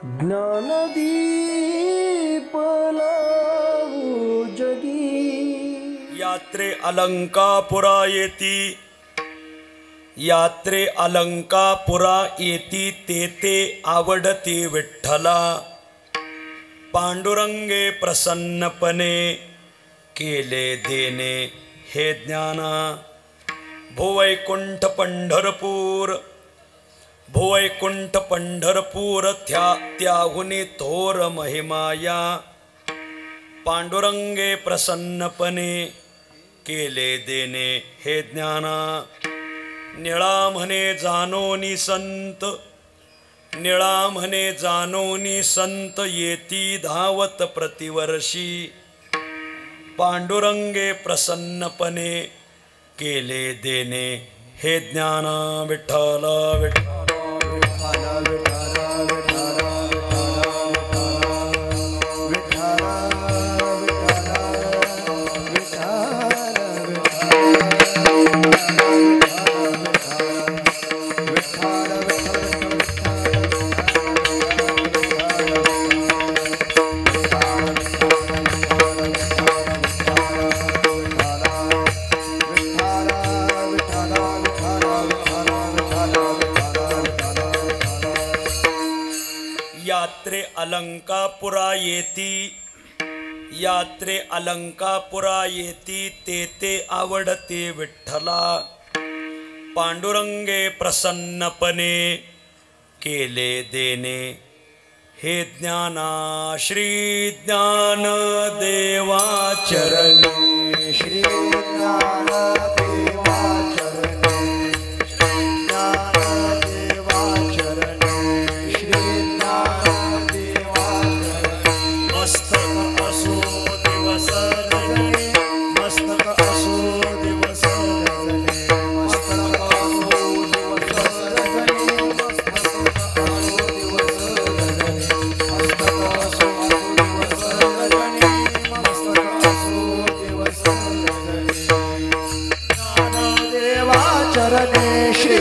ज्ञानदीप लावू जगी। यात्रे अलंकापुरा येती, यात्रे अलंकापुरा येती, तेथे आवडती विठ्ठला। पांडुरंगे प्रसन्नपणे केले देणे हे ज्ञाना। भुवैकुंठ पंढरपूर, भुवैकुंठ पंढरपूर, त्याहुनी थोर महिमाया। पांडुरंगे प्रसन्नपणे केले देणे हे ज्ञाना। निळा म्हणे जानोनी संत, निळा म्हणे जानोनी संत, येती धावत प्रतिवर्षी। पांडुरंगे प्रसन्नपणे केले देणे हे ज्ञाना। विठ्ठल विठ्ठल यात्रे अलंकापुरा येती, यात्रे अलंकापुरा येती, तेथे आवडते विठ्ठला। पांडुरंगे प्रसन्नपणे केले देणे हे ज्ञाना। श्री ज्ञानदेवा चरणी, श्री ज्ञानदेवा चरणी, श्री ज्ञानदेवा चरणी, श्री ज्ञानदेवा चरणी। मस्तक असो दिवस रजनी, मस्तक असो दिवस रजनी, मस्तक असो दिवस रजनी, मस्तक असो दिवस रजनी, मस्तक असो दिवस रजनी, मस्तक असो दिवस रजनी। ज्ञानदेवा चरणी, श्री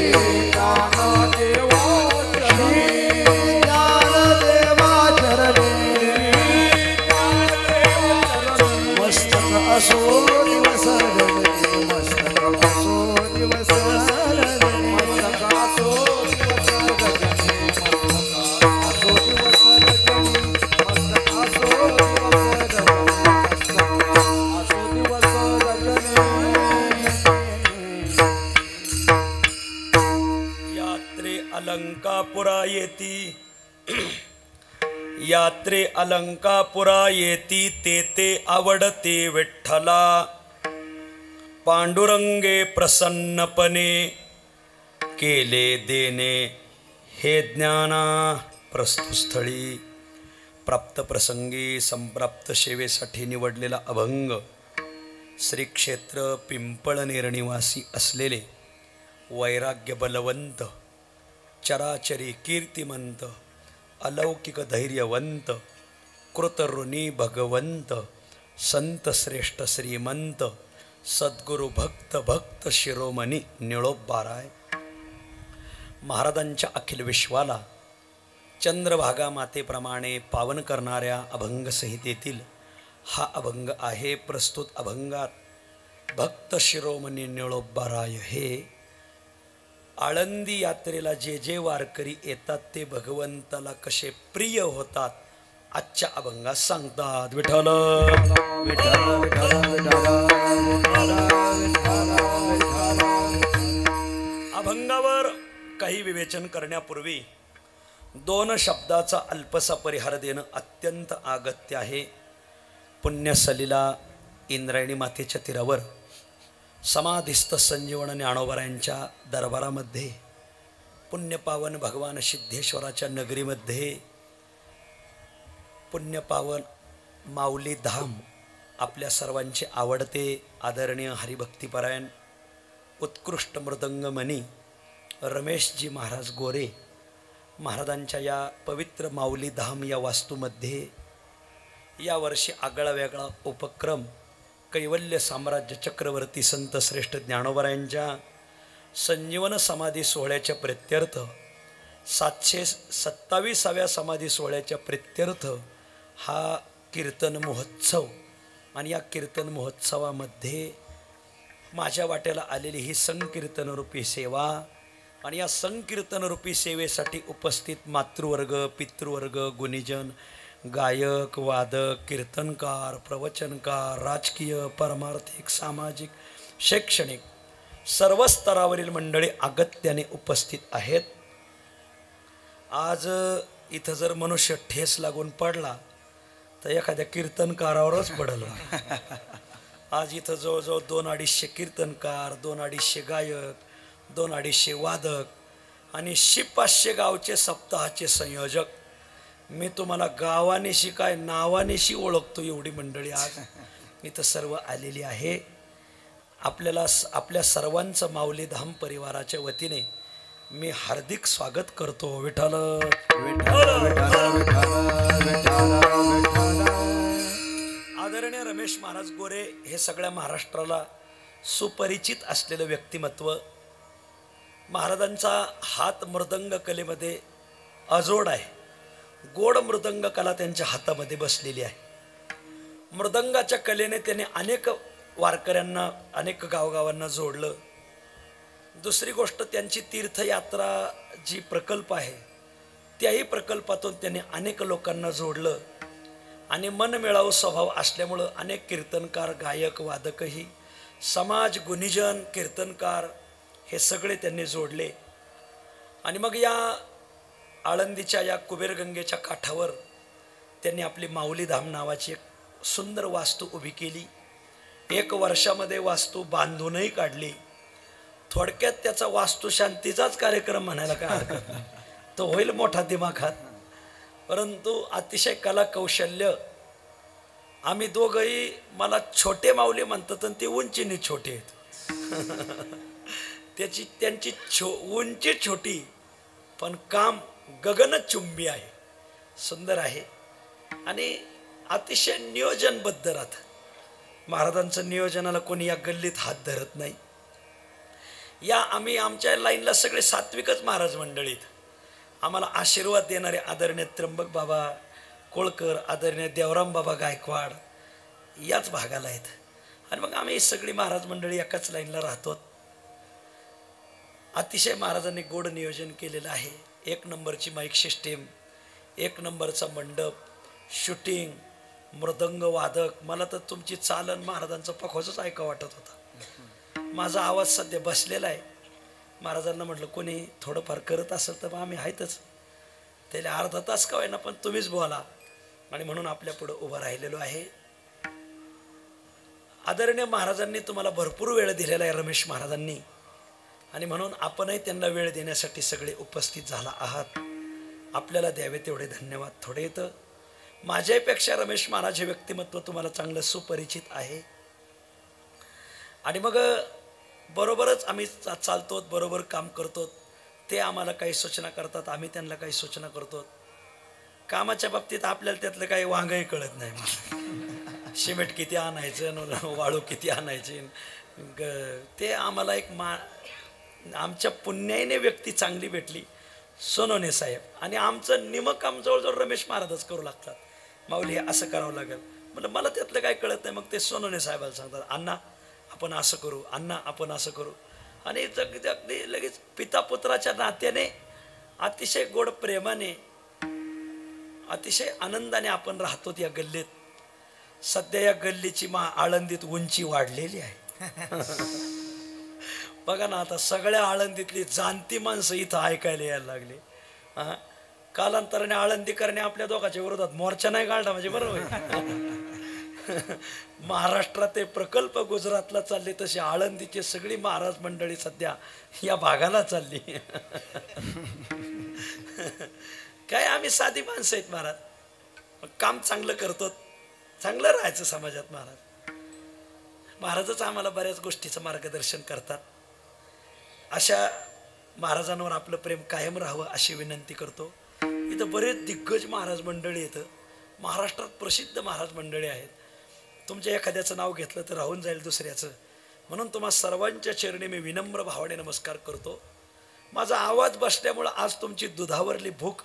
ज्ञानदेवा चरणी, ज्ञानदेवा चरणी, मस्तक असो दिवस रजनी, मस्तक असो दिवस रजनी, मस्तक असो दिवस रजनी, मस्तक असो दिवस रजनी, मस्तक असो दिवस रजनी। यात्रे अलंकापुरा येती, यात्रे अलंकापुरा येती, तेथे आवडते विठ्ठला। पांडुरंगे प्रसन्नपणे केले देणे हे ज्ञाना। प्रस्तुतस्थळी प्राप्त प्रसंगी संप्राप्त सेवेसाठी निवडलेला अभंग श्री क्षेत्र पिंपळनेर निवासी असलेले वैराग्य बलवंत, चराचरी कीर्तिमंत, अलौकिक धैर्यवंत, कृतऋणी भगवंत, संत श्रेष्ठ श्रीमंत, सद्गुरु भक्त भक्त शिरोमणी निळोबाराय महाराजांच्या अखिल विश्वाला चंद्रभागा मातेप्रमाणे पावन करणाऱ्या अभंग संहितेतील हा अभंग आहे। प्रस्तुत अभंगात भक्त शिरोमणी निळोबाराय हे आळंदी यात्रेला जे जे वारकरी येतात ते भगवंताला कसे प्रिय होतात आजच्या अभंगात सांगतात। विठ्ठल विठ्ठल विठ्ठल विठ्ठल। अभंगावर काही विवेचन करण्यापूर्वी दोन शब्दाचा अल्पसा परिहार देणं अत्यंत अगत्य आहे। पुण्यसलीला इंद्रायणी मातेच्या तीरावर समाधिस्थ संजीवन ज्ञानोबारायांच्या दरबारामध्ये, पुण्यपावन भगवान सिद्धेश्वराच्या नगरीमध्ये, पुण्यपावन माऊली धाम आपल्या सर्वांचे आवडते आदरणीय हरिभक्तिपरायण उत्कृष्ट मृदंगमणी रमेशजी महाराज गोरे महाराजांच्या या पवित्र माऊली धाम या वास्तूमध्ये यावर्षी आगळा वेगळा उपक्रम कैवल्य साम्राज्य चक्रवर्ती संत श्रेष्ठ ज्ञानोबारायांच्या संजीवन समाधी सोहळ्याच्या प्रित्यर्थ 727व्या समाधी सोहळ्याच्या प्रित्यर्थ हा कीर्तन महोत्सव आणि या कीर्तन महोत्सवामध्ये माझ्या वाट्याला आलेली ही संकीर्तनरूपी सेवा आणि या संकीर्तनरूपी सेवेसाठी उपस्थित मातृवर्ग, पितृवर्ग, गुणीजन, गायक, वादक, कीर्तनकार, प्रवचनकार, राजकीय, परमार्थिक, सामाजिक, शैक्षणिक सर्व स्तरावरील मंडळी अगत्याने उपस्थित आहेत. आज इथं जर मनुष्य ठेस लागून पडला तर एखाद्या कीर्तनकारावरच पडलं. आज इथं जवळजवळ 200-250 कीर्तनकार, 200-250 गायक, 200-250 वादक आणि 500 गावचे सप्ताहाचे संयोजक. मी तुम्हाला गावानेशी काय नावानेशी ओळखतो एवढी मंडळी आज इथं सर्व आलेली आहे. आपल्या सर्वांचं माऊली धाम परिवाराच्या वतीने मी हार्दिक स्वागत करतो. विठ्ठल विठ्ठल विठ्ठल विठ्ठल विठ्ठल. आदरणीय रमेश महाराज गोरे हे सगळ्या महाराष्ट्राला सुपरिचित असलेलं व्यक्तिमत्व. महाराजांचा हात मृदंग कलेमध्ये अजोड आहे. गोड मृदंग कला त्यांच्या हातामध्ये बसलेली आहे. मृदंगाच्या कलेने त्याने अनेक वारकऱ्यांना, अनेक गावगावांना जोडलं. दुसरी गोष्ट, त्यांची तीर्थयात्रा जी प्रकल्प आहे त्याही प्रकल्पातून त्यांनी अनेक लोकांना जोडलं आणि मनमिळावू स्वभाव असल्यामुळं अनेक कीर्तनकार, गायक, वादकही, समाज, गुणीजन, कीर्तनकार हे सगळे त्यांनी जोडले. आणि मग या आळंदीच्या या कुबेरगंगेच्या काठावर त्यांनी आपली माऊली धाम नावाची एक सुंदर वास्तू उभी केली. 1 वर्षामध्ये वास्तू बांधूनही काढली. थोडक्यात त्याचा वास्तुशांतीचाच कार्यक्रम म्हणायला काय हरकत नाही. तो होईल मोठा दिमाखात. परंतु अतिशय कला कौशल्य. आम्ही दोघंही, मला छोटे माऊली म्हणतात आणि ते उंचीने छोटे आहेत. त्यांची उंची छोटी पण काम गगनचुंबी आहे, सुंदर आहे आणि अतिशय नियोजनबद्ध राहतं. महाराजांचं नियोजनाला कोणी या गल्लीत हात धरत नाही. आम्ही आमच्या लाईनला सगळे सात्विकच महाराज मंडळीत. आम्हाला आशीर्वाद देणारे आदरणीय त्र्यंबक बाबा कोळकर, आदरणीय देवराम बाबा गायकवाड याच भागाला आहेत. आणि मग आम्ही सगळी महाराज मंडळी एकाच लाईनला राहतो. अतिशय महाराजांनी गोड नियोजन केलेलं आहे. 1 नंबरची माईक सिस्टीम, 1 नंबरचा मंडप, शूटिंग, मृदंग वादक. मला तर तुमची चालन महाराजांचं पखोजच ऐका वाटत होता. माझा आवाज सध्या बसलेला आहे. महाराजांना म्हटलं कोणी थोडंफार करत असेल तर आम्ही आहेतच. त्याला अर्धा तास का होईना पण तुम्हीच बोला. आणि म्हणून आपल्या पुढं उभं राहिलेलो आहे. आदरणीय महाराजांनी तुम्हाला भरपूर वेळ दिलेला आहे, रमेश महाराजांनी. आणि म्हणून आपणही त्यांना वेळ देण्यासाठी सगळे उपस्थित झाला आहात. आपल्याला द्यावे तेवढे धन्यवाद. थोडे येतं. माझ्यापेक्षा रमेश महाराज हे व्यक्तिमत्व तुम्हाला चांगलं सुपरिचित आहे. आणि मग बरोबरच आम्ही चालतो, बरोबर काम करतो. ते आम्हाला काही सूचना करतात, आम्ही त्यांना काही सूचना करतो. कामाच्या बाबतीत आपल्याला त्यातलं काही वांगही कळत नाही. सिमेंट किती आणायचं, वाळू किती आणायची, ते आम्हाला आमच्या पुण्याईने व्यक्ती चांगली भेटली, सोनवणे साहेब. आणि आमचं निमकाम जवळजवळ रमेश महाराजच करू लागतात. माऊली हे असं करावं लागेल. म्हटलं मला त्यातलं काही कळत नाही. मग ते सोनवणे साहेबाला सांगतात, अण्णा आपण असं करू, अण्णा आपण असं करू. आणि अगदी लगेच पिता पुत्राच्या नात्याने अतिशय गोड प्रेमाने, अतिशय आनंदाने आपण राहतो या गल्लीत. सध्या या गल्लीची आळंदीत उंची वाढलेली आहे. बघा ना, आता सगळ्या आळंदीतली जाणती माणसं इथं ऐकायला यायला लागले. कालांतराने आळंदी करणे आपल्या दोघांच्या विरोधात मोर्चा नाही काढला म्हणजे बरोबर. महाराष्ट्रात ते प्रकल्प गुजरातला चालले, तसे आळंदीची सगळी महाराज मंडळी सध्या या भागाला चालली. काय आम्ही साधी माणसं आहेत महाराज. काम चांगलं करतो, चांगलं राहायचं समाजात. महाराजच आम्हाला बऱ्याच गोष्टीचं मार्गदर्शन करतात. अशा महाराजांवर आपलं प्रेम कायम राहावं अशी विनंती करतो. इथं बरेच दिग्गज महाराज मंडळी येतं, महाराष्ट्रात प्रसिद्ध महाराज मंडळी आहेत. तुमच्या एखाद्याचं नाव घेतलं तर राहून जाईल दुसऱ्याचं. म्हणून तुम्हा सर्वांच्या चरणी मी विनम्र भावाने नमस्कार करतो. माझा आवाज बसल्यामुळं आज तुमची दुधावरली भूक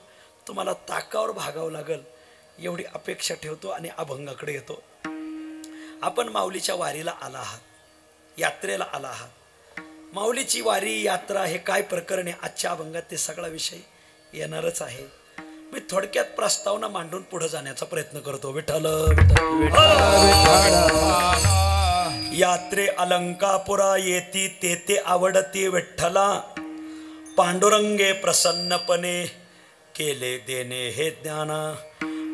तुम्हाला ताकावर भागावं लागल एवढी अपेक्षा ठेवतो आणि अभंगाकडे येतो. आपण माऊलीच्या वारीला आला आहात, यात्रेला आला आहात. माऊलीची वारी यात्रा हे काय प्रकरण आहे आजच्या अभंगात ते सगळा विषय येणारच आहे. मी थोडक्यात प्रस्तावना मांडून पुढे जाण्याचा प्रयत्न करतो. विठ्ठल यात्रे अलंकापुरा येती तेथे आवडती विठ्ठला, पांडुरंगे प्रसन्नपणे केले देणे हे ज्ञाना.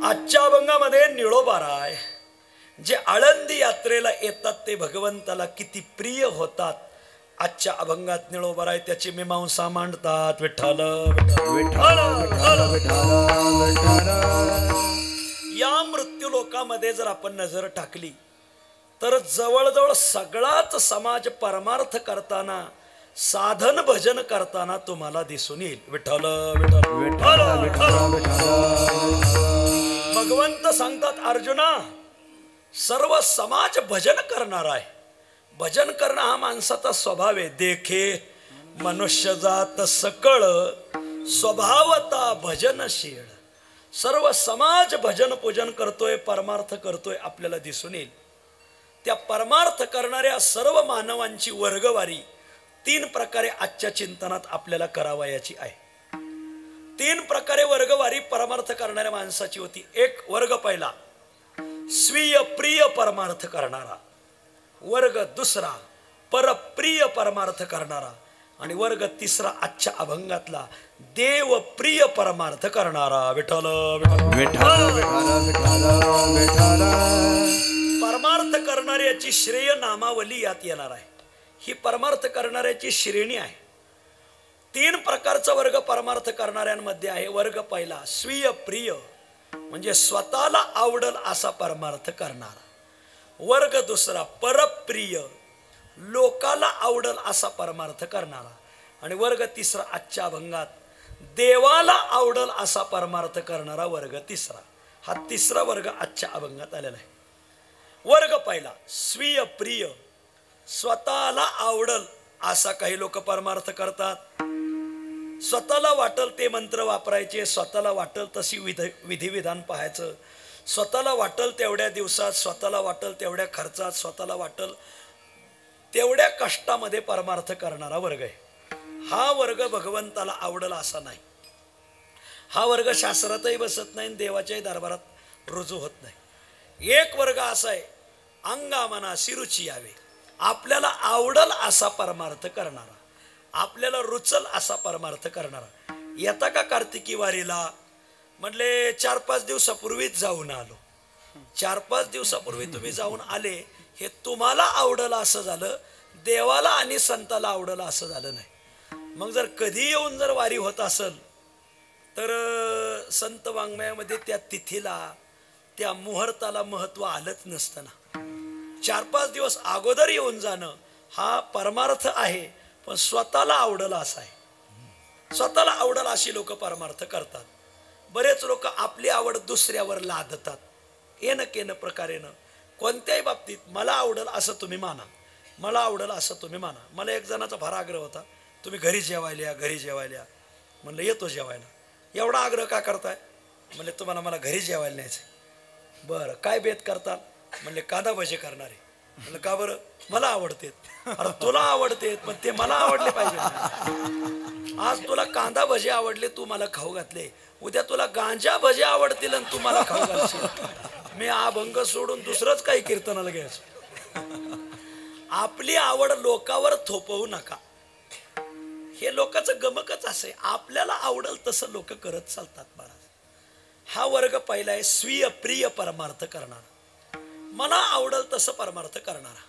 आजच्या अभंगामध्ये निळोबाराय जे आळंदी यात्रेला येतात ते भगवंताला किती प्रिय होतात. आजच्या अभंगात निळोबाराय त्याची मीमांसा मांडतात. विठ्ठल या मृत्यू लोकामध्ये जर आपण नजर टाकली तर जवळजवळ सगळाच समाज परमार्थ करताना साधन भजन करताना तुम्हाला दिसून येईल. विठ्ठल भगवंत सांगतात अर्जुना सर्व समाज भजन करणार आहे. भजन करणं हा माणसाचा स्वभाव आहे. देखे मनुष्य जात सकळ स्वभावता भजनशील. सर्व समाज भजन पूजन करतोय, परमार्थ करतोय आपल्याला दिसून येईल. त्या परमार्थ करणाऱ्या सर्व मानवांची वर्गवारी 3 प्रकारे आजच्या चिंतनात आपल्याला करावयाची आहे. 3 प्रकारे वर्गवारी परमार्थ करणाऱ्या माणसाची होती. एक वर्ग पहिला स्वीय प्रिय परमार्थ करणारा, वर्ग दुसरा परप्रिय परमार्थ करणारा आणि वर्ग तिसरा आजच्या अभंगातला देव प्रिय परमार्थ करणारा. विठ्ठल परमार्थ करणाऱ्याची श्रेय नामावली यात येणार आहे. ही परमार्थ करणाऱ्याची श्रेणी आहे. 3 प्रकारचा वर्ग परमार्थ करणाऱ्यांमध्ये आहे. वर्ग पहिला स्वीय प्रिय म्हणजे स्वतःला आवडल असा परमार्थ करणारा. वर्ग दुसरा परप्रिय लोकाला आवडल असा परमार्थ करणारा आणि वर्ग तिसरा आजच्या अभंगात देवाला आवडल असा परमार्थ करणारा वर्ग तिसरा. हा तिसरा वर्ग आजच्या अभंगात आलेला आहे. वर्ग पहिला स्वीय प्रिय स्वतःला आवडल असा काही लोक परमार्थ करतात. स्वतःला वाटल ते मंत्र वापरायचे, स्वतःला वाटल तशी विधिविधान पाहायचं, स्वतःला वाटल तेवढ्या दिवसात, स्वतःला वाटल तेवढ्या खर्चात, स्वतःला वाटल तेवढ्या कष्टामध्ये परमार्थ करणारा वर्ग आहे. हा वर्ग भगवंताला आवडल असा नाही. हा वर्ग शास्त्रातही बसत नाही, देवाच्याही दरबारात रुजू होत नाही. एक वर्ग असा आहे अंगामनासी रुची यावे, आपल्याला आवडल असा परमार्थ करणारा, आपल्याला रुचल असा परमार्थ करणारा. येता का कार्तिकी वारीला? म्हणले 4-5 दिवसापूर्वीच जाऊन आलो. 4-5 दिवसापूर्वी तुम्ही जाऊन आले हे तुम्हाला आवडलं असं झालं, देवाला आणि संताला आवडलं असं झालं नाही. मग जर कधी येऊन जर वारी होत असेल तर संत वाङ्मयामध्ये त्या तिथीला त्या मुहूर्ताला महत्व आलंच नसतं ना. 4-5 दिवस अगोदर येऊन जाणं हा परमार्थ आहे, पण स्वतःला आवडलं असा आहे. स्वतःला आवडलं अशी लोक परमार्थ करतात. बरेच लोक आपली आवड दुसऱ्यावर लादतात. येणं केनं प्रकारेनं कोणत्याही बाबतीत मला आवडलं असं तुम्ही माना, मला आवडलं असं तुम्ही माना. मला एक जणाचा फार आग्रह होता, तुम्ही घरी जेवायला, घरी जेवायला. म्हणलं येतो जेवायला. एवढा आग्रह का करताय? म्हणले तुम्हाला मला घरी जेवायला न्यायचं. बरं काय बेत करता? म्हणले कांदा भजे करणारे. म्हणलं का बरं? मला आवडते. अरे तुला आवडते पण ते मला आवडले पाहिजे. आज तुला कांदा भजे आवडले, तू मला खाऊ घातले, उद्या तुला गांजा भजे आवडतील आणि तू मला खाऊ घालशील. मी अभंग सोडून दुसरंच काही कीर्तनाला घ्यायचं. आपली आवड लोकावर थोपवू नका. हे लोकांचं गमकच असे, आपल्याला आवडल तसं लोक करत चालतात महाराज. हा वर्ग पहिला आहे स्वीय प्रिय परमार्थ करणारा, मला आवडल तसं परमार्थ करणारा.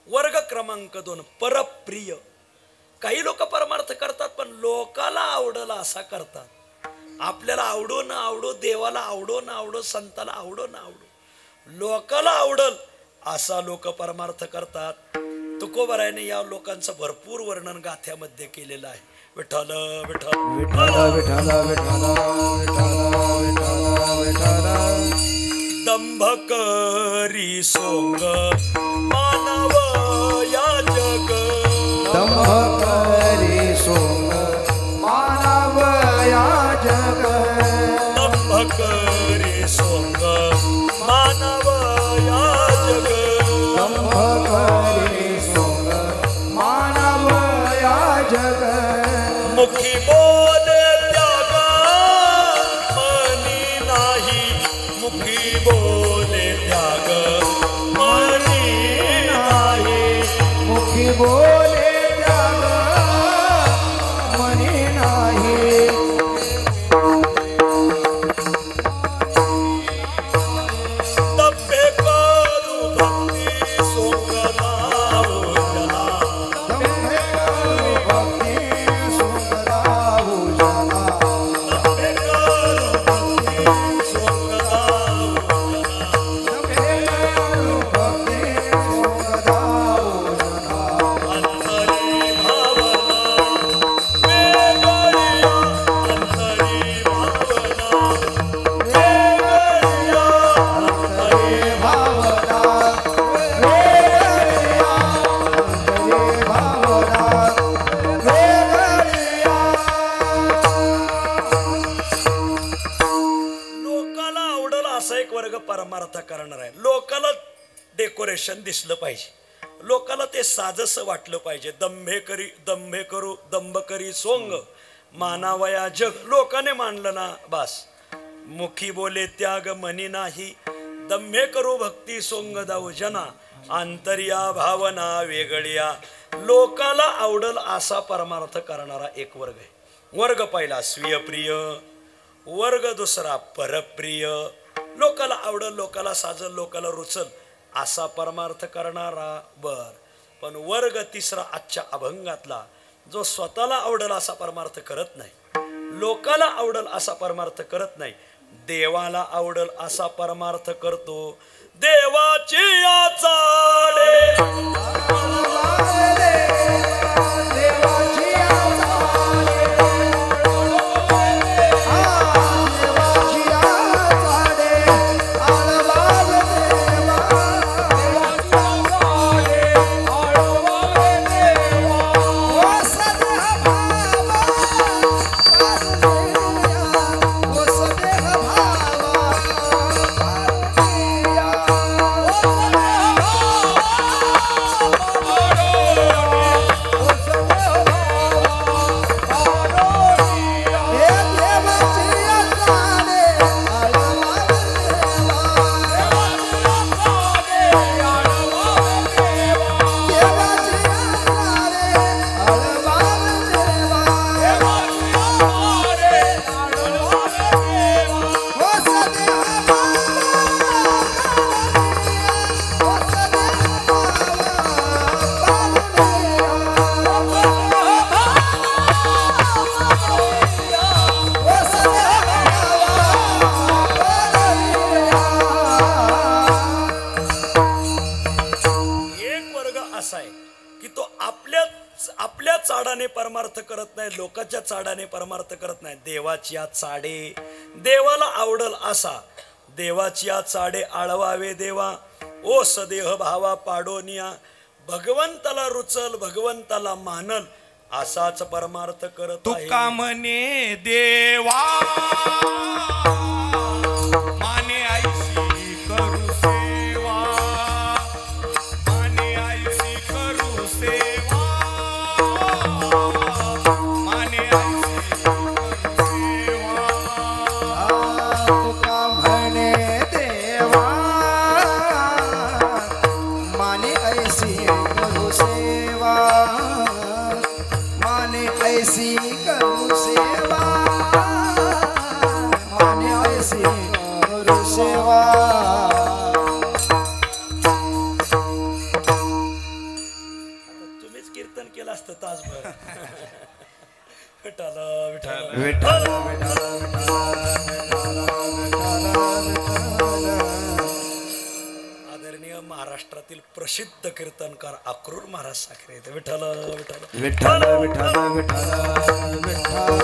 वर्ग क्रमांक 2 परप्रिय. काही लोक परमार्थ करतात पण लोकाला आवडल असा करतात. आपल्याला आवडो ना आवडो, देवाला आवडो ना आवडो, संताला आवडो ना आवडो, लोकाला आवडल असा लोक परमार्थ करतात. तुकोबारायाने या लोकांचं भरपूर वर्णन गाथ्यामध्ये केलेलं आहे. विठ्ठल विठ्ठल विठ्ठल विठ्ठल विठ्ठल. दंभ करी सोंग मानव या जग, दंभ करी सोंग करी सोंग मानव या जग दंभ करे सोंग मानव या जग मुखी बोले त्याग मनी नाही मुखी बोले त्याग मनी नाही मुखी बोले त्याग मनी नाही तब्बे करू भक्ती सोंग लावो जना दंभे करू भक्ती सोंग लावो जना तब्बे करू भक्ती सोंग लावो जना दंभे करू भक्ती सोंग लावो जना अंतरी भावना वेगळ्या अंतरी भावना वेगळ्या अंतरे भावना वेगळ्या अंतरे भावना वेगळ्या लोकाला आवडलं असा एक वर्ग परमार्थ करणार आहे. लोकाला डेकोरेशन दिसलं पाहिजे, लोकाला ते साजस वाटलं पाहिजे. दंभ करी सोंग मानावया जग. लोकाने मानलं ना बास. मुखी बोले त्याग मनी नाही दंभे करू भक्ती सोंग दाऊ जना आंतर्या भावना वेगळ्या. लोकाला आवडल असा परमार्थ करणारा एक वर्ग आहे. वर्ग पहिला स्वीयप्रिय, वर्ग दुसरा परप्रिय. लोकाला आवडल, लोकाला साजल, लोकाला रुचल असा परमार्थ करणारा बर. पण वर्ग तिसरा आजच्या अभंगातला जो स्वतःला आवडल असा परमार्थ करत नाही, लोकाला आवडल असा परमार्थ करत नाही, देवाला आवडल असा परमार्थ करतो. देवाची या चाडे देवाची आचारे देवाची आचारे आळवाव देवा देवाची आचारे आळवाव देवा ओ सदेह भावा कारुण्या ओ सदेह भावा कारुण्या ओ सदेह आपल्या चाडाने परमार्थ करत नाही, लोकांच्या चाडाने परमार्थ करत नाही. देवाची या चाडे देवाला आवडल असा, देवाची या चाडे आळवावे देवा ओ सदेह भावा पाडोनिया. भगवंताला रुचल, भगवंताला मानल असाच परमार्थ करत तुका म्हणे देवा माने आईशी करू सेवा, माने आईशी करू सेवा, माने आईशी करू सेवा. तुका म्हणे देवा माने ऐसी करू सेवा, माने ऐसी करू सेवा, माने ऐसी करू सेवा. तुम्हीच कीर्तन केलं असतं तासभर. विठाला विठाला विठ्ठल विठ्ठल आदरणीय महाराष्ट्रातील प्रसिद्ध कीर्तनकार अक्रूर महाराज साखरे आहेत. विठाला विठाला विठ्ठल विठ्ठल विठ्ठल विठ्ठल.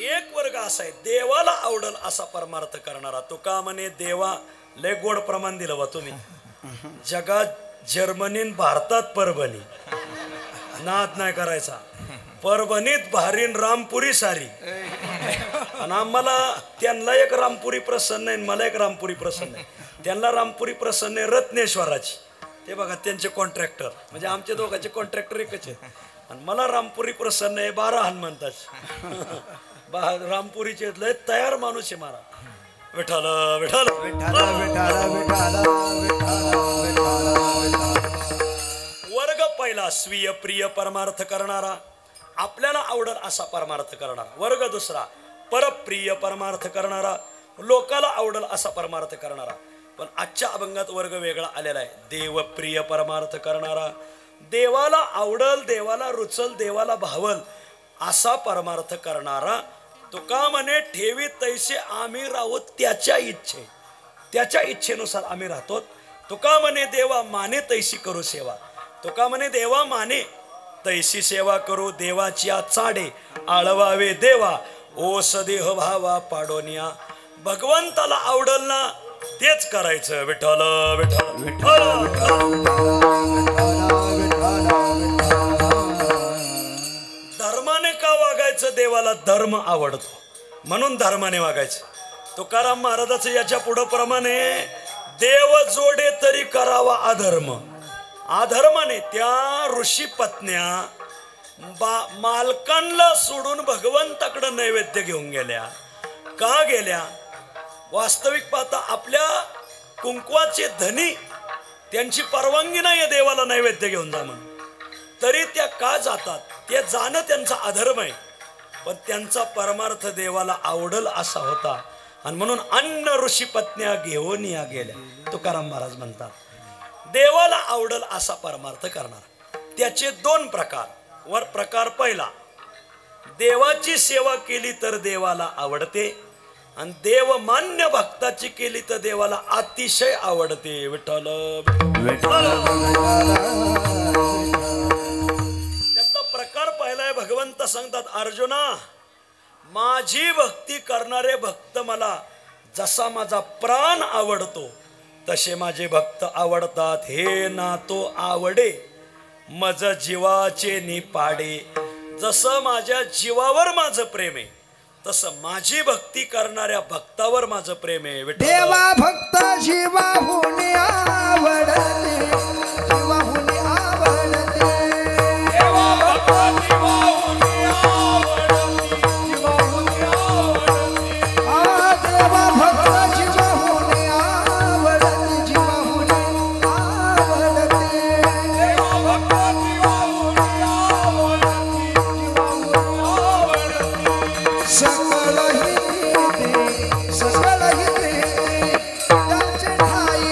एक वर्ग असा आहे देवाला आवडल असा परमार्थ करणारा. तुका म्हणे देवा लय गोड प्रमाण दिलं बा तुम्ही. जगात जर्मनीत भारतात परभणी, नाद नाही करायचा. परभणीत भारीन रामपुरी सारी, आणि आम्हाला त्यांना एक रामपुरी प्रसन्न आहे, मला एक रामपुरी प्रसन्न आहे. त्यांना रामपुरी प्रसन्न आहे रत्नेश्वराची, ते बघा त्यांचे कॉन्ट्रॅक्टर, म्हणजे आमच्या दोघांचे कॉन्ट्रॅक्टर एकच आहे. आणि मला रामपुरी प्रसन्न आहे 12 हनुमंताची. रामपुरीचे लय तयार माणूस आहे मला. विठाल विठाल वर्ग पहिला स्वीय प्रिय परमार्थ करणारा, आपल्याला आवडल असा परमार्थ करणारा. वर्ग दुसरा परप्रिय परमार्थ करणारा, लोकाला आवडल असा परमार्थ करणारा. पण आजच्या अभंगात वर्ग वेगळा आलेला आहे. देवप्रिय परमार्थ करणारा, देवाला आवडल, देवाला रुचल, देवाला भावल असा परमार्थ करणारा. तुका म्हणे ठेवी तैसे आम्ही राहू त्याच्या इच्छे, त्याच्या इच्छेनुसार आम्ही राहतो. तुका म्हणे देवा माने तैसी करू सेवा, तुका म्हणे देवा माने तैसी सेवा करू. देवाची चाडे आळवावे देवा, ओस देह भावा पाडोनिया. भगवंताला आवडल ना तेच करायचं. विठ्ठल विठ्ठल विठ्ठल. धर्माने का वागायचं? देवाला धर्म आवडतो म्हणून धर्माने वागायचं. तुकाराम महाराजाचं याच्या पुढं प्रमाणे, देव जोडे तरी करावा अधर्म. अधर्माने त्या ऋषी पत्न्या मालकांना सोडून भगवंताकडे नैवेद्य घेऊन गेल्या. का गेल्या? वास्तविक पाहता आपल्या कुंकवाचे धनी, त्यांची परवानगी नाही देवाला नैवेद्य घेऊन जा म्हणून, तरी त्या का जातात? ते जाणं त्यांचा अधर्म आहे, पण त्यांचा परमार्थ देवाला आवडल असा होता. आणि म्हणून अन्न ऋषी पत्न्या घेऊन या गेल्या. तुकाराम महाराज म्हणतात देवाला आवडल असा परमार्थ करणार. त्याचे 2 प्रकार. वर प्रकार पहिला, देवाची सेवा केली तर देवाला आवडते, आणि देवमान्य भक्ताची केली तर देवाला अतिशय आवडते. विठ्ठल त्यातला प्रकार पहिला आहे. भगवंत सांगतात अर्जुना, माझी भक्ती करणारे भक्त मला जसा माझा प्राण आवडतो तसे माझे भक्त आवडतात. हे ना तो आवडे मज जीवाचे निपाडे. जसं माझ्या जीवावर माझं प्रेम आहे तसं माझी भक्ती करणाऱ्या भक्तावर माझं प्रेम आहे. देवा भक्त जीवाहून आवडते, जीवाहून आवडते. देवा भक्त जीवाहून आवडती, जीवाहून आवडती. देवा भक्त जीवाहून आवडते, जीवाहून आवडते. देवा भक्त जीवाहून आवडती, जीवाहून आवडती. सकल हिते त्याचे ठाई.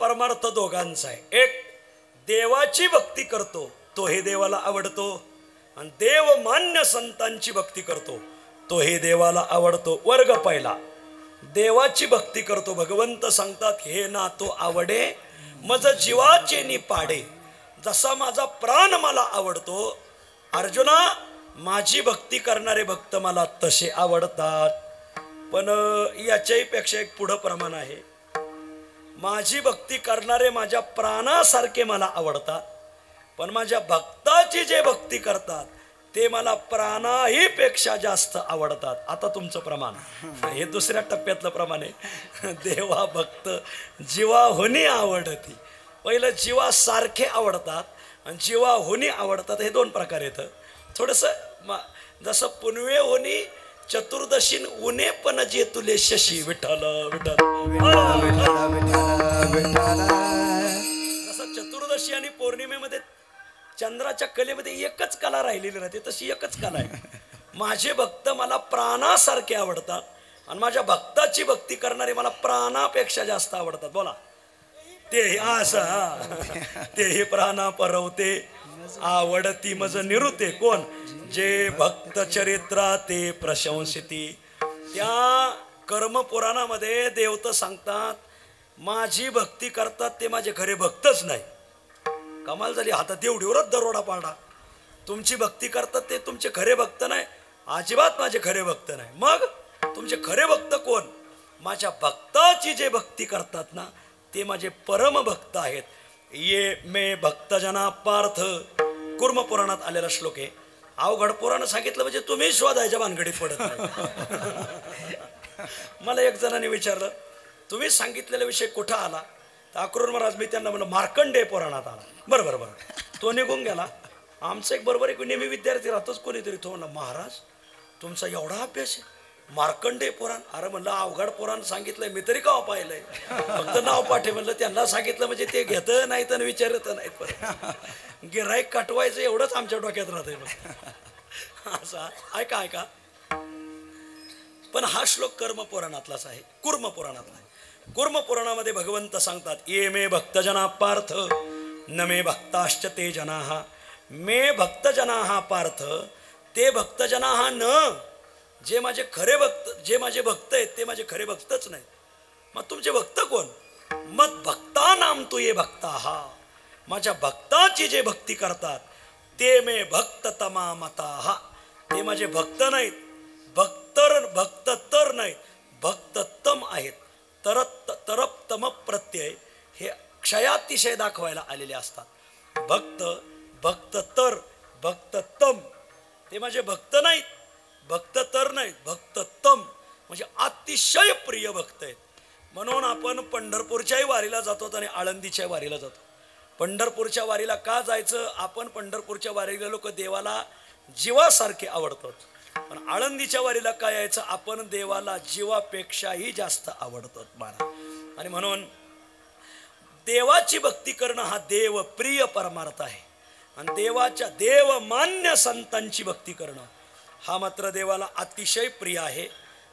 परमार्थ दोघांचा आहे. एक देवाची भक्ती करतो तो हे देवाला आवडतो, आणि देवमान्य संतांची भक्ती करतो तो हे देवाला आवडतो. वर्ग पहिला, देवाची भक्ती करतो. भगवंत सांगतात हे ना तो आवडे मज जीवाचे निपाडे. जसा माझा प्राण मला आवडतो अर्जुना, माझी भक्ती करणारे भक्त मला तसे आवडतात. पण याच्याही पेक्षा एक पुढं प्रमाण आहे. माझी भक्ती करणारे माझ्या प्राणासारखे मला आवडतात, पण माझ्या भक्ताची जे भक्ती करतात ते मला प्राणाही पेक्षा जास्त आवडतात. आता तुमचं प्रमाण हे दुसऱ्या टप्प्यातलं प्रमाण आहे. देवा भक्त जीवाहुनी आवडती. पहिलं जीवासारखे आवडतात आणि जीवाहुनी आवडतात, हे 2 प्रकार येतं. थोडंसं जसं पुनवे होनी चतुर्दशीन उन्हे पण जे तुले शशी. विठ्ठल विठ्ठल. जसं चतुर्दशी आणि पौर्णिमेमध्ये चंद्राच्या कलेमध्ये एकच कला राहिलेली राहते, तशी एकच कला आहे. माझे भक्त मला प्राणासारखे आवडतात आणि माझ्या भक्ताची भक्ती करणारे मला प्राणापेक्षा जास्त आवडतात. बोला ते असा तेही प्राणा परवते आवडती मज निरुते कोण जे भक्त चरित्रा ते प्रशंसिती. त्या कर्मपुराणामध्ये देवत सांगतात माझी भक्ती करतात ते माझे खरे भक्तच नाही. कमाल झाली. हातात एवढीवरच दरोडा पाडा. तुमची भक्ती करतात ते तुमचे खरे भक्त नाही. अजिबात माझे खरे भक्त नाही. मग तुमचे खरे भक्त कोण? माझ्या भक्ताची जे भक्ती करतात ना ते माझे परम भक्त आहेत. ये मे भक्तजना पार्थ कुर्म पुराणात आलेला श्लोक आहे. अवघड पुराण सांगितलं म्हणजे तुम्ही शोधायच्या भानगडीत पडत नाही. मला एक जणांनी विचारलं तुम्ही सांगितलेला विषय कुठं आला? तर अक्रूर महाराज मी त्यांना म्हणलं मार्कंडेय पुराणात आला. बरं. तो निघून गेला. आमचं एक बरोबर एक नेहमी विद्यार्थी राहतोच कोणीतरी. तो म्हणला महाराज तुमचा एवढा अभ्यास आहे मार्कंडेय पुराण? अरे म्हणलं अवघड पुराण सांगितलंय मी तरी का पाहिलंय? फक्त नाव पाठे म्हणलं. त्यांना सांगितलं म्हणजे ते घेतं नाही तर विचारत नाही. परत गिऱ्हाईक कटवायचं एवढंच आमच्या डोक्यात राहतंय. असा ऐका पण हा श्लोक कर्म पुराणातलाच आहे. कुर्म पुराणातला आहे. कुर्म पुराणामध्ये भगवंत सांगतात ये मे भक्तजना पार्थ न मे भक्ताश्च ते जनाः. मे भक्तजनाः पार्थ ते भक्तजनाः न. जे माझे खरे भक्त जे माझे भक्त आहेत ते माझे खरे भक्तच नाही. मग तुमचे भक्त कोण? मत भक्ता नाम तू ये भक्ताः. माझ्या भक्ताची जे भक्ती करतात ते मे भक्त तमा मताः. ते माझे भक्त नाहीत. भक्त तर नाहीत भक्ततम आहेत. तरप्तम प्रत्यय हे क्षयातिशय दाखवायला आलेले असतात. भक्त भक्ततम ते माझे भक्त नाहीत. भक्त तर नाहीत भक्ततम म्हणजे अतिशय प्रिय भक्त आहेत. म्हणून आपण पंढरपूरच्याही वारीला जातो आणि आळंदीच्या वारीला जातो. पंढरपूरच्या वारीला का जायचं? आपण पंढरपूरच्या वारीला लोक देवाला जीवासारखे आवडतात. पण आळंदीच्या वारीला काय यायचं? आपण देवाला जीवापेक्षाही जास्त आवडतो महाराज. आणि म्हणून देवाची भक्ती करणं हा देवप्रिय परमार्थ आहे. आणि देवमान्य संतांची भक्ती करणं हा मात्र देवाला अतिशय प्रिय आहे.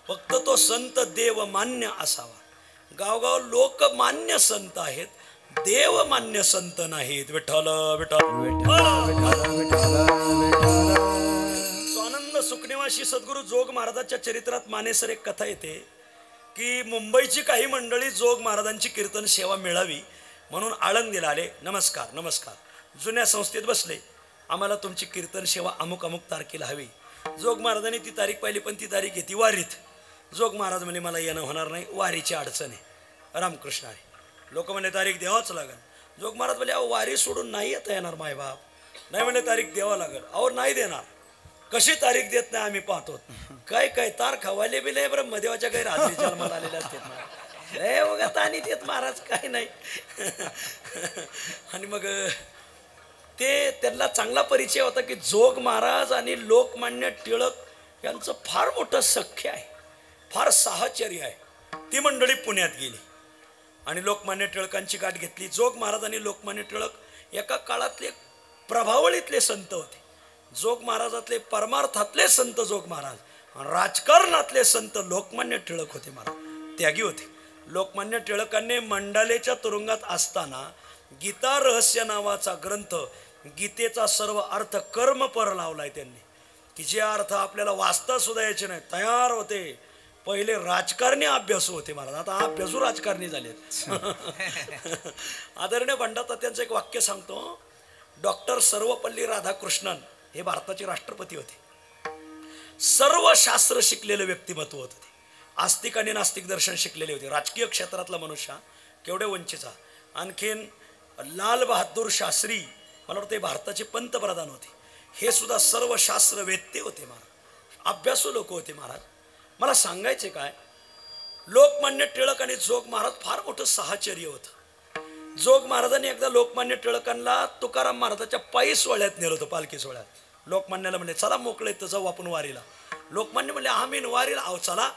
फक्त तो संत देवमान्य असावा. गावगाव लोकमान्य संत आहेत, देवमान्य संत नाहीत. विठ्ठल स्वानंद सुखनिवासी सद्गुरू जोग महाराजांच्या चरित्रात मानेसर एक कथा येते की मुंबईची काही मंडळी जोग महाराजांची कीर्तन सेवा मिळावी म्हणून आळंदीला आले. नमस्कार. जुन्या संस्थेत बसले. आम्हाला तुमची कीर्तन सेवा अमुक तारखेला हवी. जोग महाराजांनी ती तारीख पाहिली पण ती तारीख येते वारीत. जोग महाराज म्हणे मला येणं होणार नाही, वारीची अडचण आहे. रामकृष्ण आहे. लोक म्हणे तारीख द्यावाच लागेल. जोग महाराज म्हणे अहो वारी सोडून नाही येता येणार मायबाप. नाही म्हणे तारीख द्यावा लागेल. अहो नाही देणार. कशी तारीख देत नाही आम्ही पाहतो. काय तार खवाले बी लय ब्रह्मदेवाच्या काही रात्री जन्मात आलेल्या असतात. लय बघा तानी देत महाराज काय नाही. आणि मग ते त्यांना चांगला परिचय होता की जोग महाराज आणि लोकमान्य टिळक यांचं फार मोठं सख्य आहे, फार साहचर्य आहे. ती मंडळी पुण्यात गेली आणि लोकमान्य टिळकांची गाठ घेतली. जोग महाराज आणि लोकमान्य टिळक एका काळातले प्रभावळीतले संत होते. जोग महाराजातले परमार्थातले संत जोग महाराज, राजकारणातले संत लोकमान्य टिळक होते. महाराज त्यागी होते. लोकमान्य टिळकांनी मंडालेच्या तुरुंगात असताना गीता रहस्य नावाचा ग्रंथ, गीतेचा सर्व अर्थ कर्मपर लावलाय त्यांनी, की जे अर्थ आपल्याला वाचता सुद्धा यायचे नाही. तयार होते. पहिले राजकारणी अभ्यासू होते महाराज, आता अभ्यासू राजकारणी झालेत. आदरणीय भंडारतात्यांचं एक वाक्य सांगतो. डॉक्टर सर्वपल्ली राधाकृष्णन हे भारताचे राष्ट्रपती होते. सर्व शास्त्र शिकलेले व्यक्तिमत्व होते. आस्तिक आणि नास्तिक दर्शन शिकलेले होते. राजकीय क्षेत्रातला मनुष्य केवढे वंचित. आणखीन लाल बहादूर शास्त्री मला वाटतं भारताचे पंतप्रधान होते. हे सुद्धा सर्व शास्त्र वेत्ते होते महाराज, अभ्यासू लोक होते महाराज. मला सांगायचे काय, लोकमान्य टिळक आणि जोग महाराज फार मोठं साहचर्य होतं. जोग महाराजांनी एकदा लोकमान्य टिळकांना तुकाराम महाराजाच्या पायी सोहळ्यात नेलं होतं, पालखी सोहळ्यात. लोकमान्याला म्हणले चला मोकळे तर जाऊ आपण वारीला. लोकमान्य म्हणले आम्ही वारीला आहो. चला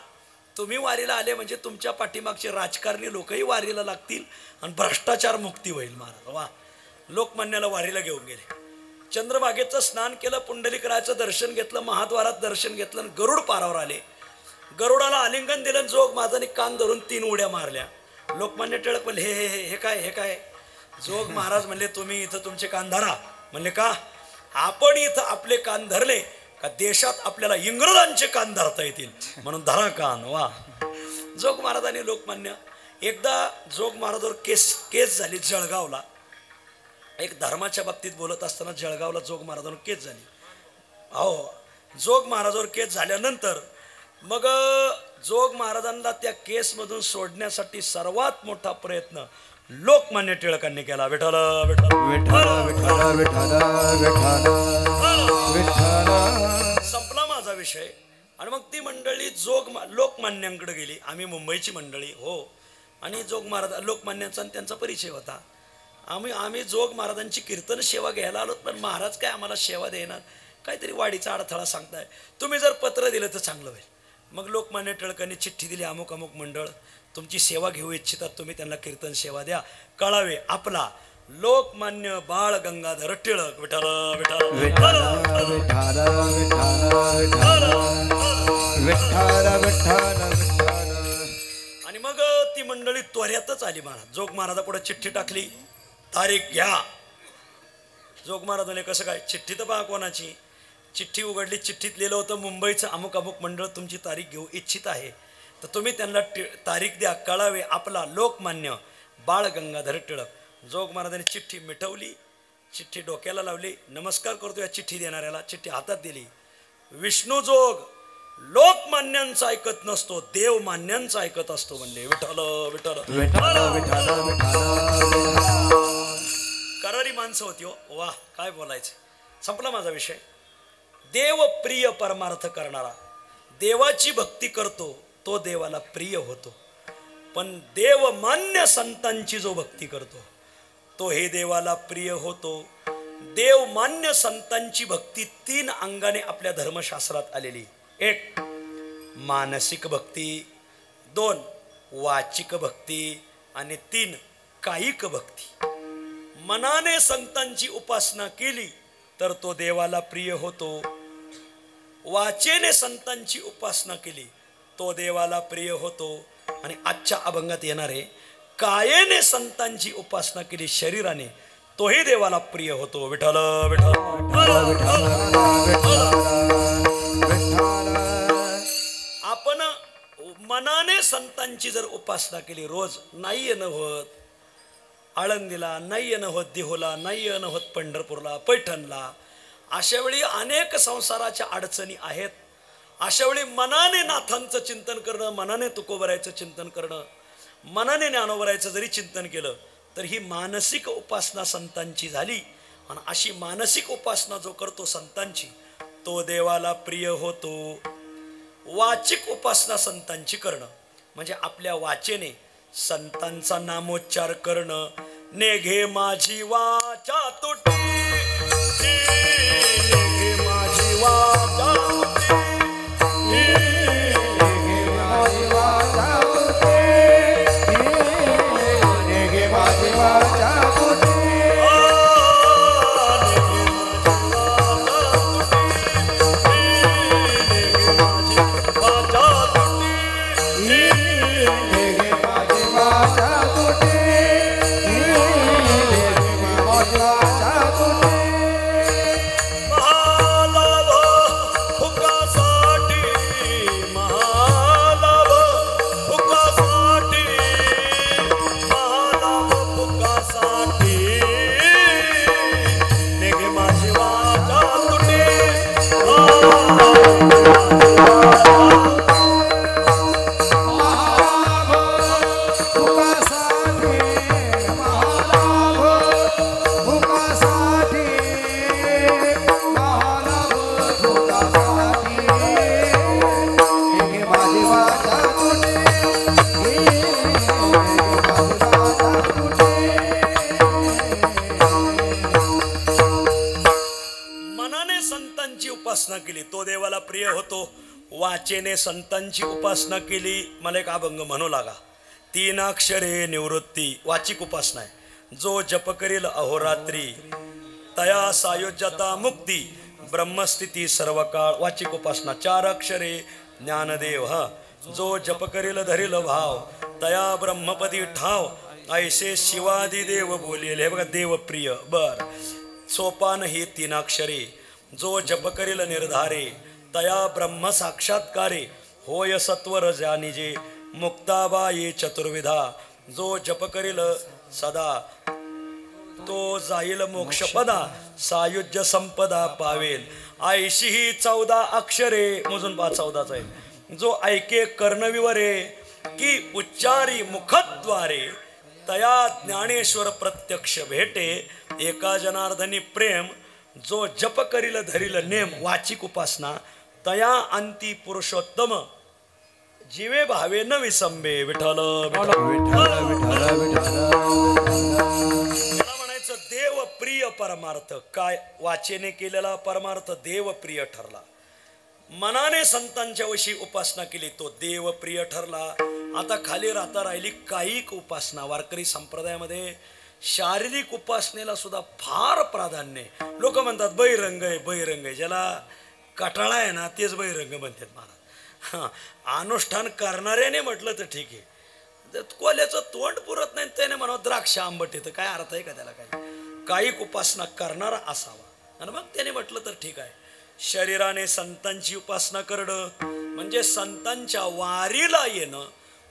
तुम्ही वारीला आले म्हणजे तुमच्या पाठीमागचे राजकारणी लोकही वारीला लागतील आणि भ्रष्टाचार मुक्ती होईल महाराज. वा. लोकमान्याला वारीला घेऊन गेले. चंद्रभागेचं स्नान केलं, पुंडलिकराचं दर्शन घेतलं, महाद्वारात दर्शन घेतलं आणि गरुड पारावर आले. गरुडाला आलिंगन दिलं. जोग महाराजांनी कान धरून 3 उड्या मारल्या. लोकमान्य टिळक म्हणले हे काय जोग महाराज म्हणले तुम्ही इथं तुमचे कान धरा. म्हणले का? आपण इथं आपले कान धरले का देशात आपल्याला इंग्रजांचे कान धरता येतील, म्हणून धरा कान. वा. जोग महाराज आणि लोकमान्य एकदा जोग महाराजावर केस झाली जळगावला. एक धर्माच्या बाबतीत बोलत असताना जळगावला जोग महाराजांवर केस झाली. अहो, जोग महाराजांवर केस झाल्यानंतर मग जोग महाराजांना त्या केसमधून सोडण्यासाठी सर्वात मोठा प्रयत्न लोकमान्य टिळकांनी केला. विठ्ठल विठ्ठल विठ्ठल विठ्ठल विठ्ठल विठ्ठल. संपला माझा विषय. आणि मग ती मंडळी लोकमान्यांकडे गेली. आम्ही मुंबईची मंडळी हो. आणि जोग महाराज लोकमान्यांचा आणि त्यांचा परिचय होता. आम्ही जोग महाराजांची कीर्तन सेवा घ्यायला आलो, पण महाराज काय आम्हाला सेवा देणार, काहीतरी वाडीचा अडथळा सांगताय, तुम्ही जर पत्र दिलं तर चांगलं होईल. मग लोकमान्य टिळकांनी चिठ्ठी दिली, अमुक अमुक मंडळ तुमची सेवा घेऊ इच्छितात, तुम्ही त्यांना कीर्तन सेवा द्या. कळावे आपला लोकमान्य बाळ गंगाधर टिळक. विठ्ठल विठ्ठल विठ्ठल विठ्ठल विठ्ठल विठ्ठल विठ्ठल. आणि मग ती मंडळी त्वऱ्यातच आली. महाराज जोग महाराजा पुढे चिठ्ठी टाकली, तारीख घ्या. जोग महाराजांनी कसं काय? चिठ्ठी तर पहा कोणाची. चिठ्ठी उघडली, चिठ्ठीत लिहिलं होतं मुंबईचं अमुक अमुक मंडळ तुमची तारीख घेऊ इच्छित आहे, तर तुम्ही त्यांना तारीख द्या. कळावे आपला लोकमान्य बाळ गंगाधर टिळक. जोग महाराजांनी चिठ्ठी मिटवली, चिठ्ठी डोक्याला लावली, नमस्कार करतो या चिठ्ठी देणाऱ्याला. चिठ्ठी हातात दिली. विष्णू जोग लोकमान्यांचं ऐकत नसतो, देवमान्यांचं ऐकत असतो म्हणले. विठ्ठल विठ्ठल विठ्ठल विठ्ठल विठ्ठल. करारी माणसं होती हो. वा, काय बोलायचं. संपला माझा विषय. देव प्रिय परमार्थ करणारा, देवाची भक्ती करतो तो देवाला प्रिय होतो. पण देवमान्य संतांची जो भक्ती करतो तो हे देवाला प्रिय होतो. देवमान्य संतांची भक्ती 3 अंगाने आपल्या धर्मशास्त्रात आलेली. 1 मानसिक भक्ती, 2 वाचिक भक्ती आणि 3 कायिक भक्ती. मनाने संतांची उपासना केली तर तो देवाला प्रिय होतो. वाचेने संतांची उपासना केली तो देवाला प्रिय होतो. आणि आजच्या अभंगात येणारे कायेने संतांची उपासना केली शरीराने तोही देवाला प्रिय होतो. विठ्ठल विठ्ठल. आपण मनाने संतांची जर उपासना केली, रोज नाही येणं होत आळंदीला, नाही येणं होत देहूला, नाही येणं होत पंढरपूरला, पैठणला, अशा वेळी अनेक संसाराच्या अडचणी आहेत. अशा वेळी मनाने नाथांचं चिंतन करणं, मनाने तुकोबरायचं चिंतन करणं, मनाने ज्ञानोबरायचं जरी चिंतन केलं तर ही मानसिक उपासना संतांची झाली. आणि अशी मानसिक उपासना जो करतो संतांची तो देवाला प्रिय होतो. वाचिक उपासना संतांची करणं म्हणजे आपल्या वाचेने संतांचा नामोच्चार करणं. नेघे माझी वाचा तुटी, नेघे माझी वाचा तुटी, नेघे माझी वाचा तुटे, नेघे माझी वाचा तुटे. केली तो देवाला प्रिय होतो. वाचेने संतांची उपासना केली. मला एक अभंग म्हणू लागा. 3 अक्षरे निवृत्ती वाचिक उपासना आहे. जो जप करील अहोरात्री तया सायुज्यता मुक्ती ब्रह्मस्थिती सर्व काळ वाचिक उपासना. 4 अक्षरे ज्ञानदेव. जो जप करील धरील भाव तया ब्रह्मपदी ठाव ऐसे शिवादी देव बोलेल. हे बघा देवप्रिय. बर सोपान ही तीनाक्षरे जो जप करील निर्धारे तया ब्रह्म साक्षात्कारे होय सत्वर जानिजे मुक्ताबाई चतुर्विधा जो जप करील सदा तो जाईल मोक्षपदा सायुज्य संपदा पावेल. ऐशी ही 14 अक्षरे मोजून 14च आहे. जो ऐके कर्णविवरे की उच्चारी मुखद्वारे तया ज्ञानेश्वर प्रत्यक्ष भेटे. एका जनार्दनी प्रेम जो जप करील धरील नेम वाचिक उपासना तया अंती पुरुषोत्तम जीवे भावे न विसंबे. विठ्ठल विठ्ठल विठ्ठल विठ्ठल. देव प्रिय परमार्थ. काय वाचेने केलेला परमार्थ देव प्रिय ठरला. मनाने संतांच्या वशी उपासना केली तो देव प्रिय ठरला. आता खाली राहिली कायिक उपासना. वारकरी संप्रदायामध्ये शारीरिक उपासनेला सुद्धा फार प्राधान्य आहे. लोक म्हणतात बहिरंग आहे बहिरंग आहे. ज्याला कटाळा आहे ना तेच बहिरंग म्हणतात मला. अनुष्ठान करणाऱ्याने म्हटलं तर ठीक आहे. कोल्याचं तोंड पुरत नाही त्याने म्हणावं द्राक्ष आंबट येतं. काय अर्थ आहे का त्याला? काही कायिक उपासना करणारा असावा. आणि मग त्याने म्हटलं तर ठीक आहे. शरीराने संतांची उपासना करणं म्हणजे संतांच्या वारीला येणं.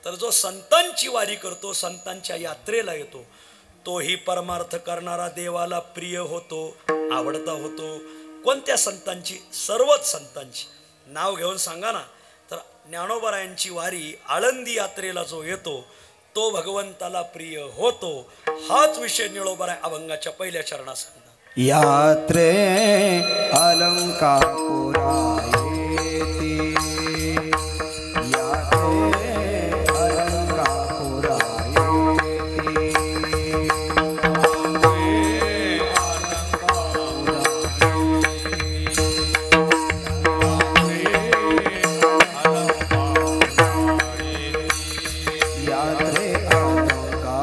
तर जो संतांची वारी करतो संतांच्या यात्रेला येतो तोही परमार्थ करणारा देवाला प्रिय होतो आवडता होतो. कोणत्या संतांची? सर्वच संतांची. नाव घेऊन सांगा ना. तर ज्ञानोबरायांची वारी आळंदी यात्रेला जो येतो तो भगवंताला प्रिय होतो. हाच विषय निळोबराय अभंगाच्या पहिल्या चरणात सांगतात. यात्रे अलंकापुरा येती. यात्रे अलंकापुरा येती. यात्रे अलंकापुरा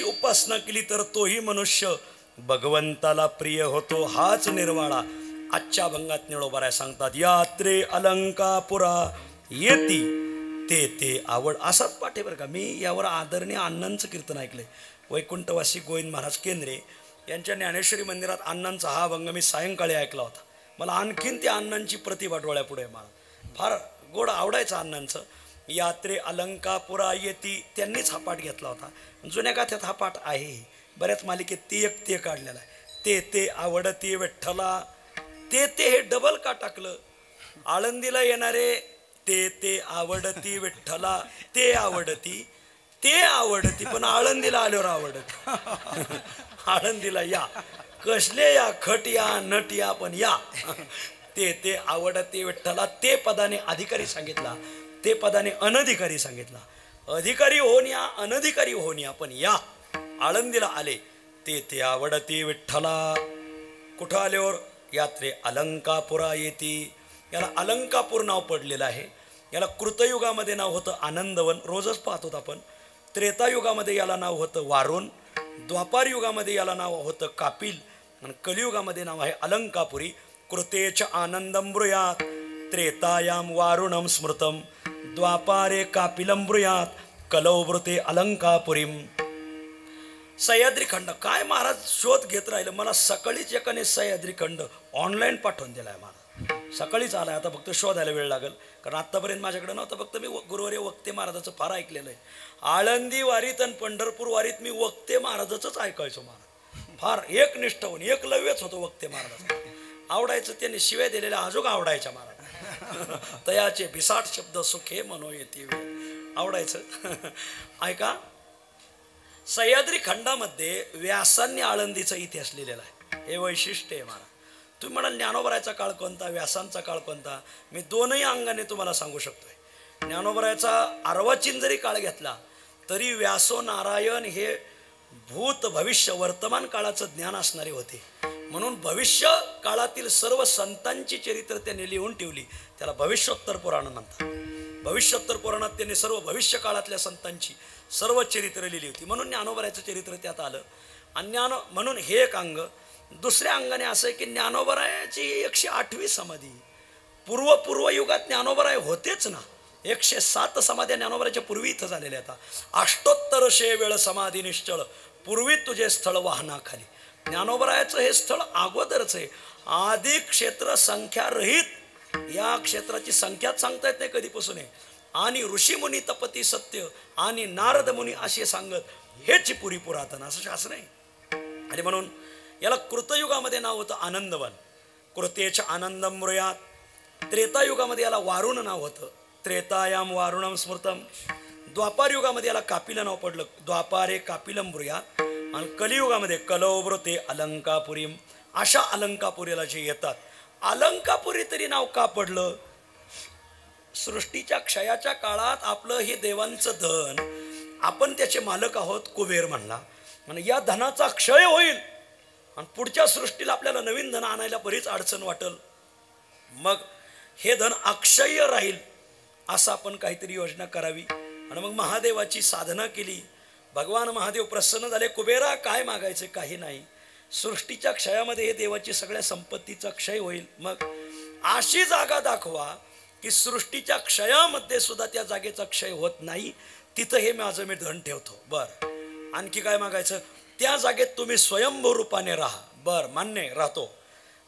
उपासना केली तर तोही मनुष्य भगवंताला प्रिय होतो. हाच निर्वाळा आजच्या भंगात निळोबाराय सांगतात. यात्रे अलंकापुरा येती ते ते आवड. असाच पाठ आहे बरं का. मी यावर आदरणीय अण्णांचं कीर्तन ऐकलंय. वैकुंठवासी गोविंद महाराज केंद्रे यांच्या ज्ञानेश्वरी मंदिरात अण्णांचा हा अभंग मी सायंकाळी ऐकला होता. मला आणखीन त्या अण्णांची प्रतिभा डोळ्यापुढे मला फार गोड आवडायचं अण्णांचं. यात्रे अलंकापुरा येती त्यांनीच हा पाठ घेतला होता. जुन्या गाथ्यात हा पाठ आहे. बऱ्याच मालिकेत ते काढलेला आहे. ते आवडती विठ्ठला. ते हे डबल का टाकलं? आळंदीला येणारे ते आवडती विठ्ठला ते आवडती. ते आवडती पण आळंदीला आल्यावर आवडत. आळंदीला या कसले या खट या नट या पण या ते आवडते विठ्ठला. ते पदाने अधिकारी सांगितला, ते पदाने अनधिकारी सांगितला. अधिकारी होऊन या अनधिकारी होऊन या पण या आळंदीला आले ते आवडते विठ्ठला. कुठं आल्यावर यात्रे अलंकापुरा येती. याला अलंकापूर नाव पडलेलं आहे. याला कृतयुगामध्ये नाव होतं आनंदवन, रोजच पाहतो आपण. त्रेतायुगामध्ये याला नाव होतं वारुण, द्वापार युगामध्ये याला नाव होतं कापिल आणि कलियुगामध्ये नाव आहे अलंकापुरी. कृतेच आनंदम ब्रूयात त्रेतायाम वारुणम स्मृतम द्वापारे कापिलम ब्रूयात कलौवृते अलंकापुरीम. सह्याद्री खंड काय महाराज शोध घेत राहिलं. मला सकाळीच एकाने सह्याद्री खंड ऑनलाईन पाठवून दिलाय. मला सकाळीच आलाय. आता फक्त शोधायला वेळ लागेल कारण आत्तापर्यंत माझ्याकडे नव्हतं. फक्त मी गुरुवारी वक्ते महाराजाचं फार ऐकलेलं आहे. आळंदी वारीत आणि पंढरपूर वारीत मी वक्ते महाराजाचंच ऐकायचो. मला फार एकनिष्ठ होऊन एकलव्यच होतो वक्ते महाराजाचं. आवडायचं. त्यांनी शिव्या दिलेल्या अजून आवडायच्या महाराज. तयाचे बिसाट शब्द सुखे मनो येते आवडायचं. ऐका, सह्याद्री खंडामध्ये व्यासांनी आळंदीचा इतिहास लिहिलेला आहे. हे वैशिष्ट्य आहे महाराज. तुम्ही म्हणाल ज्ञानोबरायचा काळ कोणता, व्यासांचा काळ कोणता. मी दोनही अंगाने तुम्हाला सांगू शकतोय. ज्ञानोबरायचा अर्वाचीन जरी काळ घेतला तरी व्यासो नारायण हे भूत भविष्य वर्तमान काळाचं ज्ञान असणारे होते. म्हणून भविष्य काळातील सर्व संतांची चरित्र त्यांनी लिहून ठेवली. त्याला भविष्योत्तर पुराण म्हणतात. भविष्योत्तर पुराणात त्यांनी सर्व भविष्य काळातल्या संतांची सर्व चरित्र लिहिली होती. म्हणून ज्ञानोबरायचं चरित्र त्यात आलं. आणि म्हणून हे एक अंग. दुसऱ्या अंगाने असं आहे की ज्ञानोबरायाची 108वी समाधी. पूर्व युगात ज्ञानोबराय होतेच ना. 107 समाध्या ज्ञानोबराच्या पूर्वी इथं झालेल्या आता. अष्टोत्तरशे वेळ समाधी निश्चळ पूर्वी तुझे स्थळ वाहनाखाली. ज्ञानोबरायाचं हे स्थळ अगोदरच आहे. आदी क्षेत्र संख्यारहित. या क्षेत्राची संख्याच सांगता येत नाही कधीपासून आहे. आणि ऋषीमुनी तपती सत्य आणि नारद मुनी असे सांगत हेच पुरी पुरातन असं शास्त्र आहे. आणि म्हणून याला कृतयुगामध्ये नाव होतं आनंदवन. कृतेच आनंदम ब्रूयात. त्रेतायुगामध्ये याला वारुण नाव होतं. त्रेतायाम वारुणम स्मृतम. द्वापार युगामध्ये याला कापिला नाव पडलं. द्वापारे कापिलम ब्रूयात. आणि कलियुगामध्ये कलौवृते अलंकापुरीम. अशा अलंकापुरीला जे येतात. अलंकापुरी तरी नाव का पडलं. सृष्टीच्या क्षयाच्या काळात आपलं हे देवांचं धन आपण त्याचे मालक आहोत. कुबेर म्हणला आणि या धनाचा क्षय होईल आणि पुढच्या सृष्टीला आपल्याला नवीन धन आणायला बरीच अडचण वाटेल. मग हे धन अक्षय राहील असं आपण काहीतरी योजना करावी. आणि मग महादेवाची साधना केली. भगवान महादेव प्रसन्न झाले. कुबेरा काय मागायचे, काही नाही. सृष्टीच्या क्षयामध्ये हे देवाची सगळ्या संपत्तीचा क्षय होईल. मग अशी जागा दाखवा की सृष्टीच्या क्षयामध्ये सुद्धा त्या जागेचा क्षय होत नाही. तिथं हे माझं मी धन ठेवतो. बर आणखी काय मागायचं. त्या जागेत तुम्ही स्वयंभू रूपाने राहा. बर मान्य राहतो.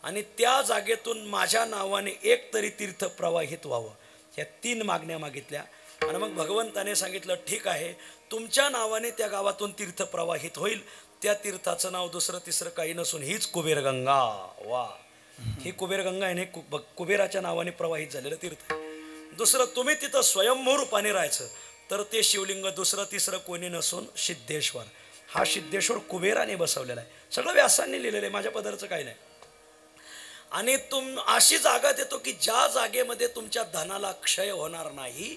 आणि त्या जागेतून माझ्या नावाने एक तरी तीर्थ प्रवाहित व्हावं. ह्या 3 मागण्या मागितल्या. आणि मग भगवंताने सांगितलं ठीक आहे तुमच्या नावाने त्या गावातून तीर्थ प्रवाहित होईल. त्या तीर्थाचं नाव दुसरं तिसरं काही नसून हीच कुबेरगंगा. वा, ही कुबेरगंगा आहे. कुबेराच्या नावाने प्रवाहित झालेलं तीर्थ. दुसरं तुम्ही तिथं स्वयंभू रूपाने राहायचं. तर ते शिवलिंग दुसरं तिसरं कोणी नसून सिद्धेश्वर. हा सिद्धेश्वर कुबेराने बसवलेला आहे. सगळं व्यासांनी लिहिलेलं आहे. माझ्या पदरचं काही नाही. आणि अशी जागा देतो की ज्या जागेमध्ये तुमच्या धनाला क्षय होणार नाही.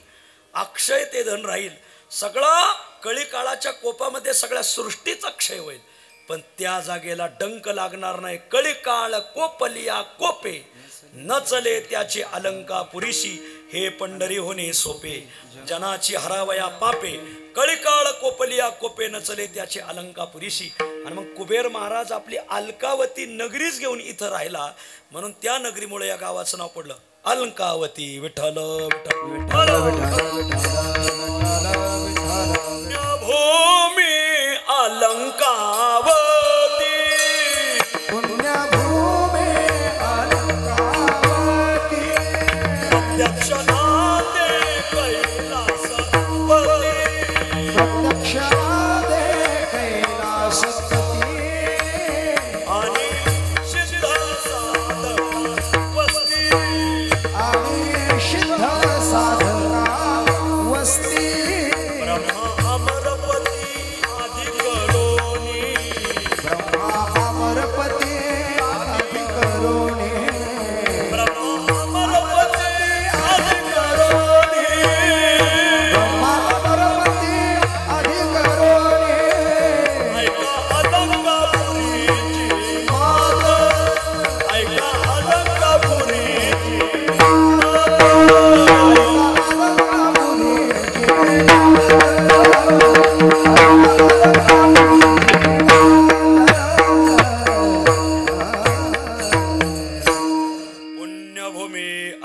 अक्षय ते धन राहील. सगळं कळी काळाच्या कोपामध्ये सगळ्या सृष्टीचा क्षय होईल पण त्या जागेला डंक लागणार नाही. कळी काळ कोपलिया कोपे न चले त्याचे अलंका पुरीशी. हे पंढरी होणे सोपे जनाची हरावया पापे. कळी काळ कोपलिया कोपे न चले त्याचे अलंका पुरीशी. आणि मग कुबेर महाराज आपली अलकावती नगरीच घेऊन इथं राहिला. म्हणून त्या नगरीमुळे या गावाचं नाव पडलं अलंकावती. विठ्ठल विठ्ठल भूमी अलंकावती. पुण्यभूमी अलंकावती. प्रत्यक्षनादे कैलासपती. प्रत्यक्षनादे कैलासपती. आणि सिद्ध साधका वस्ती. आणि सिद्ध साधका वस्ती.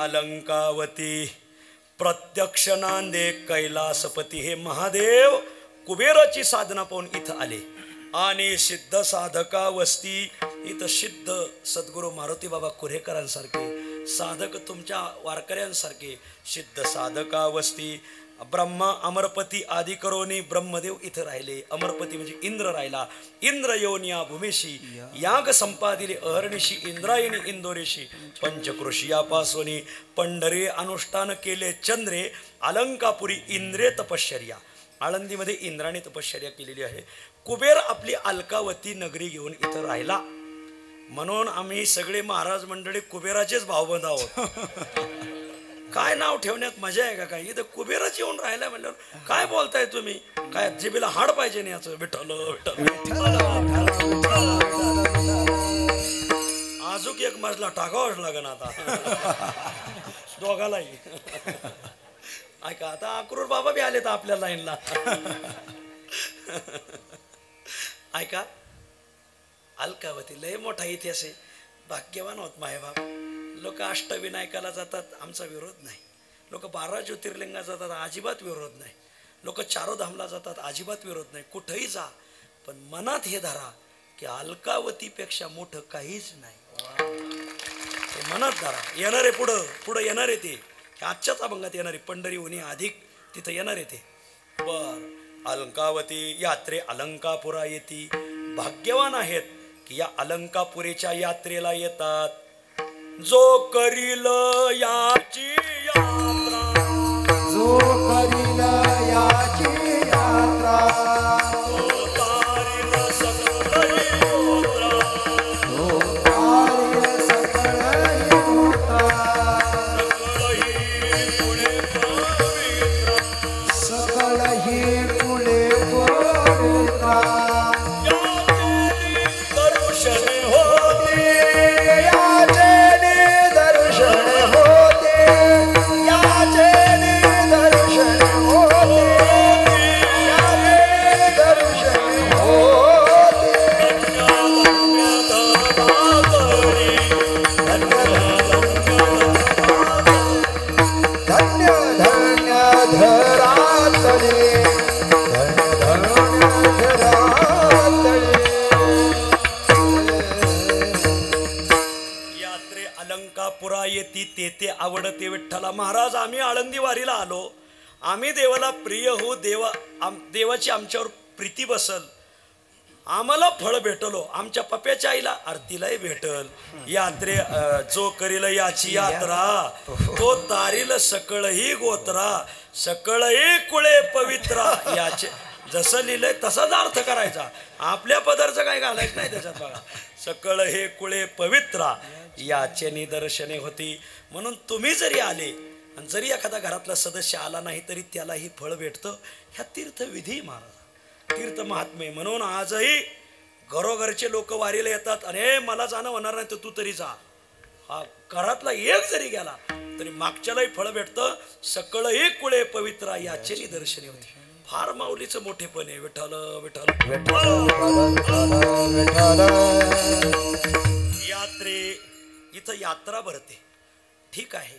अलंकावती प्रत्यक्ष नांदे कैलासपती. हे महादेव कुबेराची साधना पाहून इथं आले आणि सिद्ध साधका वस्ती. इथं सिद्ध सद्गुरू मारुती बाबा कुरेकरांसारखे साधक तुमच्या वारकऱ्यांसारखे सिद्ध साधका वस्ती. ब्रह्मा अमरपती आदी करोनी ब्रह्मदेव इथं राहिले. अमरपती म्हणजे इंद्र राहिला. इंद्र येऊन या भूमीशी याग संपादिले अहर्निशी इंद्रायणी इंदोरेशी पंचकृषी यापासोनी पंढरे अनुष्ठान केले चंद्रे. अलंकापुरी इंद्रे तपश्चर्या. आळंदीमध्ये इंद्राने तपश्चर्या केलेली आहे. कुबेर आपली अलकावती नगरी घेऊन इथं राहिला. म्हणून आम्ही सगळे महाराज मंडळी कुबेराचेच भावबंध आहोत. काय नाव ठेवण्यात मजा आहे का? काय इथं कुबेराच येऊन राहिला म्हणल्यावर काय बोलताय तुम्ही? काय जिबीला हाड पाहिजे नाही याचं. विठ्ठल अजून एक मजला टाकावाच लागन आता दोघालाही. ऐका आता अक्रूर बाबा बी आले तर आपल्या लाईनला. ऐका अलकावती लय मोठा इतिहास आहे. भाग्यवान होत मायबाप. लोक अष्टविनायकाला जातात, आमचा विरोध नाही. लोक 12 ज्योतिर्लिंगा जातात, अजिबात विरोध नाही. लोक चारोधामला जातात, अजिबात विरोध नाही. कुठंही जा, पण मनात हे धरा की अलकावतीपेक्षा मोठं काहीच नाही. मनात धरा. येणारे पुढं येणारे ते आजच्याच अभंगात येणारे पंढरी उन्ही अधिक तिथं येणारे ते. बर अलंकावती यात्रे अलंकापुरा येती. भाग्यवान आहेत की या अलंकापुरीच्या यात्रेला येतात. जो करील याची यात्रा, जो करील याची यात्रा, तो तारील सकळही होत्रा, तो तारील सकळही होत्रा, सकळही पुढे पवित्रा, सकळही पुढे पवित्रा. तेथे आवडते विठ्ठला. महाराज आम्ही आळंदी वारीला आलो. आम्ही देवाला प्रिय हो. देवाची आमच्यावर प्रीती बसल. आम्हाला फळ भेटलो. आमच्या पप्याच्या आईला आरतीलाही भेटल. यात्रे जो करील याची यात्रा, तो तारील सकळही गोत्रा, सकळही कुळे पवित्रा. याचे जसं लिहिलंय तसाच अर्थ करायचा. आपल्या पदरचं काय घालायचं नाही त्याच्यात. बघा सकळ हे कुळे पवित्रा याचे निदर्शने होती. म्हणून तुम्ही जरी आले आणि जरी एखादा घरातला सदस्य आला नाही तरी त्यालाही फळ भेटतं. ह्या तीर्थविधी महाराज तीर्थ महात्मे. म्हणून आजही घरोघरचे लोक वारीला येतात. अरे मला जाणं होणार नाही तर तू तरी जा. हा घरातला एक जरी गेला तरी मागच्यालाही फळ भेटतं. सकळही कुळे पवित्रा याचे निदर्शने होती. फार माऊलीचं मोठेपण आहे. विठ्ठल विठ्ठल. यात्रे इथं यात्रा भरते. ठीक आहे,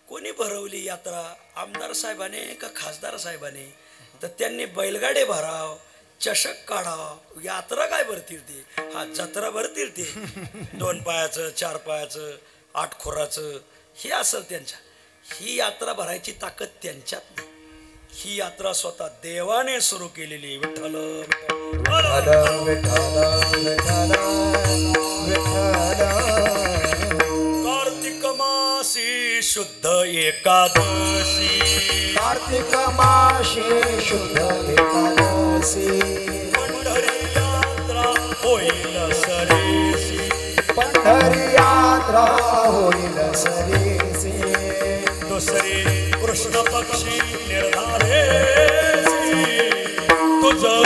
कोणी भरवली यात्रा? आमदार साहेबाने का खासदार साहेबाने? तर त्यांनी बैलगाडे भराव, चषक काढाव. यात्रा काय भरतील ते? हा जत्रा भरतील ते. 2 पायाचं 4 पायाचं 8 खोराचं हे असेल त्यांच्या. ही यात्रा भरायची ताकद त्यांच्यात नाही. ही यात्रा स्वतः देवाने सुरू केलेली. विठ्ठल कार्तिक मासी शुद्ध एकादशी, कार्तिक माशी शुद्ध एकादशी, पंढरी यात्रा होईल सरेसी, पंढरी यात्रा होईल सरेसी. दुसरी कृष्ण पक्षी निर्धारे तुझं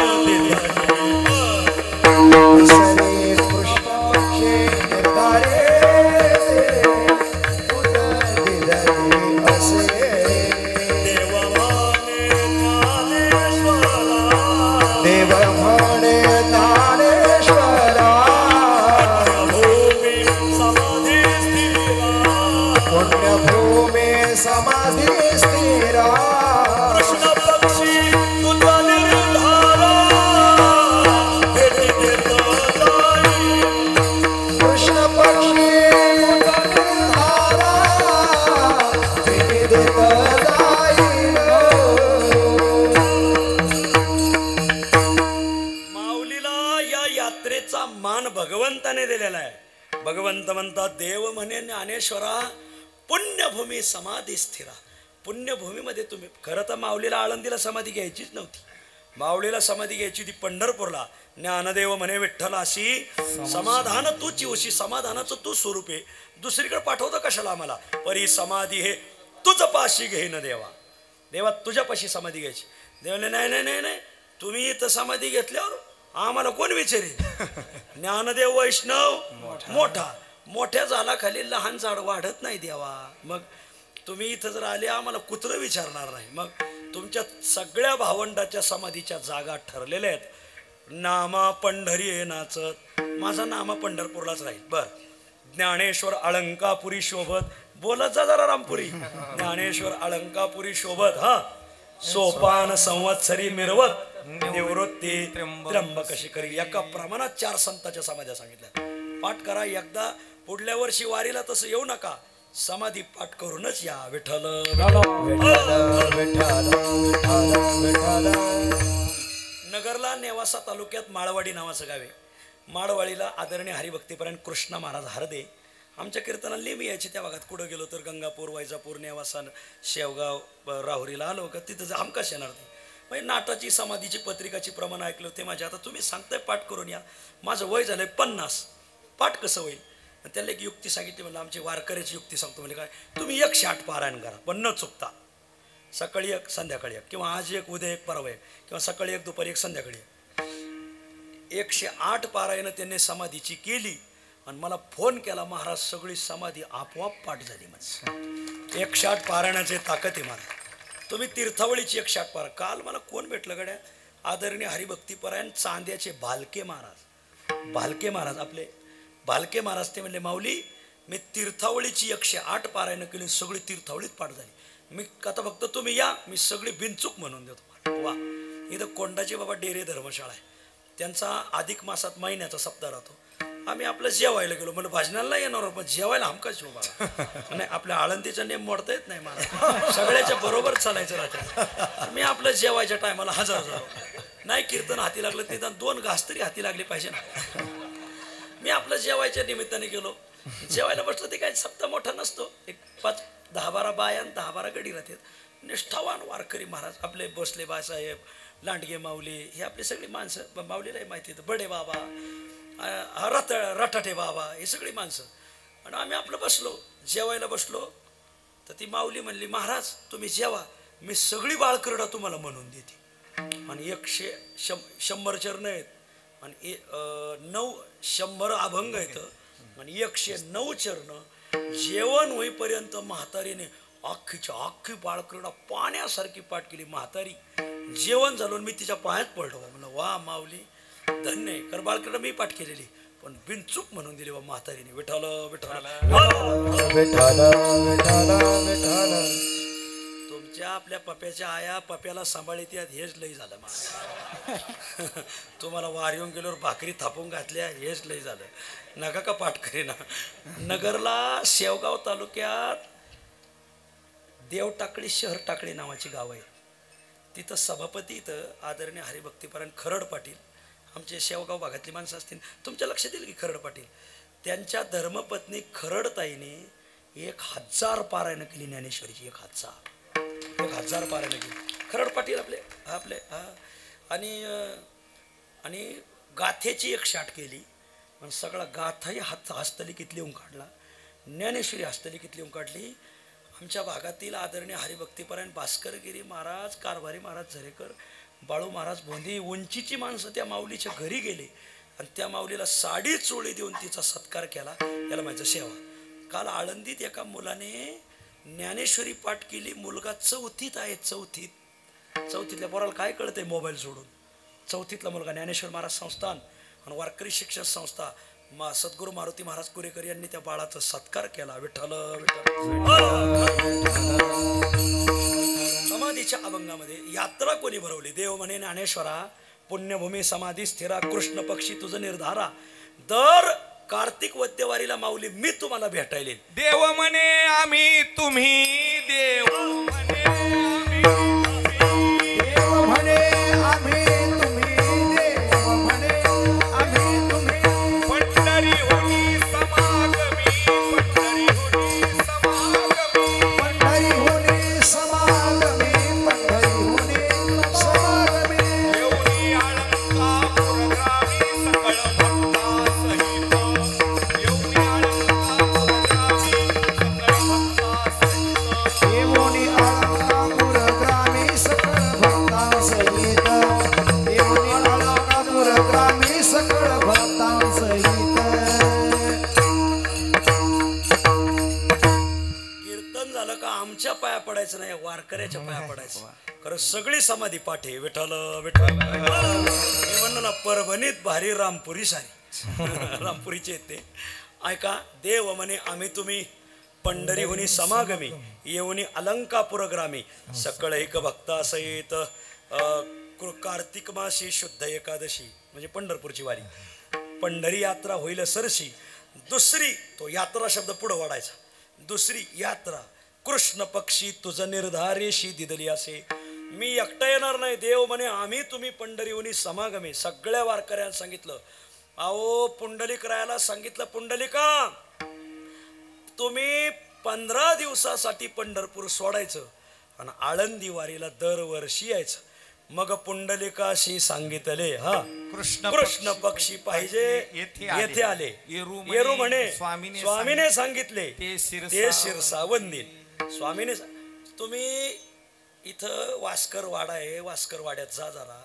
दुसरी कृष्ण पक्षी निर्धारे तुझं दिलरे असे. देव म्हणे ज्ञानेश्वरा, भूमी समाधी स्थिरा, पुण्यभूमी संत म्हणतात देव म्हणे ज्ञानेश्वरा पुण्यभूमी समाधी स्थिरा. पुण्यभूमीमध्ये तुम्ही खरं तर माऊलीला आळंदीला समाधी घ्यायचीच नव्हती. माऊलीला समाधी घ्यायची होती पंढरपूरला. ज्ञानदेव म्हणे विठ्ठलाशी समाधान तूच होशी, समाधानाचं तू स्वरूप आहे, दुसरीकडे पाठवतं कशाला आम्हाला. परी समाधी हे तुझ पाशी घेईन देवा. देवा तुझ्यापाशी समाधी घ्यायची. देवाने नाही नाही नाही नाही तुम्ही इथं समाधी घेतल्यावर आम्हाला कोण विचारेल. ज्ञानदेव वैष्णव मोठा, मोठ्या झाडाखाली लहान झाड वाढत नाही देवा. मग तुम्ही इथं जर आले आम्हाला कुत्रं विचारणार नाही. मग तुमच्या सगळ्या भावंडाच्या समाधीच्या जागा ठरलेल्या आहेत. नामा पंढरी ये नाचत, माझा नामा पंढरपूरलाच राहील. बर ज्ञानेश्वर अलंकापुरी शोभत, बोलत जा जरा रामपुरी. ज्ञानेश्वर अलंकापुरी शोभत, हा सोपान संवत्सरी मिरवत, निवृत्ती त्र्यंबक शिखरी. एका प्रमाणात 4 संतांच्या समाध्या सांगितल्या. पाठ करा एकदा. पुढल्या वर्षी वारीला तसं येऊ नका, समाधी पाठ करूनच या. विठ्ठल नगरला नेवासा तालुक्यात माळवाडी नावाचं गाव आहे. माळवाडीला आदरणीय हरिभक्तीपरायण कृष्ण महाराज हरदे आमच्या कीर्तनाला नेहमी यायचे. त्या भागात कुठं गेलो तर गंगापूर, वैजापूर, नेवासा, शेवगाव, राहुरीला आलो का तिथं हमकाच येणार ते. म्हणजे नाटाची समाधीची पत्रिकाची प्रमाण ऐकलं होते माझ्या. आता तुम्ही सांगताय पाठ करून या, माझं वय झालंय 50, पाठ कसं होईल. त्याला एक युक्ती सांगितली. म्हणलं आमची वारकऱ्याची युक्ती सांगतो. म्हणजे काय, तुम्ही 108 पारायण करा पण न चुकता. सकाळी 1, संध्याकाळी 1, किंवा आज 1, उद्या 1, परवा 1, किंवा सकाळी 1, दुपारी 1, संध्याकाळी 1. 108 पारायणं त्यांनी समाधीची केली आणि मला फोन केला, महाराज सगळी समाधी आपोआप पाठ झाली. म्हणजे 108 पारायणाचे ताकद आहे महाराज. तुम्ही तीर्थावळीची 108 पारायण. काल मला कोण भेटलं गड्या, आदरणीय हरिभक्तीपरायण चांद्याचे भालके महाराज. भालके महाराज आपले भालके महाराज ते म्हणले माऊली मी तीर्थावळीची 108 पारायणं केली, सगळी तीर्थावळीत पाठ झाली. मी आता फक्त तुम्ही या, मी सगळी बिनचूक म्हणून देतो. वा, इथं कोंडाची बाबा डेरे धर्मशाळा आहे. त्यांचा अधिक मासात महिन्याचा सप्ताह राहतो. आम्ही आपलं जेवायला गेलो. म्हणलं भाजनाला येणार पण जेवायला हमकाच येऊ बाबा. नाही आपल्या आळंदीचा नेम मोडता येत नाही मला, सगळ्याच्या बरोबर चालायचं राहतं. मी आपलं जेवायच्या टायमाला हजर झालो. नाही कीर्तन हाती लागलं तिथं 2 घास तरी हाती लागले पाहिजे ना. मी आपलं जेवायच्या निमित्ताने गेलो. जेवायला बसलं ते काय सप्ताह मोठा नसतो. एक 5, 10, 12 बाया 10, 12 गडी राहतात. निष्ठावान वारकरी महाराज आपले बसले बासाहेब, लांडगे माऊली, हे आपली सगळी माणसं. माऊलीलाही माहिती आहे, बडे बाबा, रटाटे बाबा, हे सगळी माणसं. आणि आम्ही आपलं बसलो, जेवायला बसलो. तर ती माऊली म्हणली महाराज तुम्ही जेवा, मी सगळी बाळकरडा तुम्हाला म्हणून देते. आणि 100 चरण आहेत आणि 100 अभंग आहेत आणि 109 चरण. जेवण होईपर्यंत म्हातारीने अख्खीच्या अख्खी बाळकरडा पाण्यासारखी पाठ केली. म्हातारी जेवण झालं मी तिच्या पायात पडलो. म्हणलं वा माऊली धन्य आहे. कारण बाळकरडा मी पाठ केलेली पण बिनचूक म्हणून दिली बा म्हातारीने. विठ्ठल विठ्ठल तुमच्या आपल्या पप्याच्या आया पप्याला सांभाळीत हेच लई झालं मला. तुम्हाला वार येऊन गेल्यावर भाकरी थापून घातल्या हेच लई झालं. नका का पाठ करेना. नगरला शेवगाव तालुक्यात देव टाकळी शहर टाकळी नावाची गाव आहे. तिथं सभापती इथं आदरणीय हरिभक्तीपरायण खरड पाटील, आमचे शेवगाव भागातली माणसं असतील तुमच्या लक्षात येईल की खरड पाटील, त्यांच्या धर्मपत्नी खरडताईने 1000 पारायणं केली ज्ञानेश्वरीची. 1000 पारायणं केली खरड पाटील आपले आपले हा. आणि गाथेची 108 केली. पण सगळा गाथाही हस्तलिखित लिहून काढला. ज्ञानेश्वरी हस्तलिखित लिहून काढली. आमच्या भागातील आदरणीय हरिभक्तीपरायण भास्करगिरी महाराज, कारभारी महाराज झरेकर, बाळू महाराज भोंदी, उंचीची माणसं त्या माऊलीच्या घरी गेले आणि त्या माऊलीला साडी चोळी देऊन तिचा सत्कार केला. याला माझं सेवा. काल आळंदीत एका मुलाने ज्ञानेश्वरी पाठ केली. मुलगा 4थीत आहे. 4थीतल्या पोराला काय कळतंय मोबाईल सोडून. 4थीतला मुलगा ज्ञानेश्वर महाराज संस्थान आणि वारकरी शिक्षण संस्था सद्गुरू मारुती महाराज कुरेकर यांनी त्या बाळाचा सत्कार केला. विठ्ठल समाधीच्या अभंगामध्ये यात्रा कोणी भरवली. देव म्हणे ज्ञानेश्वरा पुण्यभूमी समाधी स्थिरा, कृष्ण पक्षी तुझ निर्धारा. दर कार्तिक वद्यवारीला माऊली मी तुम्हाला भेटायले. देव म्हणे आम्ही तुम्ही, देव म्हणे आम्ही पंढरी होती समागमी. आमच्या पाया पडायचं नाही, वारकऱ्याच्या पाया पडायचं. खरं सगळी समाधी पाठे विठ्ठल विठ्ठल. मी म्हणलो ना परभणीत भारी रामपुरी सारी रामपुरीचे येते. ऐका, देव म्हणे आम्ही तुम्ही पंढरीहुनी समागमी येऊनी अलंकापुर ग्रामी सकळ एक भक्ता सहित कार्तिक मासी शुद्ध एकादशी म्हणजे पंढरपूरची वारी. पंढरी यात्रा होईल सरशी. दुसरी, तो यात्रा शब्द पुढं वाढायचा. दुसरी यात्रा कृष्ण पक्षी तुझ निर्धारेशी दिदली असे. मी एकटा येणार नाही. देव म्हणे आम्ही तुम्ही पंढरीहुनी समागमी. सगळ्या वारकऱ्यांना सांगितलं, अहो पुंडलिक रायाला सांगितलं, पुंडलिका तुम्ही 15 दिवसासाठी पंढरपूर सोडायचं आणि आळंदी वारीला दरवर्षी यायचं. मग पुंडलिकाशी सांगितले, हा कृष्ण पक्षी पाहिजे येथे आले. येरू म्हणे स्वामीने सांगितले ते शिरसा वंदील. स्वामीने तुम्ही इथं वास्कर वाडा आहे, वास्कर वाड्यात जा जरा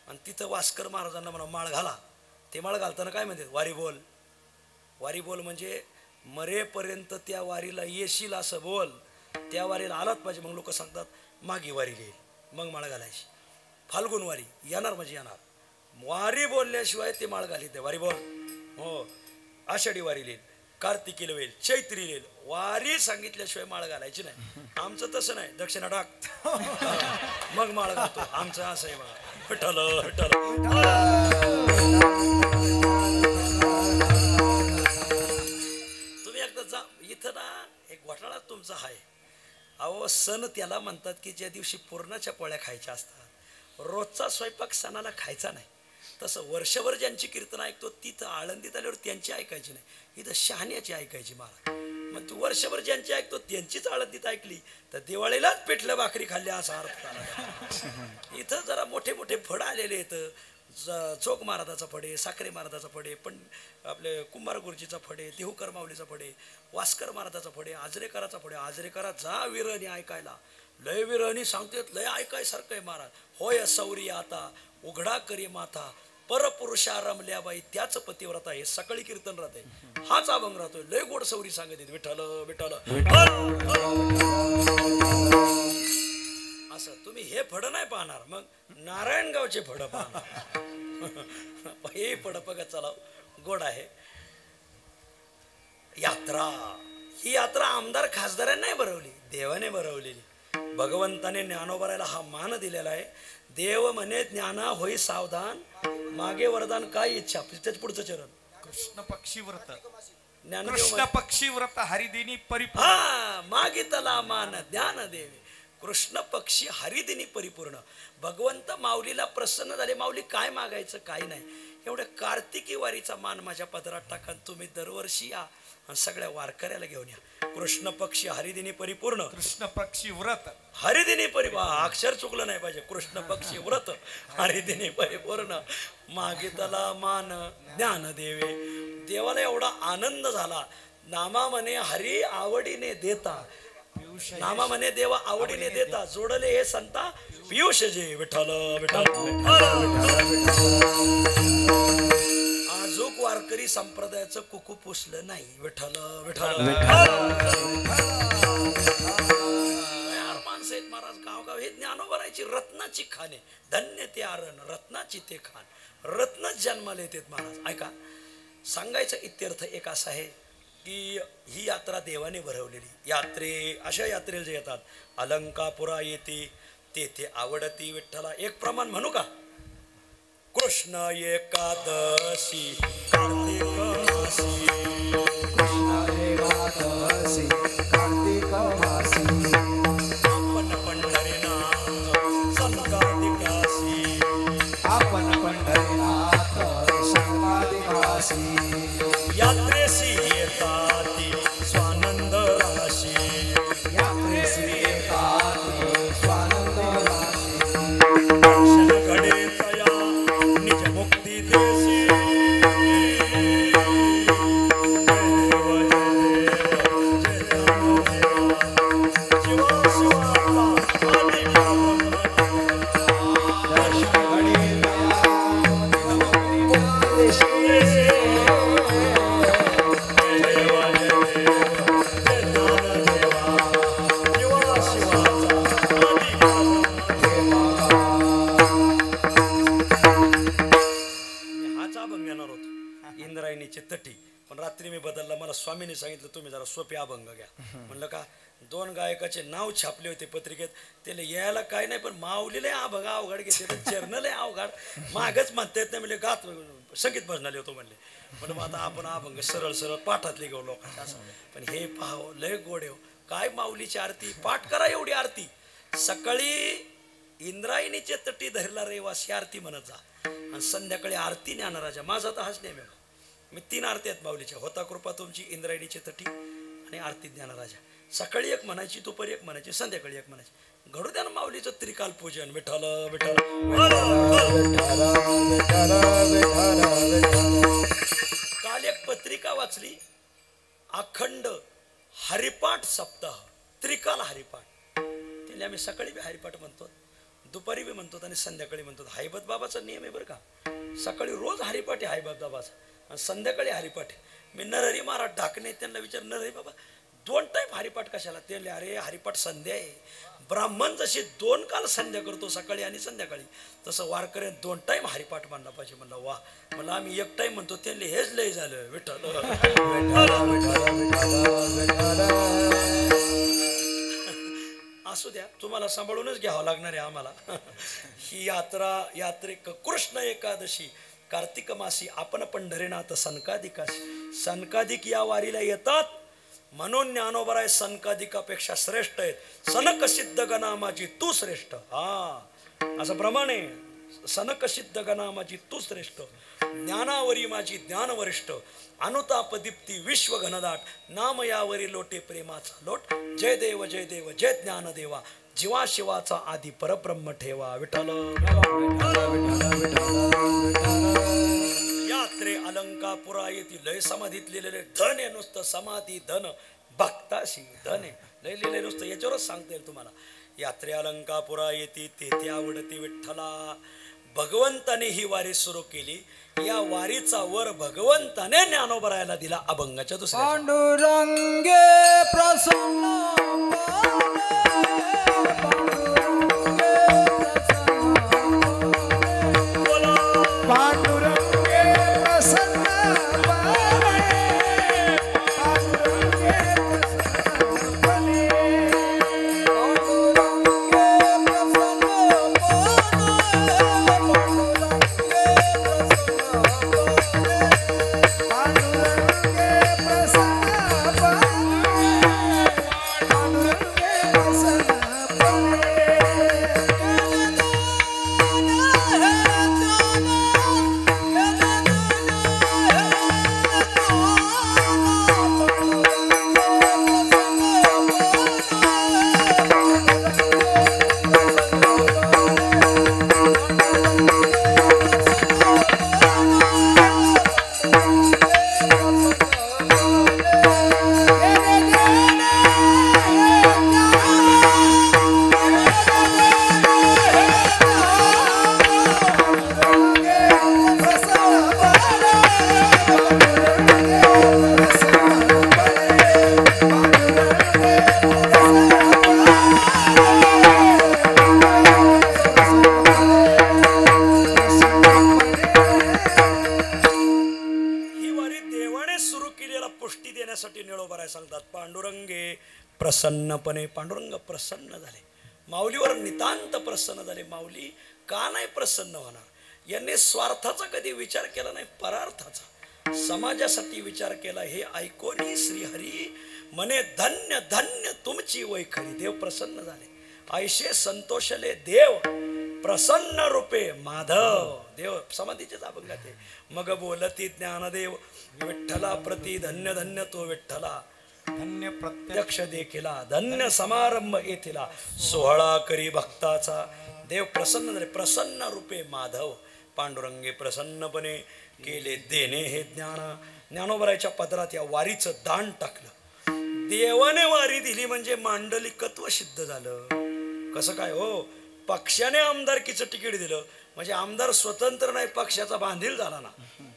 आणि तिथं वास्कर महाराजांना म्हणा माळ घाला. ते माळ घालताना काय म्हणते, वारी बोल. वारी बोल म्हणजे मरेपर्यंत त्या वारीला येशील असं बोल. त्या वारीला आलात पाहिजे. मग लोक सांगतात मागी वारी लिहिल, मग माळ घालायची. फाल्गुन वारी येणार म्हणजे येणार. वारी बोलल्याशिवाय ते माळ घालीत वारी बोल. हो, आषाढी वारी लिहिल, कार्तिकी लिहिल, चैत्री लिहिल. वारी सांगितल्याशिवाय माळ घालायची नाही. आमचं तसं नाही, दक्षिणा टाक मग माळ घालतो. आमचं असं आहे बघा. विठ्ठल विठ्ठल. तुम्ही एकदा जा. इथं ना एक घोटाळा तुमचा आहे. अहो सण त्याला म्हणतात की ज्या दिवशी पुरणाच्या पोळ्या खायच्या असतात. रोजचा स्वयंपाक सणाला खायचा नाही. तसं वर्षभर ज्यांची कीर्तन ऐकतो तिथं आळंदीत आल्यावर त्यांची ऐकायची नाही, इथं शहाण्याची ऐकायची. महाराज मग तू वर्षभर ज्यांची ऐकतो त्यांचीच आळंदीत ऐकली तर दिवाळीलाच पिठलं भाकरी खाल्ली असा अर्थ आला. इथं जरा मोठे मोठे फड आलेले आहेत. चोक महाराजाचा फडे, साखरे महाराजाचा फडे, पण आपले कुंभार गुरुजीचा फडे, देहूकर माऊलीचा फडे, वास्कर महाराजाचा फडे, आजरेकराचा फडे. आजरेकरा जा विरहणी ऐकायला. लय विरहणी सांगतेत, लय ऐकायसारखं आहे महाराज. होय सौरी आता उघडा करी माथा परपुरुषा रमल्या बाई त्याच पतिव्रता. हे सकाळी कीर्तन राहते, हाच अभंग राहतोय. लय गोड सौरी सांगत विठ्ठल विठ्ठल. असं तुम्ही हे फड नाही पाहणार, मग नारायणगावचे फड पाहणार. हे फड बघा चला, गोड आहे. यात्रा ही यात्रा आमदार खासदारांनी नाही भरवली, देवाने भरवलेली. भगवंताने ज्ञानोबरायला हा मान दिलेला आहे. देव म्हणे ज्ञाना होई सावधान, मागे वरदान काय इच्छा. त्याच पुढचं चरण कृष्ण पक्षी व्रत. ज्ञानदेव कृष्ण पक्षी व्रत हरिदिनी परिपूर्ण. हा मागितला मान ज्ञान देवे. कृष्ण पक्षी हरिदिनी परिपूर्ण. भगवंत माऊलीला प्रसन्न झाले. माऊली काय मागायचं काय नाही. एवढ्या कार्तिकी वारीचा मान माझ्या पदरात टाका. तुम्ही दरवर्षी या आणि सगळ्या वारकऱ्याला घेऊन या. कृष्ण पक्षी हरिदिनी परिपूर्ण. कृष्ण पक्षी व्रत हरिदिनी परिपूर्ण. अक्षर चुकलं नाही पाहिजे. कृष्ण पक्षी व्रत हरिदिनी परिपूर्ण. मागितला मान ज्ञान देवे. देवाला एवढा आनंद झाला. नामा म्हणे हरी आवडीने देता. नामा म्हणे देवा आवडीने देता. जोडले हे संता पियुष जे. विठ्ठल विठ्ठल. आजोक वारकरी संप्रदायाचं कुकू पुसलं नाही. विठ्ठल विठ्ठल. माणसं आहेत महाराज गावगाव. हे ज्ञानोबरायची रत्नाची खाणे. धन्य ते आरण रत्नाची ते खाण. रत्नच जन्माला येतात महाराज. ऐका, सांगायचं इत्यर्थ एक असा आहे की ही यात्रा देवाने भरवलेली. अशा यात्रेला जे येतात अलंकापुरा येते तेथे आवडती विठ्ठला. एक प्रमाण म्हणू का. कृष्ण एकादशी कार्तिक मासी. कृष्ण एकादशी कार्तिक मासी. आपण पंढरीनाथ संगादिकासी. आपण पंढरीनाथ संगादिकासी. यात्रेसी येताती स्वानंद राशी. यात्रेसी येताती स्वानंद राशी. दर्शन घडे तया निज मुक्ती देशी. तुम्ही जरा सोपे अभंग घ्या. म्हणलं का 2 गायकाचे नाव छापले होते पत्रिकेत, त्याला यायला काय नाही, पण माऊलीला अभंग अवघड घेते, चरणला अवघड मागच म्हणता येत नाही. म्हणजे गात संगीत भजनाले होतो म्हणले. म्हणून मग आता आपण अभंग सरळ सरळ पाठातले घेऊ लोकांच्या असं. पण हे पाहावं लय गोड हो, काय माऊलीची आरती पाठ करा. एवढी आरती सकाळी इंद्रायणीचे तटी धरला रेवासी आरती म्हणत जा, आणि संध्याकाळी आरती ज्ञानराजा. माझा तर हाच नेम आहे. मी 3 आरती आहेत माऊलीच्या. होता कृपा तुमची, इंद्रायणीचे तटी आणि आरती ज्ञानराजा. सकाळी एक म्हणायची, दुपारी एक म्हणायची, संध्याकाळी एक म्हणायची. घडू द्या ना माऊलीचं त्रिकाल पूजन. विठ्ठल विठ्ठल. काल एक पत्रिका वाचली, अखंड हरिपाठ सप्ताह, त्रिकाल हरिपाठ. त्याला आम्ही सकाळी बी हरिपाठ म्हणतो, दुपारी बी म्हणतो आणि संध्याकाळी म्हणतो. हैबत बाबाचा नियम आहे बरं का. सकाळी रोज हरिपाठ आहे हैबत बाबाचा, आणि संध्याकाळी हरिपाठ आहे. मी नरहरी महाराज ढाकणे त्यांना विचार, नरहरी बाबा 2 टाईम हरिपाठ कशाला? ते अरे हरिपाठ संध्या आहे. ब्राह्मण जशी 2 काल संध्या करतो, सकाळी आणि संध्याकाळी, तसं वारकऱ्याने 2 टाईम हरिपाठ मानला पाहिजे. म्हणलं वा. मला आम्ही 1 टाईम म्हणतो, त्यांनी हेच लय झालं. विठ्ठल असू द्या, तुम्हाला सांभाळूनच घ्यावं लागणार आहे आम्हाला. ही यात्रेक कृष्ण एकादशी कार्तिक मासी आपण पंढरीनाथ सनकादिकाशी. सनकादिक या वारीला येतात म्हणून ज्ञानोबराय सनकादिकापेक्षा श्रेष्ठ आहेत. सनक सिद्ध गणा माझी तू श्रेष्ठ. हा असं प्रमाणे सनक सिद्ध गणा माझी तू श्रेष्ठ. ज्ञानावरी माझी ज्ञान वरिष्ठ. अनुताप दीप्ती विश्व घनदाट. नाम यावरी लोटे प्रेमाचा लोट. जय देव जय देव जय ज्ञान देवा. जीवा शिवाचा आदी परब्रह्म ठेवा. विठ्ठल. यात्रे अलंकापुरा येथील लय समाधीत लिहिलेले धन आहे. नुसतं समाधी धन भक्ताशी धन आहे. लय लिहिले नुसतं, याच्यावरच सांगता येईल तुम्हाला. यात्रे अलंकापुरा येते तेथे आवडते विठ्ठला. भगवंताने ही वारी सुरू केली. या वारीचा वर भगवंताने ज्ञानोबरायला दिला अभंगाच्या दुसऱ्या. पांडुरंगे प्रसन्न प्रसन्नपणे. पांडुरंग प्रसन्न झाले, माऊलीवर नितांत प्रसन्न झाले. माऊली का नाही प्रसन्न होणार? यांनी स्वार्थाचा कधी विचार केला नाही, परार्थाचा समाजासाठी विचार केला. हे ऐकोनी श्रीहरी म्हणे धन्य धन्य तुमची वैखरी. देव प्रसन्न झाले. ऐशे संतोषले देव प्रसन्न रूपे माधव. देव समाधीचेच अभंगात आहे. मग बोलती ज्ञानदेव विठ्ठला प्रती धन्य धन्य तो विठ्ठला. धन्य प्रत्यक्ष देखिला धन्य समारंभ येथिला. सोहळा करी भक्ताचा. देव प्रसन्न झाले. प्रसन्न रूपे माधव. पांडुरंगे प्रसन्नपणे केले देणे हे ज्ञान. ज्ञानोबरायच्या पदरात या वारीचं दान टाकलं. देवाने वारी दिली म्हणजे मांडलिकत्व सिद्ध झालं. कसं काय हो? पक्षाने आमदारकीचं तिकीट दिलं म्हणजे आमदार स्वतंत्र नाही, पक्षाचा बांधील झाला ना,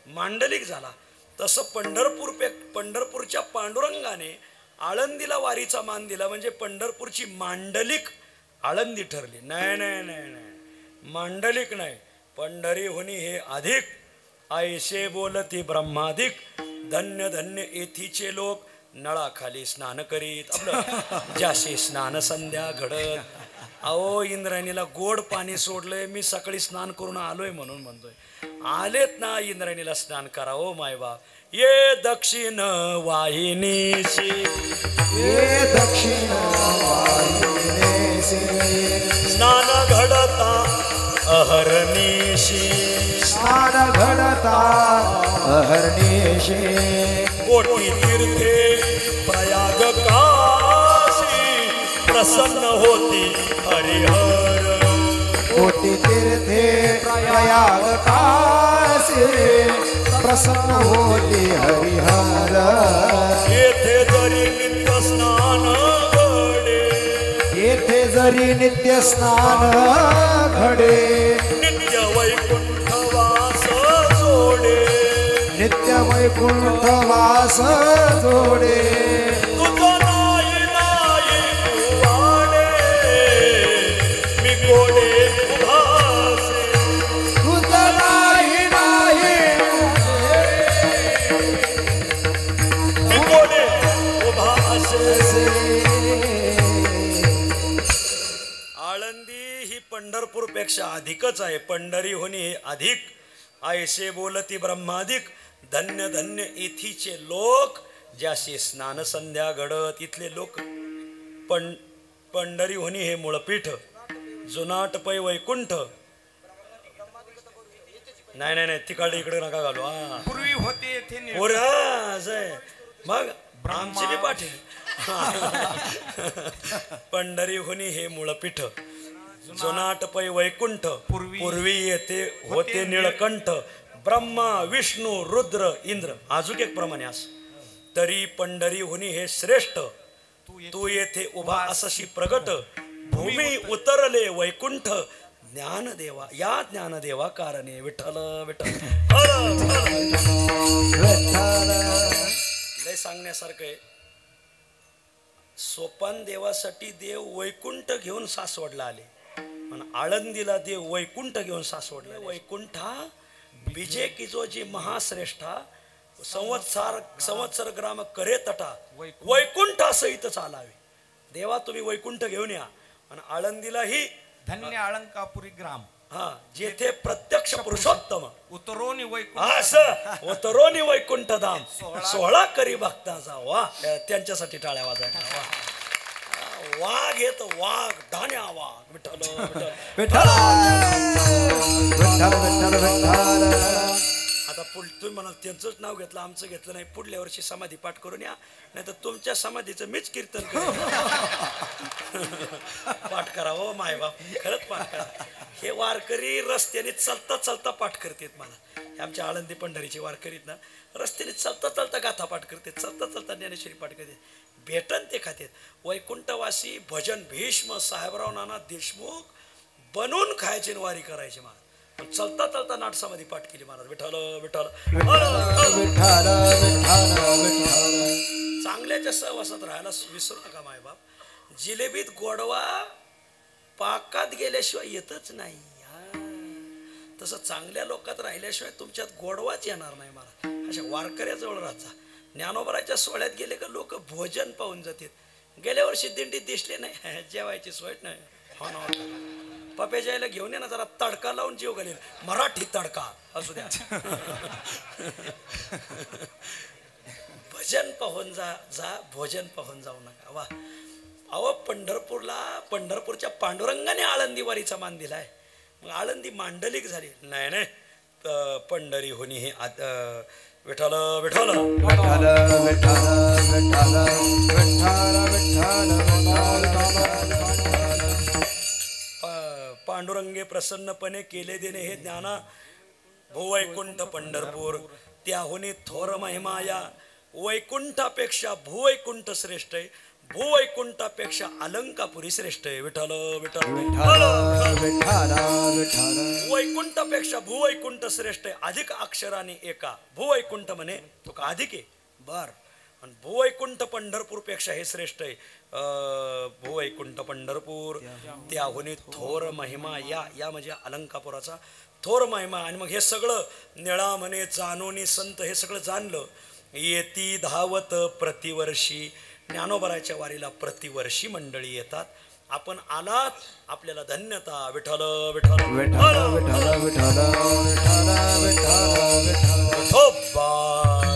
मांडलिक झाला. तसं पंढरपूरच्या पांडुरंगाने आळंदीला वारीचा मान दिला म्हणजे पंढरपूरची मांडलिक आळंदी ठरली. नाही नाही नाही नाही, मांडलिक नाही, पंढरी होणी हे अधिक. ऐसे बोलती ब्रह्माधिक. धन्य धन्य येथीचे लोक नळाखाली स्नान करीत आपलं ज्याशी स्नान संध्या घडत. अहो इंद्रायणीला गोड पाणी सोडलंय, मी सकाळी स्नान करून आलोय म्हणून म्हणतोय. आलेत ना इंद्रायणीला स्नान करा ओ मायबाप. ये दक्षिण वाहिनीशी ये दक्षिण वाहिनीसी स्नान घडता अहर्निशी स्नान घडता अहर्निशी कोटी तीर्थे प्रयाग काशी प्रसन्न होती हरिहर. कोटी तीर्थे प्रयाग काशी प्रसन्न होती हरिहर. येथे जरी नित्य स्नान घडे येथे जरी नित्य स्नान घडे नित्य वैकुंठ वास जोडे. नित्य वैकुंठ वास जोडे. तुझं नाही नाही वाडे मी गोडे उभासे. तुझं नाही नाही मी गोडे उभासे. आळंदी ही पंढरपूरपेक्षा अधिकच आहे. पंढरी होणी हे अधिक. ऐसे बोलती ब्रह्माधिक. धन्य धन्य इथीचे लोक ज्याशी स्नान संध्या घडत. इथले लोक पंढरी होणी हे मूळपीठ. जुनाट पै वैकुंठ. नाही नाही नाही तिकडे इकडे नका घालू. हा पूर्वी होते येथे निळ- ओरा असं आहे. मग आमची बी पाठी. पंढरी होणी हे मूळपीठ. जुनाट पै वैकुंठ. पूर्वी येथे होते निळकंठ. ब्रह्मा विष्णू रुद्र इंद्र. अजून एक प्रमाणे अस तरी पंढरी होणी हे श्रेष्ठ. तू येथे उभा असशी प्रगट. भूमी उतरले वैकुंठ. ज्ञानदेवा या ज्ञानदेवा कारणे विठ्ठल विठ्ठल. लय सांगण्यासारखं आहे. सोपान देवासाठी देव वैकुंठ घेऊन सासवडला आले. आणि आळंदीला देव वैकुंठ घेऊन सासवडला. वैकुंठा विजय की जो जी महाश्रेष्ठा संवत्सर ग्राम करे तटा वैकुंठा सहित चालावे. देवा तुम्ही वैकुंठ घेऊन या. आणि आळंदीलाही धन्य आळंकापुरी ग्राम हा जेथे प्रत्यक्ष पुरुषोत्तम उतरोनी वैकुंठ असं उतरोनी वैकुंठ धाम 16 करी भक्ताचा. वा त्यांच्यासाठी टाळ्या वाजायला. वा वाघ येत वाघ धान्या वाघ विठ्ठल विठ्ठल. विठ्ठल विठ्ठल विठ्ठल विठ्ठल. आता तुम्ही म्हणाल त्यांचंच नाव घेतलं आमचं घेतलं नाही. पुढल्या वर्षी समाधी पाठ करून या. नाही तर तुमच्या समाधीचं मीच कीर्तन करेन. पाठ करा हो मायबाप. खरंच पाठ करा. हे वारकरी रस्त्याने चालता चालता पाठ करतात. मला हे आमच्या आळंदी पंढरीचे वारकरीत ना रस्त्याने चालता चालता गाथा पाठ करतात. चालता चालता ज्ञानेश्वरी पाठ करतात. भेटन ते खातात. वैकुंठवासी भजन भीष्म साहेबराव नाना देशमुख बनून खायचे वारी करायचे. महाराज पण चलता चलता नाट समाधी पाठ केली महाराज. विठ्ठल विठ्ठल. विठ्ठल विठ्ठल विठ्ठल. चांगल्याच्या सहवासात राहायला विसरू नका मायबाप. जिलेबीत गोडवा पाकात गेल्याशिवाय येतच नाही. तसं चांगल्या लोकात राहिल्याशिवाय तुमच्यात गोडवाच येणार नाही. मला अशा वारकऱ्याजवळ राहायचा. ज्ञानोबराच्या सोहळ्यात गेले का लोक भोजन पाहून जातात. गेल्या वर्षी दिंडीत दिसले नाही. जेवायची सोय नाही. हो ना पप्या जायला घेऊन ये ना जरा तडका लावून जेव घालेल. मराठी तडका असू द्या. भजन पाहून जा भोजन पाहून जाऊ नका. वा अहो पंढरपूरच्या पांडुरंगाने आळंदी वारीचा मान दिलाय. मग आळंदी मांडलिक झाली. नाही नाही पंढरी होणी हे विठ्ठल विठ्ठल विठ्ठल विठ्ठल विठ्ठल विठ्ठल विठ्ठल. पांडुरंगे प्रसन्नपणे केले देणे हे ज्ञाना. भूवैकुंठ पंढरपूर त्याहुनी थोर महिमा या. वैकुंठापेक्षा भूवैकुंठ श्रेष्ठ आहे. भूवैकुंठापेक्षा अलंकापुरी श्रेष्ठ आहे. विठ्ठल विठ्ठल विठ्ठल विठ्ठल. वैकुंठापेक्षा भूवैकुंठ श्रेष्ठ आहे. अधिक अक्षराने एका. भूवैकुंठ म्हणे तो का अधिक आहे बर. आणि भूवैकुंठ पंढरपूरपेक्षा हे श्रेष्ठ आहे. भूवैकुंठ पंढरपूर त्याहुनी थोर महिमा या म्हणजे अलंकापुराचा थोर महिमा. आणि मग हे सगळं निळा म्हणे जानोनी संत हे सगळं जाणलं. येती धावत प्रतिवर्षी ज्ञानोबराच्या वारीला प्रतिवर्षी मंडळी येतात. आपण आलात, आपल्याला धन्यता. विठ्ठल विठ्ठल विठ्ठल विठ्ठल विठ्ठल विठ्ठल विठ्ठल विठोबा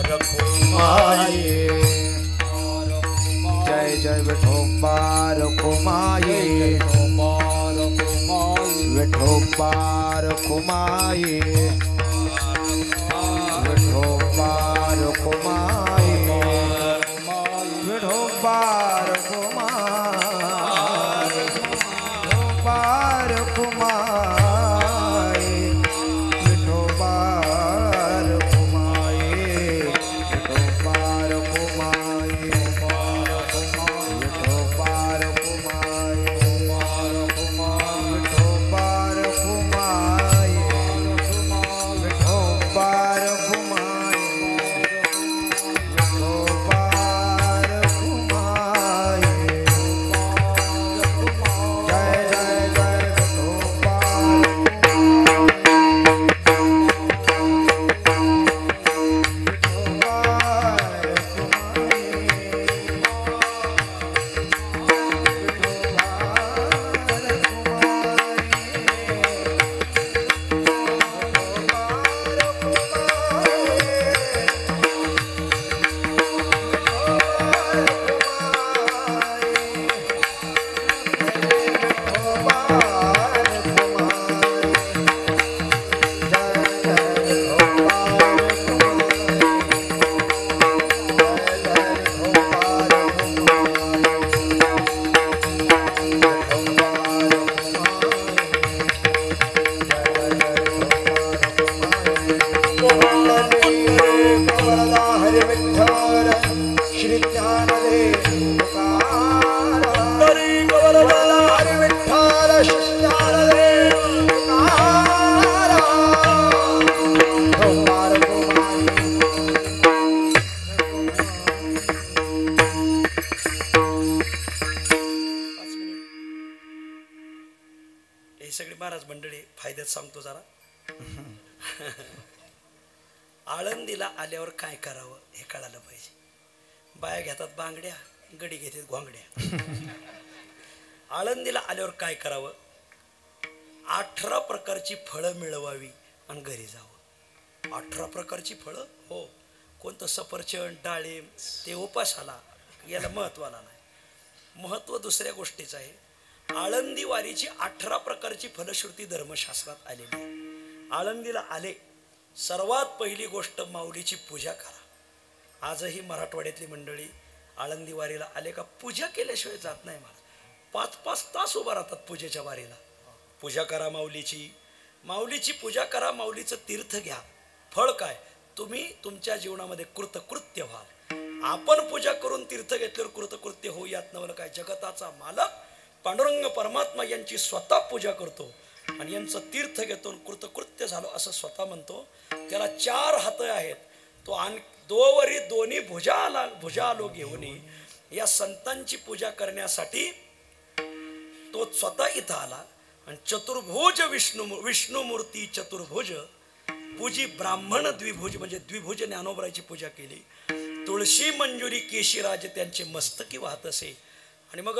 रखुमाये जय जय विठोबा रखुमाये विठोबा रखुमाये विठोबा रखुमाये विठोबा सांगतो जरा. आळंदीला आल्यावर काय करावं हे कळालं पाहिजे. बाया घेतात बांगड्या, गडी घेतात घोंगड्या. आळंदीला आल्यावर काय करावं? 18 प्रकारची फळं मिळवावी आणि घरी जावं. 18 प्रकारची फळं, हो. कोणतं सफरचंद, डाळिंब ते उपासाला, याला महत्वाला नाही. महत्व दुसऱ्या गोष्टीचं आहे. आळंदी वारीची 18 प्रकारची फलश्रुती धर्मशास्त्रात आलेली आहे. आळंदीला आले, सर्वात पहिली गोष्ट माऊलीची पूजा करा. आजही मराठवाड्यातली मंडळी आळंदी वारीला आले का पूजा केल्याशिवाय जात नाही. मला 5-5 तास उभा राहतात पूजेच्या वारीला. पूजा करा माऊलीची, माऊलीची पूजा करा, माऊलीचं तीर्थ घ्या. फळ काय? तुम्ही तुमच्या जीवनामध्ये कृतकृत्य व्हाल. आपण पूजा करून तीर्थ घेतल्यावर कृतकृत्य होऊ यात नवल काय. जगताचा मालक पांडुरंग परमात्मा यांची स्वतः पूजा करतो आणि यांचं तीर्थ घेतो, कृतकृत्य झालो असं स्वतः म्हणतो. त्याला 4 हात आहेत. तो दोवरी दोन्ही भुजा आलो घेऊन या संतांची पूजा करण्यासाठी तो स्वतः इथं आला. आणि चतुर्भुज विष्णुमूर्ती चतुर्भुज पूजी ब्राह्मण द्विभुज म्हणजे द्विभुज ज्ञानोबराची पूजा केली. तुळशी मंजुरी केशीराज त्यांचे मस्तकी वाहत असे. आणि मग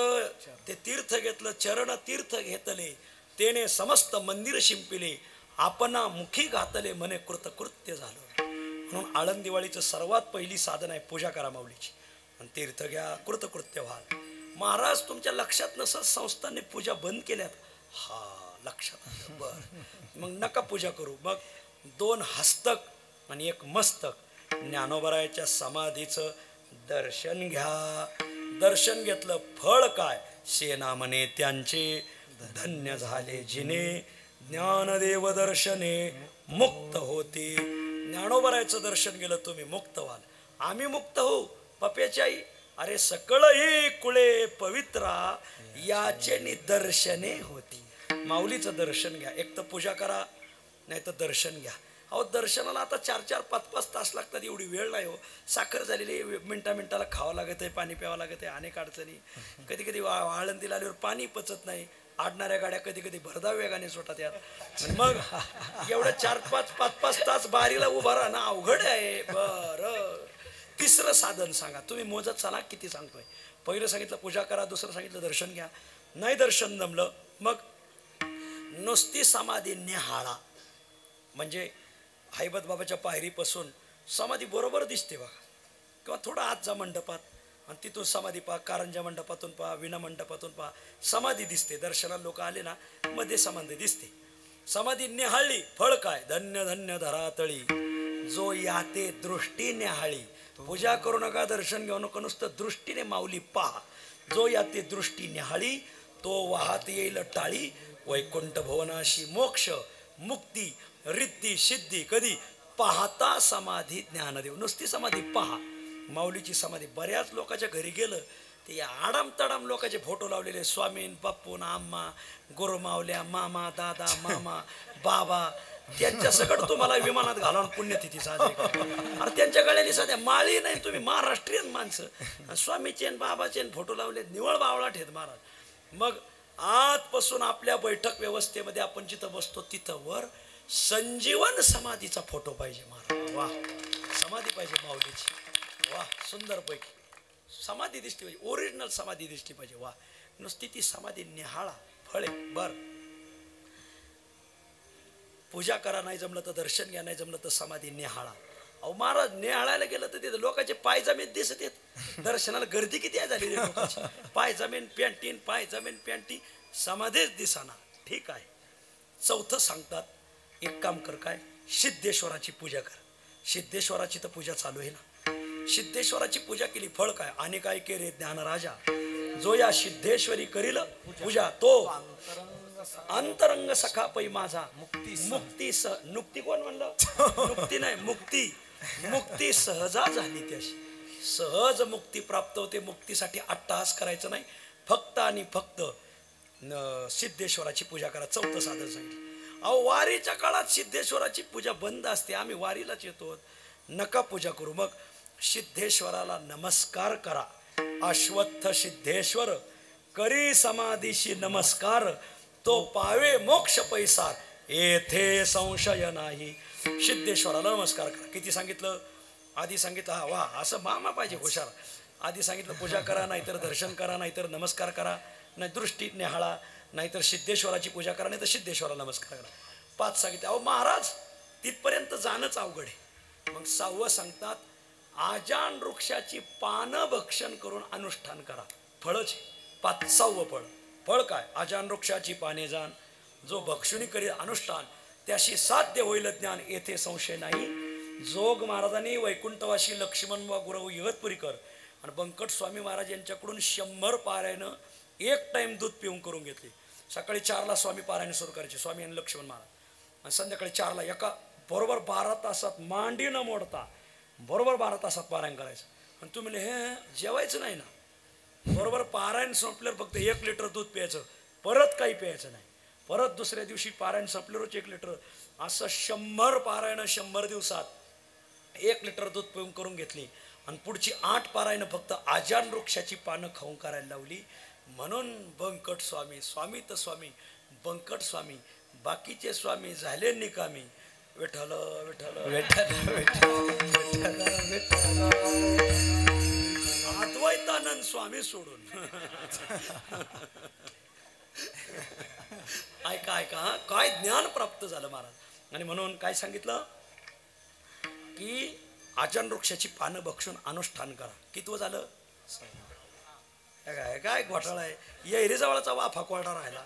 ते तीर्थ घेतलं, चरण तीर्थ घेतले, तेने समस्त मंदिर शिंपिले, आपणा मुखी घातले, मने कृतकृत्य झालो. म्हणून आळंदीवाळीचं सर्वात पहिली साधन आहे पूजा करा माऊलीची आणि तीर्थ घ्या, कृतकृत्य व्हाल. महाराज तुमच्या लक्षात नसत संस्थांनी पूजा बंद केल्यात. हा लक्षात आलं, बर मग नका पूजा करू. मग 2 हस्तक आणि 1 मस्तक ज्ञानोबरायाच्या समाधीचं दर्शन घ्या. दर्शन घेतलं, फळ काय? सेना म्हणे त्यांचे धन्य झाले जिने ज्ञानदेव दर्शने मुक्त होते. ज्ञानोबरायचं दर्शन गेलं तुम्ही मुक्त व्हाल. आम्ही मुक्त होऊ पप्याची आई. अरे सकळ ही कुळे पवित्रा याचे दर्शने होती. माऊलीचं दर्शन घ्या. एक तर पूजा करा, नाही तर दर्शन घ्या. अहो दर्शनाला आता 4-4, 5-5 तास लागतात. एवढी वेळ नाही हो. साखर झालेली मिनटाला खावं लागत आहे, पाणी प्यावं लागत आहे, अनेक अडचणी. कधी कधी आळंदीला आल्यावर पाणी पचत नाही. आडणाऱ्या गाड्या कधी कधी भरधाव वेगाने सुटतात यात. मग एवढं 4-5 तास बारीला उभा राहणं अवघड आहे. बरं तिसरं साधन सांगा. तुम्ही मोजत चला किती सांगतोय. पहिलं सांगितलं पूजा करा, दुसरं सांगितलं दर्शन घ्या. नाही दर्शन जमलं मग नुसती समाधी निहाळा. म्हणजे हैबत बाबाच्या पायरीपासून समाधी बरोबर दिसते बघा, किंवा थोडं आत जा मंडपात आणि तिथून समाधी पहा. कारंजा मंडपातून पहा, विना मंडपातून पहा, समाधी दिसते. दर्शनाला लोक आले ना मध्ये समाधी दिसते. समाधी निहाळली फळ काय? धन्य धन्य धरातळी जो याते दृष्टी निहाळी. पूजा करू नका, दर्शन घेऊ नका, नुसतं दृष्टीने माऊली पहा. जो याते दृष्टी निहाळी तो वाहत येईल टाळी. वैकुंठ भुवनाशी मोक्ष मुक्ती रिद्धी सिद्धी कधी? पाहता समाधी ज्ञानदेव. नुसती समाधी पहा. माऊलीची समाधी. बऱ्याच लोकांच्या घरी गेलं ते आडाम तडाम लोकांचे फोटो लावलेले, स्वामीन पप्पून आम्मा गुरुमावल्या मामा दादा मामा बाबा, त्यांच्या सकट तुम्हाला विमानात घालून पुण्यतिथी साजरी करा. अरे त्यांच्या गळ्याने सध्या माळी नाही. तुम्ही महाराष्ट्रीयन माणसं स्वामीचे आणि बाबाचे फोटो लावले, निवळ बावळा ठेत महाराज. मग आजपासून आपल्या बैठक व्यवस्थेमध्ये आपण जिथं बसतो तिथं वर संजीवन समाधीचा फोटो पाहिजे महाराज. वा, समाधी पाहिजे माऊलीची. वा, सुंदरपैकी समाधी दिसली पाहिजे, ओरिजिनल समाधी दिसली पाहिजे. वा, नुसती ती समाधी निहाळा फळे. बर, पूजा करा, नाही जमलं तर दर्शन घ्या, नाही जमलं तर समाधी निहाळा. अहो महाराज, निहाळायला गेलं तर तिथे लोकांचे पाय जमीन दिसत येत. दर्शनाला गर्दी किती आहे झालेली लोकांची. पाय जमीन पॅन्टीन, पाय जमीन पॅन्टी, समाधीच दिसाना. ठीक आहे. चौथं सांगतात, एक काम कर, काय? सिद्धेश्वराची पूजा कर. सिद्धेश्वराची तर पूजा चालू आहे ना. सिद्धेश्वराची पूजा केली फळ काय? आणि काय केले ज्ञानराजा. जो या सिद्धेश्वरी करील पूजा तो अंतरंग सखा पै माझा. मुक्ती नुक्ती कोण म्हणलं? नुक्ती नाही, मुक्ती. मुक्ती सहजा झाली त्याशी. सहज मुक्ती प्राप्त होते. मुक्तीसाठी अट्टहास करायचं नाही. फक्त आणि फक्त सिद्धेश्वराची पूजा करा. चौथं साधन सांगितलं. अहो, वारीच्या काळात सिद्धेश्वराची पूजा बंद असते. आम्ही वारीलाच येतो, नका पूजा करू. मग सिद्धेश्वराला नमस्कार करा. अश्वत्थ सिद्धेश्वर करी समाधीशी नमस्कार. तो पावे मोक्ष पैसार येथे संशय नाही. सिद्धेश्वराला नमस्कार करा. किती सांगितलं? आधी सांगितलं. हा वा, असं मामा पाहिजे हुशार. आधी सांगितलं पूजा करा, नाहीतर दर्शन करा, नाहीतर नमस्कार करा, नाही दृष्टी निहाळा, नाहीतर सिद्धेश्वराची पूजा करा, नाही तर सिद्धेश्वराला नमस्कार करा. 5 सांगितले. अहो महाराज, तिथपर्यंत जाणंच अवघड आहे. मग 6वं सांगतात, आजान वृक्षाची पानं भक्षण करून अनुष्ठान करा. फळच 6वं फळ. फळ काय? आजान वृक्षाची पाने जाण. जो भक्षुनी करील अनुष्ठान त्याशी साध्य होईल ज्ञान, येथे संशय नाही. जोग महाराजांनी वैकुंठवासी लक्ष्मण व गुरु इगतपुरीकर आणि बंकट स्वामी महाराज यांच्याकडून 100 पारायणं एक टाइम दूध पिऊन करून घेतली. सकाळी 4ला स्वामी पारायण सुरू करायचे, स्वामी आणि लक्ष्मण महाराज, आणि संध्याकाळी 4ला एका बरोबर 12 तासात मांडी न मोडता बरोबर 12 तासात पारायण करायचं. आणि तुम्ही हे जेवायचं नाही ना. बरोबर पारायण संपल्यावर फक्त 1 लिटर दूध प्यायचं, परत काही प्यायचं नाही. परत दुसऱ्या दिवशी पारायण संपल्यावरच 1 लिटर. असं 100 पारायण 100 दिवसात 1 लिटर दूध पिऊन करून घेतली. आणि पुढची 8 पारायण फक्त आजान वृक्षाची पानं खाऊन करायला लावली. म्हणून बंकट स्वामी, स्वामी तर स्वामी, बंकट स्वामी, बाकीचे स्वामी झाले निकामी. विठ्ठल विठ्ठल विठ्ठल विठ्ठल विठ्ठल. अद्वैतानंद स्वामी सोडून. ऐका ऐका, काय ज्ञान प्राप्त झालं महाराज. आणि म्हणून काय सांगितलं की आजान वृक्षाची पानं भक्षून अनुष्ठान करा. कितवं झालं? काय काय घोटाळा आहे. येरीजवळचा वाफा कोरडा राहिला.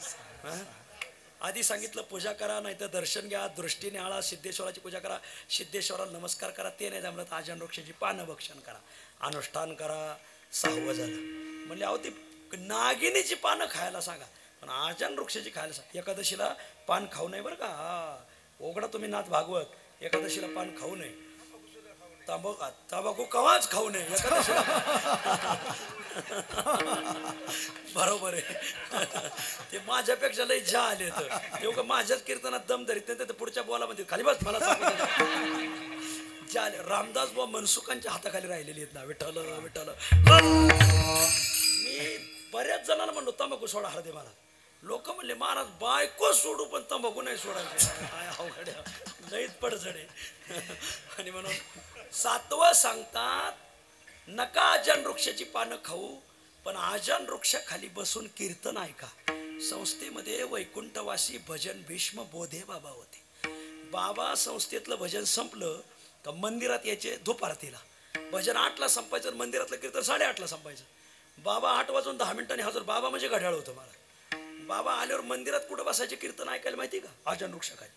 आधी सांगितलं पूजा करा, नाही तर दर्शन घ्या, दृष्टीने आळा, सिद्धेश्वराची पूजा करा, सिद्धेश्वराला नमस्कार करा. ते नाही जमलं तर आजान वृक्षाची पानं भक्षण करा, अनुष्ठान करा. 6वं झालं. म्हणजे अहो ती नागिनीची पानं खायला सांगा, पण आजान वृक्षाची खायला सांगा. एकादशीला पान खाऊ नये बरं का. हा ओघडा तुम्ही नाथ भागवत. एकादशीला पान खाऊ नये. तंबाखू कवाच खाऊ नये एकादशीला. बरोबर आहे. ते माझ्यापेक्षा लई जा आले तर तेव्हा माझ्याच कीर्तनात दम धरीत नाही. तर पुढच्या बोलामध्ये खाली बस मला जा. रामदास बुवा मनसुखांच्या हाताखाली राहिलेली आहेत ना. विठ्ठल विठ्ठल. मी बऱ्याच जणांना म्हणलो तंबाखू सोडा हरदे मला. लोक म्हणले महाराज बायको सोडू पण तंबाखू नाही सोडायचं. काय अवघड लईच पडझड आहे. आणि म्हणून 7वं सांगतात नका आजान वृक्षाची पानं खाऊ, पण आजान वृक्षाखाली बसून कीर्तन ऐका. संस्थेमध्ये वैकुंठवासी भजन भीष्म बोधे बाबा होते. बाबा संस्थेतलं भजन संपलं का मंदिरात यायचे धूपारतीला. भजन 8ला संपायचं, मंदिरातलं कीर्तन 8:30ला संपायचं. बाबा 8 वाजून 10 मिनिटांनी हजर. बाबा म्हणजे घड्याळ होतं मला. बाबा आल्यावर मंदिरात कुठं बसायचे कीर्तन ऐकायला माहिती का? आजान वृक्षाखाली.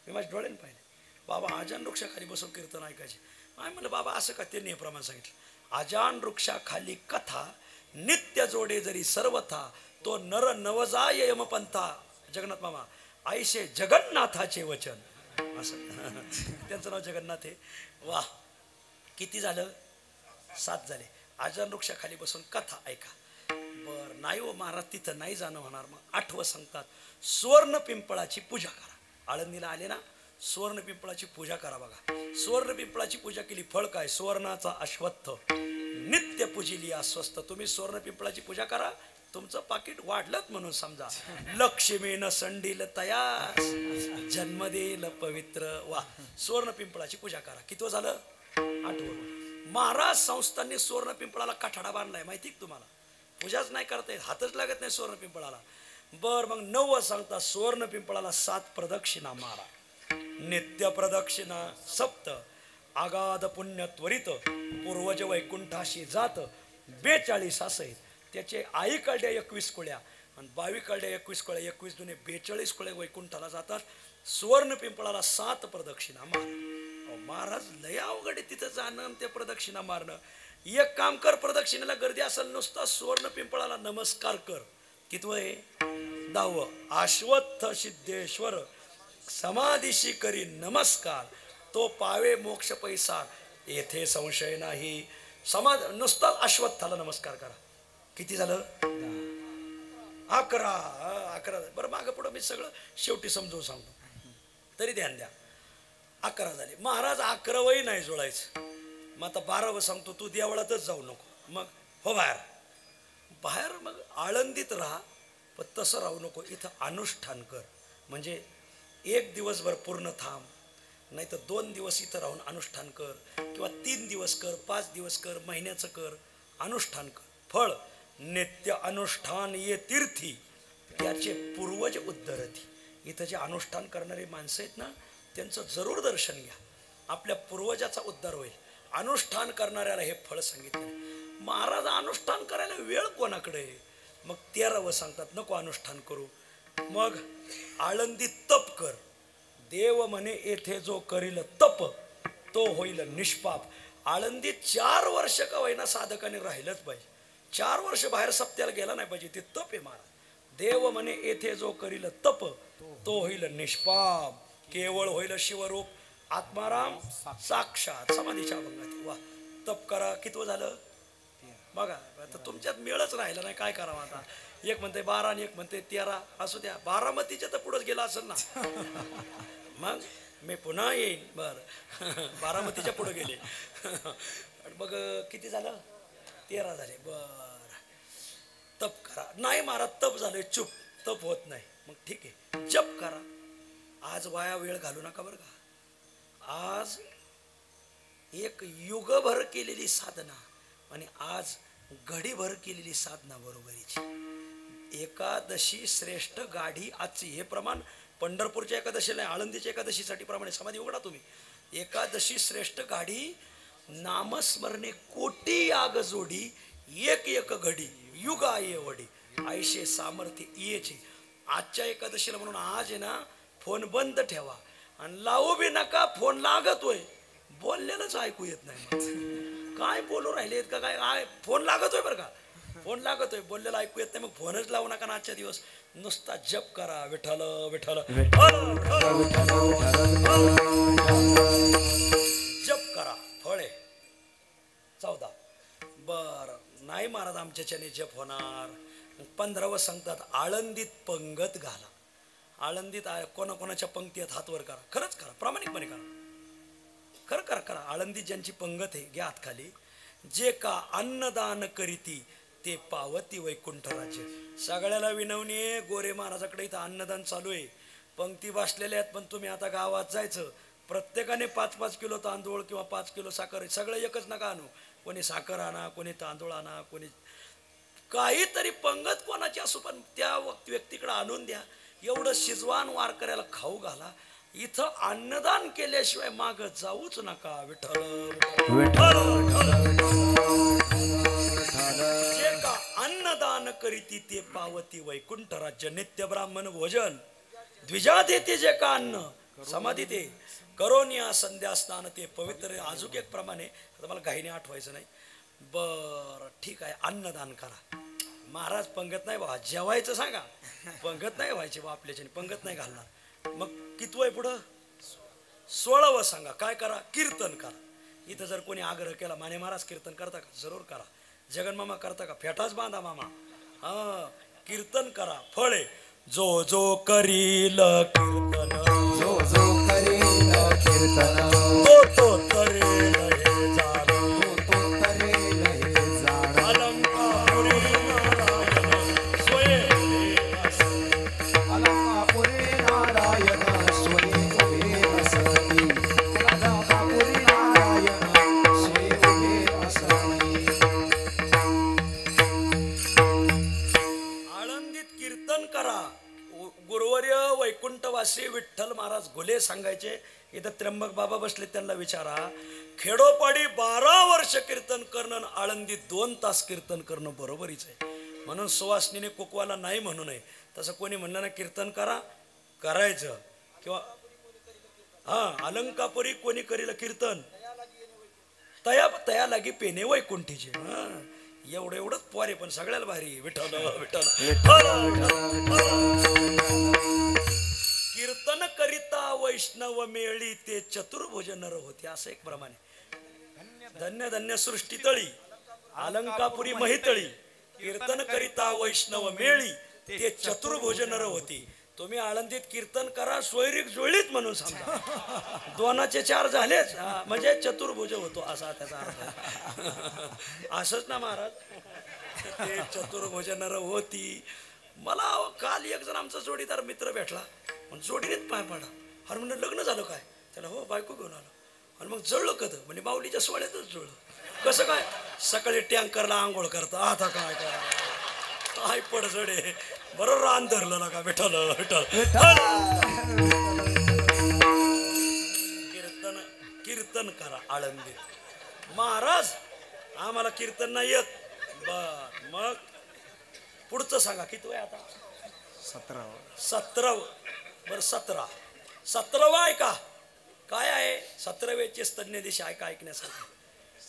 मी माझ्या डोळ्याने पाहिले बाबा आजान वृक्षाखाली बसून कीर्तन ऐकायचे. आम्ही म्हणलं बाबा असं का? ते नियमप्रमाणे सांगितलं. आजान वृक्षाखाली कथा नित्य जोडे जरी सर्वथा, तो नर नवजाय यमपंथा. जगन्नाथ मामा आईशे जगन्नाथाचे वचन. असं त्यांचं नाव जगन्नाथ आहे. वा, किती झालं? 7 झाले. आजान वृक्षाखाली बसून कथा ऐका. बर नाही हो महाराज, तिथं नाही जाणं होणार. मग 8वं सांगतात सुवर्ण पिंपळाची पूजा करा. आळंदीला आले ना, सुवर्ण पिंपळाची पूजा करा. बघा, सुवर्ण पिंपळाची पूजा केली, फळ काय? सुवर्णाचा अश्वत्थ. नित्य पूजिली अस्वस्थ. तुम्ही सुवर्ण पिंपळाची पूजा करा, तुमचं पाकिट वाढलंच म्हणून समजा. लक्ष्मीनं संडील तयास, जन्म देईल पवित्र. वा, सुवर्ण पिंपळाची पूजा करा. किती झालं? 8वं. महाराज संस्थांनी सुवर्ण पिंपळाला कठाडा बांधलाय, माहिती का तुम्हाला? पूजाच नाही करता येत, हातच लागत नाही सुवर्ण पिंपळाला. बर, मग 9वं सांगता सुवर्ण पिंपळाला 7 प्रदक्षिणा मारा. नित्य प्रदक्षिणा 7. आगाध पुण्य त्वरित, पूर्वज वैकुंठाशी जात. 42 असं. त्याचे आई कळड्या 21 कोळ्या आणि 22 कळड्या 21 कोळ्या. 21 दुने 42 कोळ्या वैकुंठाला जातात. सुवर्ण पिंपळाला 7 प्रदक्षिणा मारा. महाराज लय अवघड आहे तिथं जाणं आणि ते प्रदक्षिणा मारणं. एक काम कर, प्रदक्षिणेला गर्दी असेल नुसता सुवर्ण पिंपळाला नमस्कार कर. कितवं आहे? 10वं. अश्वत्थ सिद्धेश्वर समाधीशी करी नमस्कार, तो पावे मोक्ष पैसा येथे संशय नाही. नुसता अश्वत्थाला नमस्कार करा. किती झालं? 11. बरं, मागं पुढं मी सगळं शेवटी समजून सांगतो, तरी ध्यान द्या. 11 झाले. महाराज 11वंही नाही जुळायचं. मग आता 12वं सांगतो, तू देवळातच जाऊ नको. मग हो बाहेर मग आळंदीत राहा, पण तसं राहू नको. इथं अनुष्ठान कर. म्हणजे 1 दिवसभर पूर्ण थांब, नाही तर 2 दिवस इथं राहून अनुष्ठान कर, किंवा 3 दिवस कर, 5 दिवस कर, महिन्याचं कर, अनुष्ठान कर. फळ नित्य अनुष्ठान ये तीर्थी, त्याचे पूर्वज उद्धरती. इथं जे अनुष्ठान करणारी माणसं आहेत ना, त्यांचं जरूर दर्शन घ्या. आपल्या पूर्वजाचा उद्धार होईल. अनुष्ठान करणाऱ्याला हे फळ सांगितलं. महाराज अनुष्ठान करायला वेळ कोणाकडे? मग 13वं सांगतात नको अनुष्ठान करू. मग आळंदी तप कर. देव म्हणे येथे जो करील तप, तो होईल निष्पाप. आळंदीत 4 वर्ष का होईना साधकाने राहिलंच पाहिजे. 4 वर्ष बाहेर सप्त्याला गेला नाही पाहिजे. ते तप आहे महाराज. देव म्हणे येथे जो करील तप, तो होईल निष्पाप. केवळ होईल शिवरूप आत्माराम साक्षात समाधीच्या अभंगात. वा, तप करा. कितवं झालं? बघा, आता तुमच्यात मेळच राहिला नाही, काय करावं आता? एक म्हणते 12 आणि एक म्हणते 13. असू द्या, बारामतीच्या तर पुढंच गेला असेल ना. मग मी पुन्हा येईन. बरं, बारामतीच्या पुढे गेले. मग किती झालं? 13 झाले. बर, तप करा. नाही महाराज तप झालंय, चुप, तप होत नाही. मग ठीक आहे, जप करा. आज वाया वेळ घालू नका बरं का. आज एक युगभर केलेली साधना आणि आज घडीभर केलेली साधना बरोबरीची. एकादशी श्रेष्ठ गाढी आजची. हे प्रमाण पंढरपूरच्या एकादशीला, आळंदीच्या एकादशीसाठी प्रमाणे. समाधी उघडा तुम्ही. एकादशी श्रेष्ठ गाढी, नामस्मरणे कोटी याग जोडी, एक घडी युगा ये वडी, आयशे सामर्थ्य येचे. आजच्या एकादशीला म्हणून आज आहे ना, फोन बंद ठेवा आणि लावू बी नका. फोन लागतोय, बोललेलंच ऐकू येत नाही. काय बोलू राहिले का काय? फोन लागतोय बरं का, फोन लागतोय, बोललेलं ऐकू येत नाही. मग फोनच लावू नका ना आजच्या दिवस. नुसता जप करा. विठ्ठल विठ्ठल जप करा. फळे 14. बर, नाही महाराज आमच्याच्याने जप होणार. 15वं सांगतात आळंदीत पंगत घाला. आळंदीत कोणाकोणाच्या पंक्ती आहेत हात वर करा. खरंच करा, प्रामाणिकपणे करा. खरं करा करा. आळंदीत ज्यांची पंगत आहे घ्या हात खाली. जे का अन्नदान करीती ते पावती वैकुंठ राज्य. सगळ्याला विनवणी आहे, गोरे महाराजाकडे इथं अन्नदान चालू आहे. पंक्ती बसलेल्या आहेत, पण तुम्ही आता गावात जायचं. प्रत्येकाने 5-5 किलो तांदूळ किंवा 5 किलो साखर, सगळं एकच नका आणू. कोणी साखर आणा, कोणी तांदूळ आणा, कोणी काहीतरी पंगत कोणाची असो, पण त्या व्यक्तीकडे आणून द्या. एवढं शिजवान वारकऱ्याला खाऊ घाला. इथं अन्नदान केल्याशिवाय माग जाऊच नका. विठ्ठल जे का अन्नदान करीती ते पावती वैकुंठ राज्य. नित्य ब्राह्मण भोजन द्विजात येते जे का अन्न समाधी ते करोनिया संध्या स्नान ते पवित्र. अजून एक प्रमाणे आता मला घाईने आठवायचं नाही. बर ठीक आहे, अन्नदान करा. महाराज पंगत नाही बा, जेवायचं सांगा. पंगत नाही व्हायची बा आपल्याच्याने, पंगत नाही घालणार. मग कितवं पुढं 16वं सांगा. काय करा? कीर्तन करा. इथं जर कोणी आग्रह केला, माने महाराज कीर्तन करता का? जरूर करा. जगनमामा करता का? फेटाच बांधा मामा. हा, कीर्तन करा. फळे जो जो करील कीर्तन, जो जो करील कीर्तन, तो तो करेल हे जाण, तो तो करील हे जाण. अलंकापुरी नारायण स्वये असती. अलंकापुरी नारायण स्वये उभे असती. अलंकापुरी नारायण स्वये उभे असती. आळंदीत कीर्तन करा. गुरुवर्य वैकुंठवासी विठ्ठल महाराज घुले सांगायचे. इथं त्र्यंबक बाबा बसले, त्यांना विचारा. खेडोपाडी 12 वर्ष कीर्तन करणं, आळंदीत 2 तास कीर्तन करणं बरोबरीच आहे. म्हणून सुवासनीने कुकवाला नाही म्हणू नये. तसं कोणी म्हणलं ना कीर्तन करा, करायचं. किंवा हा अलंकापुरी कोणी करील कीर्तन, तया तया लागी पेने वैकुंठीचे. हा, एवढंच पोरे, पण सगळ्याला भारी. विठ्ठल विठ्ठल कीर्तन करिता वैष्णव मेळी ते चतुर्भुज नर होते. असं एक प्रमाणे. धन्य धन्य सृष्टी तळी अलंकापुरी महितळी, कीर्तन करिता वैष्णव मेळी ते चतुर्भुज नर होती. तुम्ही आळंदीत कीर्तन करा, सोयरीक जुळलीत म्हणून समजा. 2चे 4 झालेच, म्हणजे चतुर्भुज होतो असा त्याचा अर्थ. असंच ना महाराज, ते चतुर्भुज नर होती. मला काल एक जण आमचा जोडीदार मित्र भेटला. जोडीनेच पाय पडा. अरे म्हणलं लग्न झालं काय? त्याला हो, बायको घेऊन आलो. आणि मग जळलं कधी? म्हणजे माऊलीच्या सोहळ्यातच जुळलं. कसं काय? सकाळी टँकरला आंघोळ करता. आता काय काय पडझडे. बरोबर रान धरलं ना का? विठ्ठल विठ्ठल. कीर्तन कीर्तन करा आळंदीत. महाराज आम्हाला कीर्तन नाही येत. बर, मग पुढचं सांगा. किती आहे आता? 17. बरं 17वा ऐका. काय आहे? 17वेचे स्तन्य दिशा ऐका, ऐकण्यासाठी.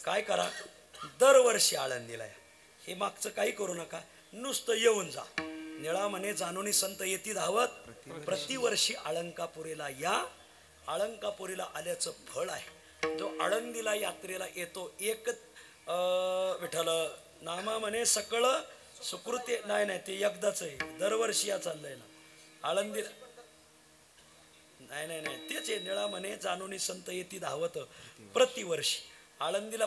काय करा? दरवर्षी आळंदीला या. हे मागचं काही करू नका, नुसतं येऊन जा. निळा म्हणे जाणूनी संत येती धावत. प्रतिवर्षी अलंकापुरीला या. अलंकापुरीला आल्याचं फळ आहे. जो आळंदीला यात्रेला येतो, एक विठ्ठल नामा म्हणे सकळ सुकृती. नाही ते एकदाच आहे. दरवर्षी या चाललंय ना आळंदीला. नाही तेच आहे. निळा म्हणे जाणूनी संत येती धावत. प्रतिवर्षी आळंदीला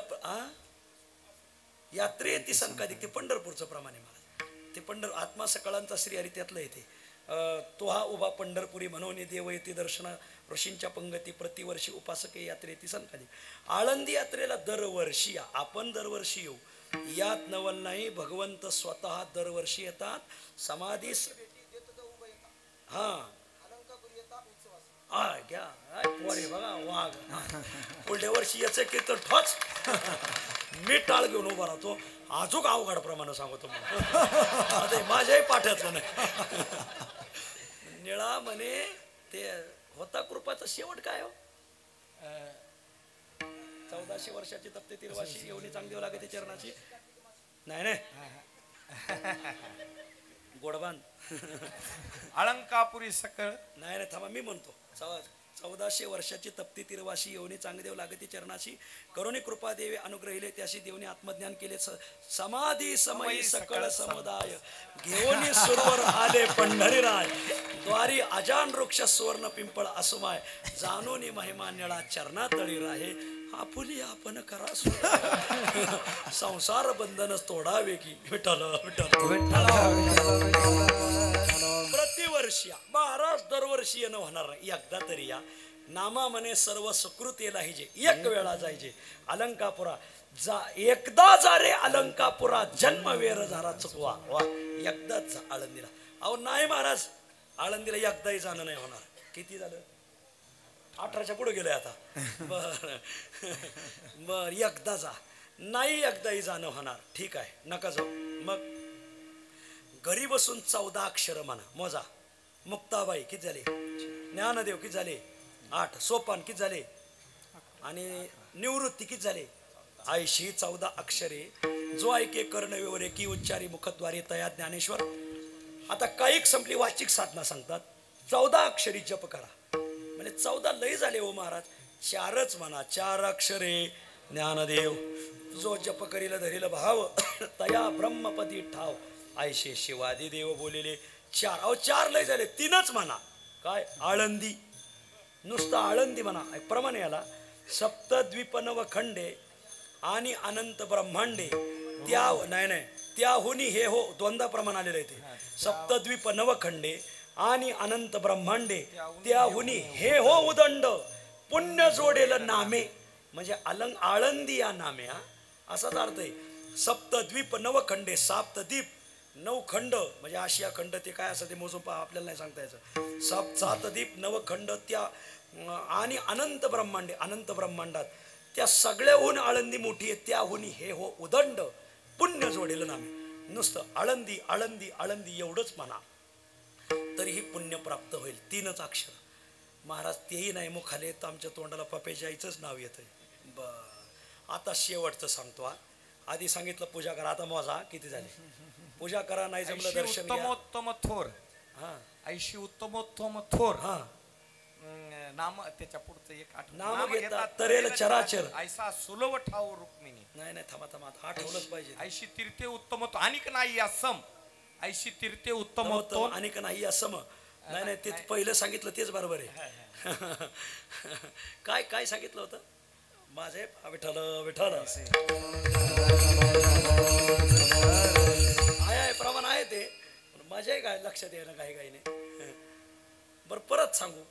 यात्रे येते संकाधिक. ते पंढरपूरचं प्रमाणे महाराज. ते आत्मा सकळांचा श्रीहरी त्यातलं येते. तो हा उभा पंढरपुरी म्हणून देव येते दर्शना ऋषींच्या पंगती. प्रतिवर्षी उपासक यात्रे येते संकाधिक. आळंदी यात्रेला दरवर्षी या. आपण दरवर्षी येऊ यात नवल नाही. भगवंत स्वतः दरवर्षी येतात. समाधी घ्या पोरे बघा वाघ. पुढल्या वर्षी याचं कीर्तन ठोच. मी टाळ घेऊन उभा राहतो. अजून अवघड प्रमाणे सांगतो मला. माझ्याही पाठ्यातलं नाही. निळा म्हणे ते होता कृपाचा शेवट काय हो? 1400 वर्षाची तप्ते तिरवाशी एवढी चांगली लागते चरणाची. नाही गोडबान अलंकापुरी सकळ. नाही थांबा, मी म्हणतो. 1400 वर्षाची तप्ती तिरवाशी येवनी चांगदेव लागती चरणाशी. करुणी कृपा देवे अनुग्रहिले त्याशी देवनी आत्मज्ञान केले. समाधी समयी सकळ समुदाय घेऊनी सुरवर आले पंढरीराय. द्वारी अजान वृक्ष सुवर्ण पिंपळ असुमाय. जाणूनी महिमा निळा चरणातळी राहे. आपुली आपण करा संसार बंधन तोडावे की. विठ्ठल प्रतिवर्षी महाराज दरवर्षी येणं होणार नाही. एकदा तरी या. नामा म्हणे सर्व सुकृतीला हिजे एक वेळा जायचे अलंकापुरा जा एकदा जा रे अलंकापुरा जन्म वेर झाला चुकवा वा एकदाच जा आळंदीला. अहो नाही महाराज आळंदीला एकदाही जाणं नाही होणार. किती झालं 18च्या पुढे गेलोय आता. बर एकदा जा नाही एकदाही जाणं होणार. ठीक आहे नका जाऊ. मग घरी बसून 14 अक्षर म्हणा मोजा. मुक्ताबाई किती झाले? ज्ञानदेव किती झाले? 8. सोपान किती झाले? आणि निवृत्ती किती झाले? 80. 14 अक्षरे जो ऐके कर्ण विवरे की उच्चारी मुखद्वारे तया ज्ञानेश्वर. आता काही संपली वाचिक साधना सांगतात 14 अक्षरी जप करा. म्हणजे 14 लय झाले हो महाराज. 4च म्हणा 4 अक्षरे ज्ञानदेव जो जप करील धरील भाव तया ब्रह्मपदी ठाव आयशे शिवादी देव बोलेले 4. अहो 4 लय झाले. 3च म्हणा. काय? आळंदी. नुसतं आळंदी म्हणा. प्रमाणे याला सप्तद्वीप नवखंडे आणि अनंत ब्रह्मांडे त्या नाही त्याहुनी हे हो दोनदा प्रमाण आलेलं आहे ते. सप्तद्वीप नवखंडे आणि अनंत ब्रह्मांडे त्याहुनी हे हो उदंड पुण्य जोडेल नामे. म्हणजे आळंदी या नामे हा असाच अर्थ आहे. सप्तद्वीप नवखंडे साप्तद्वीप 9 खंड म्हणजे आशिया खंड ते काय असं ते मोजून पहा आपल्याला नाही सांगता यायचं. 7 द्वीप 9 खंड त्या आणि अनंत ब्रह्मांडे अनंत ब्रह्मांडात त्या सगळ्याहून आळंदी मोठी आहे. त्याहुनी हे हो उदंड पुण्य जोडेल नामे. नुसतं आळंदी आळंदी आळंदी एवढंच म्हणा तरीही पुण्य प्राप्त होईल. 3च अक्षर महाराज. तेही नाही मुखाले तर आमच्या तोंडाला पपेच्या आईचंच नाव येतंय. बर आता शेवटचं सांगतो. आधी सांगितलं पूजा करा. आता मोजा किती झाले. पूजा करा नाही जमलं दर्शन घ्या. उत्तमोत्तम थोर. हा 80 उत्तमोत्तम थोर. हा नाम त्याच्या पुढचं एक आठ. नाम घेता तरेल चराचर ऐसा सुलभ ठाव रुक्मिणी. नाही थांबा थांबा आठवलंच पाहिजे. 80 तीर्थे उत्तमोत्तम अनिक नाही असम. 80 तीर्थे उत्तमोत्तम आणि का नाही असम. नाही ते पहिलं सांगितलं तेच बरोबर आहे. काय काय सांगितलं होतं माझे विठ्ठल विठ्ठल आहे प्रमाण आहे ते. माझ्याही काय लक्षात येणं काही काही नाही. बरं परत सांगू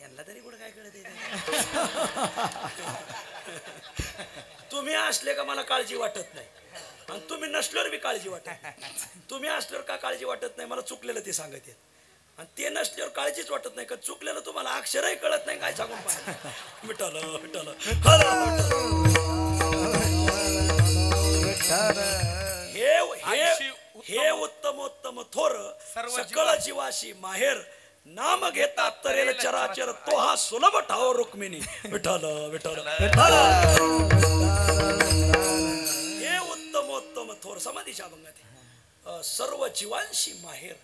यांना तरी कुठं काय कळत. तुम्ही असले का मला काळजी वाटत नाही आणि तुम्ही नसल्यावर बी काळजी वाटत. तुम्ही असल्यावर का काळजी वाटत नाही मला चुकलेलं ते सांगत आहेत आणि ते नसल्यावर काळजीच वाटत नाही का चुकलेलं तुम्हाला अक्षरही कळत नाही काय सांगून पाहिजे. विठ्ठल विठ्ठल हे उत्तमोत्तम थोर सकळ जीवाशी माहेर नाम घेता तरेल चराचर तो हा सुलभ ठाव रुक्मिणी. विठ्ठल विठ्ठल हे उत्तमोत्तम थोर समाधीच्या अभंगात सर्व जीवांशी माहेर.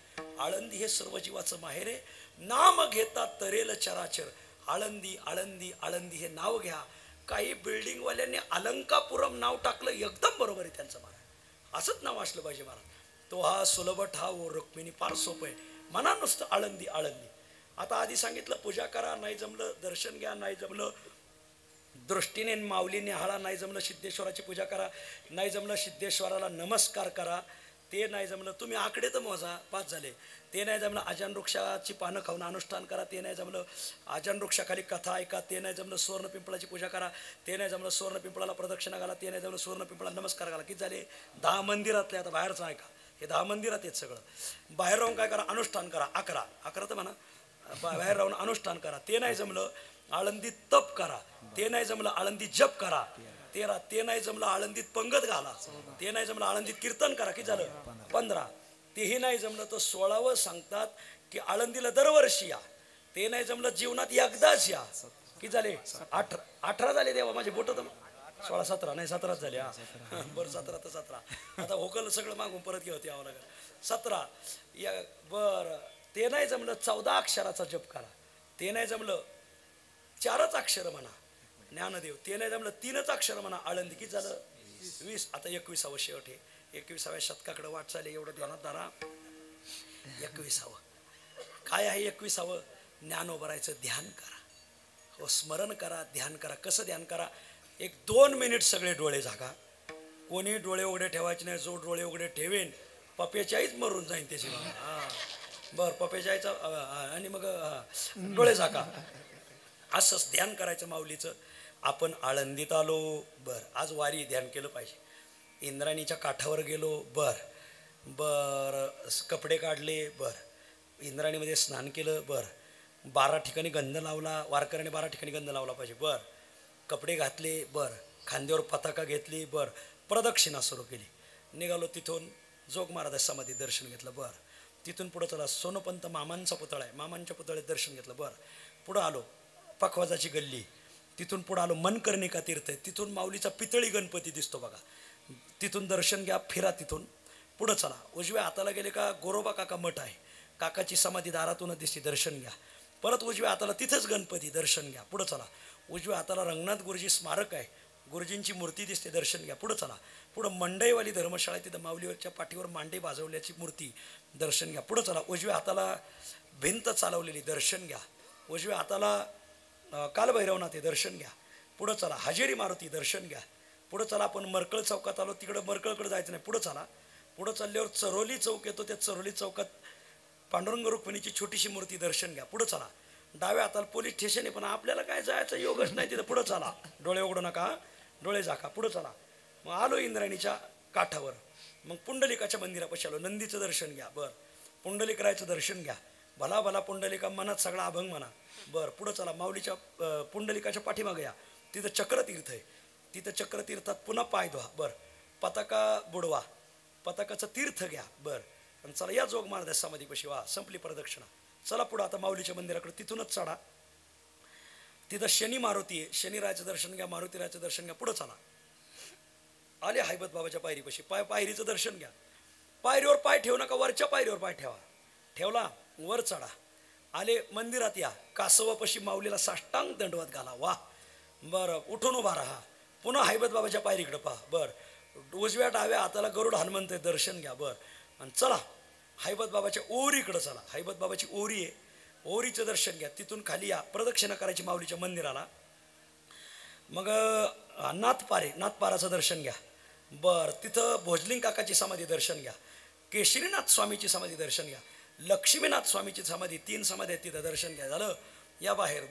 आळंदी हे सर्व जीवाचं माहेर आहे. नाम घेता तरेल चराचर. आळंदी आळंदी आळंदी हे नाव घ्या. काही बिल्डिंग वाल्यांनी अलंकापुरम नाव टाकलं एकदम बरोबर आहे त्यांचं. महाराज असंच नाव असलं पाहिजे महाराज. तो हा सुलभ ठाव रुक्मिणी फार सोपं आहे. म्हणा नुसतं आळंदी आळंदी. आता आधी सांगितलं पूजा करा नाही जमलं दर्शन घ्या नाही जमलं दृष्टीने माऊलीने हाळा नाही जमलं सिद्धेश्वराची पूजा करा नाही जमलं सिद्धेश्वराला नमस्कार करा ते नाही जमलं तुम्ही आकडे तर मोजा 5 झाले. ते नाही जमलं अजान वृक्षाची पानं खाऊन अनुष्ठान करा. ते नाही जमलं अजान वृक्षाखाली कथा ऐका. ते नाही जमलं सुवर्ण पिंपळाची पूजा करा. ते नाही जमलं सुवर्ण पिंपळाला प्रदक्षिणा घाला. ते नाही जमलं सुवर्ण पिंपळाला नमस्कार घाला. किती झाले 10 मंदिरातले. आता बाहेरचं ऐका हे 10 मंदिरात आहेत सगळं. बाहेर राहून काय करा अनुष्ठान करा. 11 तर म्हणा बाहेर राहून अनुष्ठान करा. ते नाही जमलं आळंदीत तप करा. ते नाही जमलं आळंदीत जप करा. 13 ते नाही जमलं आळंदीत पंगत घाला. ते नाही जमलं आळंदीत कीर्तन करा. किती झालं 15. तेही नाही जमलं तर 16वं सांगतात की आळंदीला दरवर्षी या. ते नाही जमलं जीवनात एकदाच या. किती झाले 18 झाले देवा माझे बोट तर 16 17 नाही 17 झाले. हा बरं 17 तर 17. आता होकल सगळं मागून परत घेऊ यावं लागेल. 17 या बरं. ते नाही जमलं 14 अक्षराचा जप करा. ते नाही जमलं 4च अक्षर म्हणा ज्ञानदेव. ते नाही जमलं 3च अक्षर म्हणा आळंदी. किती झालं 20. आता 21वं शेवट हे 21व्या शतकाकडे वाटचाल एवढं ध्यानात धरा. 21वं काय आहे 21वं ज्ञानोबरायचं ध्यान करा. हो स्मरण करा ध्यान करा. कसं ध्यान करा 1-2 मिनिट सगळे डोळे झाका. कोणी डोळे उघडे ठेवायचे नाही. जो डोळे उघडे ठेवेन पप्याच्याहीच मरून जाईन त्याची. हां बरं पप्याच्या आईचा आणि मग डोळे झाका. असंच ध्यान करायचं माऊलीचं. आपण आळंदीत आलो, बर आज वारी ध्यान केलं पाहिजे. इंद्रायणीच्या काठावर गेलो, बर कपडे काढले, इंद्रायणीमध्ये स्नान केलं, 12 ठिकाणी गंध लावला, वारकऱ्याने 12 ठिकाणी गंध लावला पाहिजे, कपडे घातले, खांद्यावर पताका घेतली, प्रदक्षिणा सुरू केली. निघालो तिथून जोग महाराज समाधी दर्शन घेतलं, तिथून पुढं चला सोनोपंत मामांचा पुतळा आहे, मामांच्या पुतळ्यात दर्शन घेतलं, पुढं आलो पखवाजाची गल्ली, तिथून पुढं आलो मनकर्णिका तीर्थ आहे, तिथून माऊलीचा पितळी गणपती दिसतो बघा, तिथून दर्शन घ्या, फिरा, तिथून पुढं चला. उजव्या हाताला गेले का गोरोबा काका मठ आहे, काकाची समाधी दारातूनच दिसते, दर्शन घ्या. परत उजव्या हाताला तिथंच गणपती, दर्शन घ्या. पुढं चला. उजव्या हाताला रंगनाथ गुरुजी स्मारक आहे, गुरुजींची मूर्ती दिसते, दर्शन घ्या. पुढं चला. पुढं मंडईवाली धर्मशाळा, तिथं माऊलीवरच्या पाठीवर मांडे भाजवल्याची मूर्ती, दर्शन घ्या. पुढं चला. उजव्या हाताला भिंत चालवलेली, दर्शन घ्या. उजव्या हाताला कालभैरवनाथ आहे, दर्शन घ्या. पुढं चला. हजेरी मारुती, दर्शन घ्या. पुढं चला. आपण मरकळ चौकात आलो, तिकडं मरकळकडे जायचं नाही, पुढं चला. पुढं चालल्यावर चरोली चौक येतो, त्या चरोली चौकात पांडुरंग रुक्मिणीची छोटीशी मूर्ती, दर्शन घ्या. पुढं चला. डाव्या हाताला पोलीस स्टेशन आहे, पण आपल्याला काय जायचं योगच नाही तिथं, पुढं चला. डोळे उघडू नका, डोळे झाका. पुढं चला. मग आलो इंद्रायणीच्या काठावर, मग पुंडलिकाच्या मंदिरापाशी आलो, नंदीचं दर्शन घ्या. पुंडलिकरायचं दर्शन घ्या. भला भला पुंडलिका, मनात सगळा अभंग म्हणा. पुढं चला. माऊलीच्या पुंडलिकाच्या पाठीमागे या, तिथं चक्रतीर्थ आहे, तिथं चक्रतीर्थात पुन्हा पाय धुवा. पताका बुडवा, पताकाचं तीर्थ घ्या. आणि चला या जोग महाराज समाधीपाशी, वा संपली प्रदक्षिणा. चला पुढं आता माऊलीच्या मंदिराकडे, तिथूनच चढा. तिथं शनी मारुती आहे, शनिरायाचं दर्शन घ्या, मारुतीरायाचं दर्शन घ्या. पुढं चला. आले हैबत बाबाच्या पायरीपाशी, पायरीचं दर्शन घ्या. पायरीवर पाय ठेवू नका, वरच्या पायरीवर पाय ठेवा. ठेवला, वर चढा. आले मंदिरात या, कासवापाशी माऊलीला साष्टांग दंडवत घाला. वा उठून उभा राहा. पुन्हा हैबत बाबाच्या पायरीकडे पहा. उजव्या डाव्या हाताला गरुड हनुमंत दर्शन घ्या. आणि चला हैबत बाबाच्या ओरीकडे चला. हैबत बाबाची ओरी आहे, ओरीचं दर्शन घ्या. तिथून खाली या, प्रदक्षिणा करायची माऊलीच्या मंदिराला. मग नाथपाराचं दर्शन घ्या. तिथं भोजलिंग काकाची समाधी दर्शन घ्या. केशरीनाथ स्वामीची समाधी दर्शन घ्या. लक्ष्मीनाथ स्वामीची समाधी, 3 समाधी आहेत, तिथं दर्शन घ्या. झालं. या बाहेर.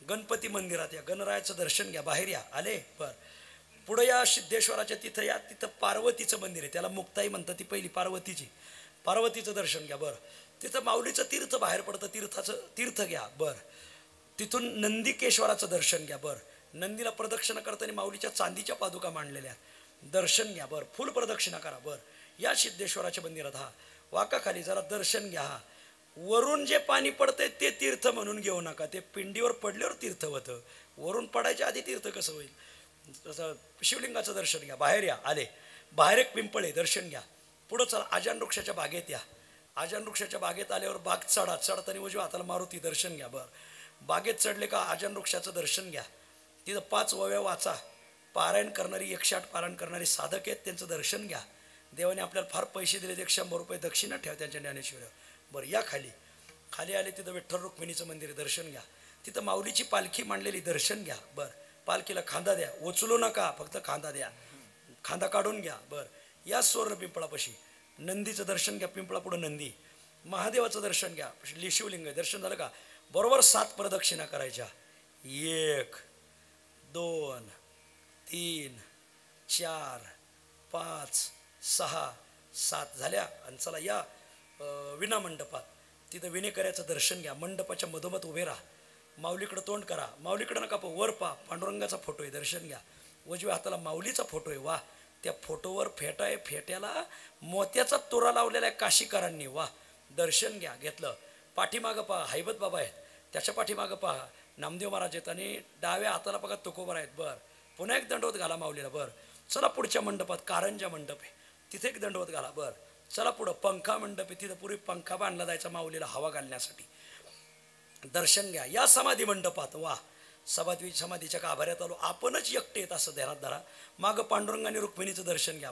गणपती मंदिरात या, गणरायाचं दर्शन घ्या. बाहेर या. आले. पुढं या, सिद्धेश्वराच्या तिथं या, तिथं पार्वतीचं मंदिर आहे, त्याला मुक्ताई म्हणतात, ती पहिली पार्वतीचं दर्शन घ्या. तिथं माऊलीचं तीर्थ बाहेर पडतं, तीर्थ घ्या. तिथून नंदिकेश्वराचं दर्शन घ्या. नंदीला प्रदक्षिणा करताना माऊलीच्या चांदीच्या पादुका मांडलेल्या, दर्शन घ्या. फुल प्रदक्षिणा करा. या सिद्धेश्वराच्या मंदिरात हा वाका खाली जरा दर्शन घ्या. वरून जे पाणी पडतंय ते तीर्थ म्हणून घेऊ नका, ते पिंडीवर पडल्यावर तीर्थ होतं, वरून पडायच्या आधी तीर्थ कसं होईल. तसं शिवलिंगाचं दर्शन घ्या. बाहेर या. आले. बाहेर एक पिंपळ आहे, दर्शन घ्या. पुढं चला. आजान वृक्षाच्या बागेत या. आजान वृक्षाच्या बागेत आल्यावर बाग चढताना उजव्या हाताला मारुती, दर्शन घ्या. बागेत चढले का आजान वृक्षाचं दर्शन घ्या. तिथं 5 ओव्या वाचा. पारायण करणारी 108 पारायण करणारे साधक आहेत, त्यांचं दर्शन घ्या. देवाने आपल्याला फार पैसे दिले, 100 रुपये दक्षिणा ठेवा त्यांच्या ज्ञानेश्वर. या खाली आले, तिथं विठ्ठल रुक्मिणीचं मंदिर, दर्शन घ्या. तिथं माऊलीची पालखी मांडलेली, दर्शन घ्या. पालखीला खांदा द्या, उचलू नका, फक्त खांदा द्या, खांदा काढून घ्या. या सुवर्ण पिंपळापाशी नंदीचं दर्शन घ्या. पिंपळा पुढं नंदी. महादेवाचं दर्शन घ्या. शिवलिंग दर्शन झालं का, बरोबर 7 प्रदक्षिणा करायच्या. 1 2 3 4 5 6 7 झाल्या. आणि चला या विना मंडपात, तिथं विनेकऱ्याचं दर्शन घ्या. मंडपाच्या मधोमध उभे राहा. माऊलीकडं तोंड करा. माऊलीकडं नका वर पा, पांडुरंगाचा फोटो आहे, दर्शन घ्या. उजव्या हाताला माऊलीचा फोटो आहे. वा त्या फोटोवर फेटा आहे, फेट्याला मोत्याचा तुरा लावलेला आहे काशीकारांनी. वा दर्शन घ्या. घेतलं. पाठीमागं पहा हैबत बाबा आहेत, त्याच्या पाठीमागं पहा नामदेव महाराज आहेत, आणि डाव्या हाताला बघा तुकोबर आहेत. पुन्हा एक दंडवत घाला माऊलीला. चला पुढच्या मंडपात कारंजा मंडप आहे, तिथे एक दंडवत घाला. चला पुढं पंखा मंडप आहे, तिथं पूर्वी पंखा बांधला जायचा माऊलीला हवा घालण्यासाठी, दर्शन घ्या. या समाधी मंडपात वा समाधीच्या गाभाऱ्यात आलो, आपणच एकटे येत असं ध्यानात धरा. मागं पांडुरंग आणि रुक्मिणीचं दर्शन घ्या.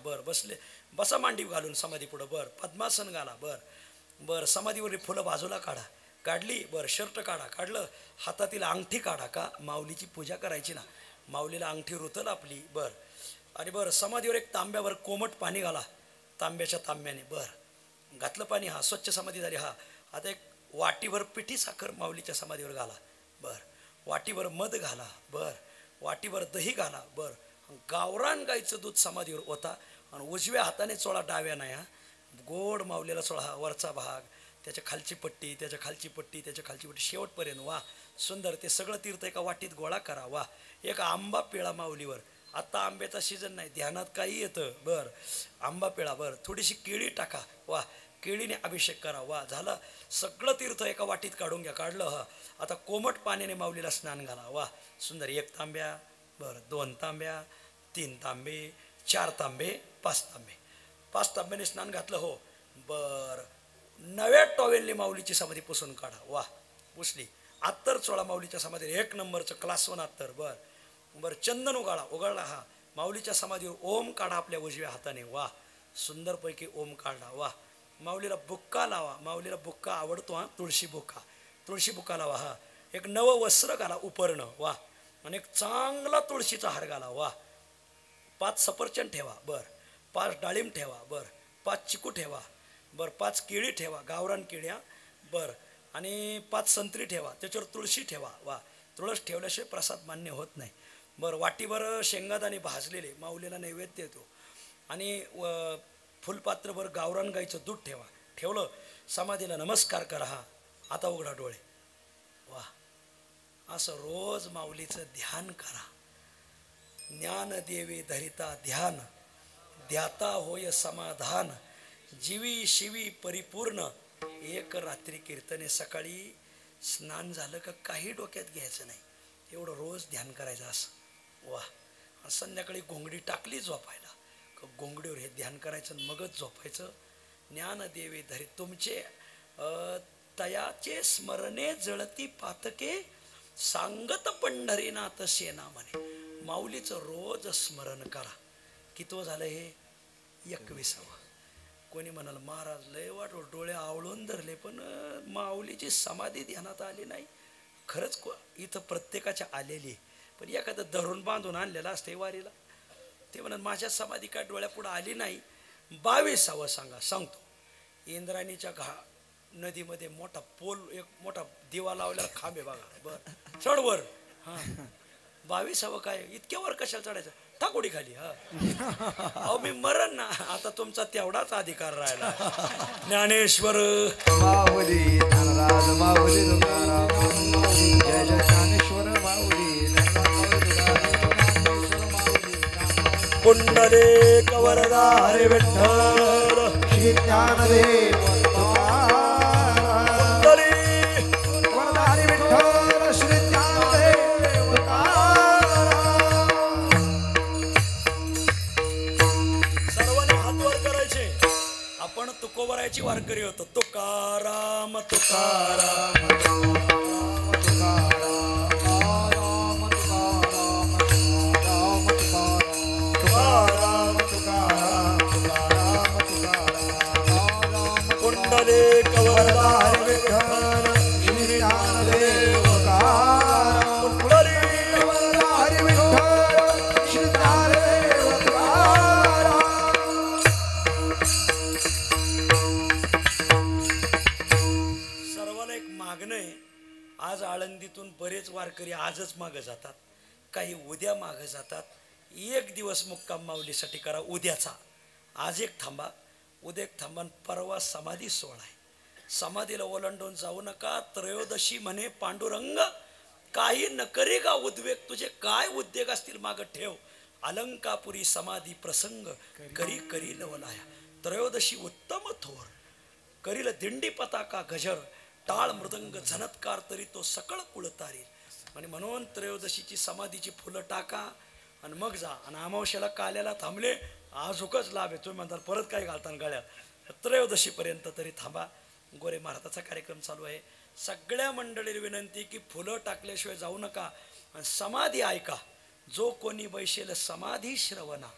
बसा मांडी घालून समाधी पुढं. पद्मासन घाला. समाधीवरील फुलं बाजूला काढा. काढली. शर्ट काढा. काढलं. हातातील अंगठी काढा. का माऊलीची पूजा करायची ना, माऊलीला अंगठी रुतल आपली. आणि समाधीवर एक तांब्यावर कोमट पाणी घाला, तांब्याच्या तांब्याने. घातलं पाणी. हा स्वच्छ समाधी झाली. आता एक वाटीभर पिठी साखर माऊलीच्या समाधीवर घाला. वाटीभर मध घाला बर, वाटीभर दही घाला बर, गावरान गाईचं दूध समाधीवर ओता आणि उजव्या हाताने चोळा डाव्या नाही हा, गोड माऊलीला चोळा हा वरचा भाग, त्याच्या खालची पट्टी, त्याच्या खालची पट्टी, त्याच्या खालची पट्टी शेवटपर्यंत. वा सुंदर. ते सगळं तीर्थ एका वाटीत गोळा करा. वा एक आंबा पिळा माऊलीवर. आता आंब्याचा सीजन नाही, ध्यानात काही येतं बर, आंबा पिळा बर, थोडीशी केळी टाका. वा केळीने अभिषेक करा. वा झालं सगळं तीर्थ एका वाटीत काढून घ्या. काढलं हा, आता कोमट पाण्याने माऊलीला स्नान घाला. वा सुंदर. 1 तांब्या बर, 2 तांब्या, 3 तांबे, 4 तांबे, 5 तांबे. 5 तांब्याने स्नान घातलं हो बर. नव्या टॉवेलने माऊलीची समाधी पुसून काढा. वा पुसली. अत्तर चोळा माऊलीच्या समाधीवर 1 नंबरचं क्लास 1 अत्तर बर बर. चंदन उगाळला हा, माऊलीच्या समाधीवर ओम काढा आपल्या उजव्या हाताने. वा सुंदरपैकी ओम काढला. वा माऊलीला बुक्का लावा. माऊलीला बुक्का आवडतो हा, तुळशी बुक्का, तुळशी बुक्का लावा. हा एक नवं वस्त्र घाला उपरणं. वा आणि एक चांगला तुळशीचा हार घाला. वा 5 सफरचंद ठेवा बर, 5 डाळिंब ठेवा बर, 5 चिकू ठेवा बर, 5 केळी ठेवा गावरान केळ्या बर, आणि 5 संत्री ठेवा, त्याच्यावर तुळशी ठेवा. वा तुळस ठेवल्याशिवाय प्रसाद मान्य होत नाही बरं. वाटीभर शेंगादाणे भाजलेले माऊलीला नैवेद्य देतो, आणि फुलपात्रभर गावरान गाईचं दूध ठेवा. ठेवलं, समाधीला नमस्कार करा. हा आता उघडा डोळे. वा असं रोज माऊलीचं ध्यान करा. ज्ञान देवे धरिता ध्यान, ध्याता होय समाधान, जीवी शिवी परिपूर्ण, एक रात्री कीर्तने. सकाळी स्नान झालं का काही डोक्यात घ्यायचं नाही, एवढं रोज ध्यान करायचं असं. वा संध्याकाळी घोंगडी टाकली झोपायला का घोंगडीवर हे ध्यान करायचं मगच झोपायचं. ज्ञान देवे धरी तुमचे तयाचे स्मरणे जळती पातके, सांगत पंढरीनाथ सेना म्हणे. माऊलीचं रोज स्मरण करा. कितवं झालं हे? 21वं. कोणी म्हणाल महाराज लय वाट डोळे आवळून धरले, पण माऊलीची समाधी ध्यानात आली नाही. खरंच इथं प्रत्येकाच्या आलेली, पण एखादं धरून बांधून आणलेलं असते वारीला. ते म्हणत माझ्या समाधी काय डोळ्यापुढं आली नाही. 22वं सांगतो. इंद्रायणीच्या नदीमध्ये मोठा पोल, एक मोठा दिवा लावलेला खांबे बघा बर, चढवर. हां 22वं काय इतक्या वर कशाला चढायचं, टाकोडी खाली. हा अहो मी मरण ना, आता तुमचा तेवढाच अधिकार राहिला. ज्ञानेश्वर माऊली ज्ञानराज माऊली तुकाराम, जय जय ज्ञानेश्वर माऊली, पुंडलिक वरदा हरे विठ्ठल, श्री ज्ञानदेव वरदा हरी विठ्ठल, श्री ज्ञानदेव सर्वांनी हात वर करायचे. आपण तुकोबरायची वारकरी होतो. तुकाराम तुकाराम पुंडलिक वरदा हरे विठ्ठल, श्री ज्ञानदेव पुंडलिक वरदा हरी विठ्ठल, श्री ज्ञानदेव सर्वांना एक मागणं आहे. आज आळंदीतून बरेच वारकरी आजच मागं जातात, काही उद्या मागं जातात. 1 दिवस मुक्काम माऊलीसाठी करा उद्याचा. आज एक थांबा, उद्या एक थांबा, परवा समाधी सोहळा आहे. समाधीला ओलांडून जाऊ नका. त्रयोदशी म्हणे पांडुरंग, काही न करे का उद्वेग, तुझे काय उद्वेग असतील मागं ठेव. अलंकापुरी समाधी प्रसंग करी करी लवलाया. त्रयोदशी उत्तम थोर, करील दिंडी पताका गजर, टाळ मृदंग झनत्कार तरी तो सकळ कुळ तारी. आणि म्हणून त्रयोदशीची समाधीची फुलं टाका आणि मग जा. आणि अमावश्याला काल्याला थांबले, आजूकच लाभ आहे. तुम्ही म्हणताल परत काय घालताना गळ्यात. त्रयोदशीपर्यंत तरी थांबा. गोरे महाराजाचा कार्यक्रम चालू आहे. सगळ्या मंडळीला विनंती की फुलं टाकल्याशिवाय जाऊ नका. आणि समाधी ऐका. जो कोणी बैशेल समाधी श्रवणा,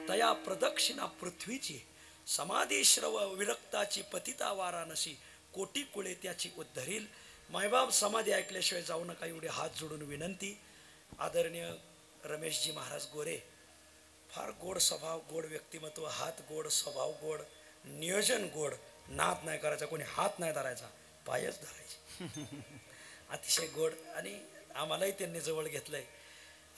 तया प्रदक्षिणा पृथ्वीची. समाधी श्रव विरक्ताची पतिता वाराणसी, कोटी कुळे त्याची उद्धरील. मायबाप समाधी ऐकल्याशिवाय जाऊ नका, एवढे हात जोडून विनंती. आदरणीय रमेशजी महाराज गोरे, फार गोड स्वभाव, गोड व्यक्तिमत्व, हात गोड, स्वभाव गोड, नियोजन गोड. नाद नाही करायचा, कोणी हात नाही धरायचा, पायच धरायचे. अतिशय गोड आणि आम्हालाही त्यांनी जवळ घेतलंय.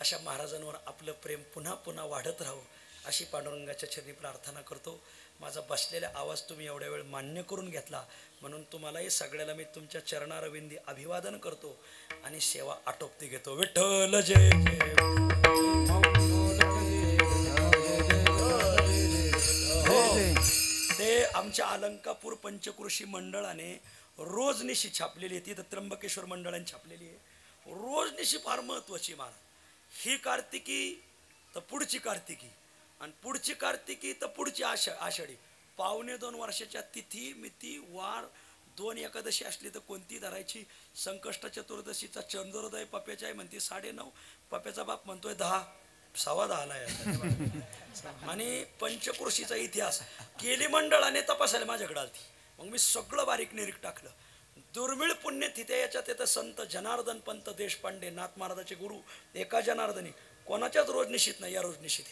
अशा महाराजांवर आपलं प्रेम पुन्हा पुन्हा वाढत राहावं अशी पांडुरंगाच्या चरणी प्रार्थना करतो. माझा बसलेला आवाज तुम्ही एवढ्या वेळ मान्य करून घेतला म्हणून तुम्हालाही सगळ्याला मी तुमच्या चरणारविंदी अभिवादन करतो आणि सेवा आटोपती घेतो. विठ्ठल जय जय. ते आमच्या अलंकापूर पंचकृषी मंडळाने रोजनिशी छापलेली आहे. ती तर त्र्यंबकेश्वर मंडळाने छापलेली आहे. रोजनिशी फार महत्वाची महाराज. ही कार्तिकी तर पुढची कार्तिकी आणि पुढची कार्तिकी तर पुढची आषाढी. 2.25 वर्षाच्या तिथी मिती वार 2 एकादशी असली तर कोणती धरायची. संकष्ट चतुर्दशीचा चंद्रोदय पप्याच्या आहे म्हणते 9:30. पप्याचा बाप म्हणतोय 10, 10:15 आहे. आणि पंचकृषीचा इतिहास केली मंडळाने तपासायला माझ्याकडे आलती. मग मी सगळं बारीक निरीक टाकलं. दुर्मिळ पुण्यतिथी याच्यात येतं संत जनार्दन पंत देशपांडे नाथ महाराजाचे गुरु एका जनार्दनी कोणाच्याच रोजनिशीत नाही. या रोजनिशीत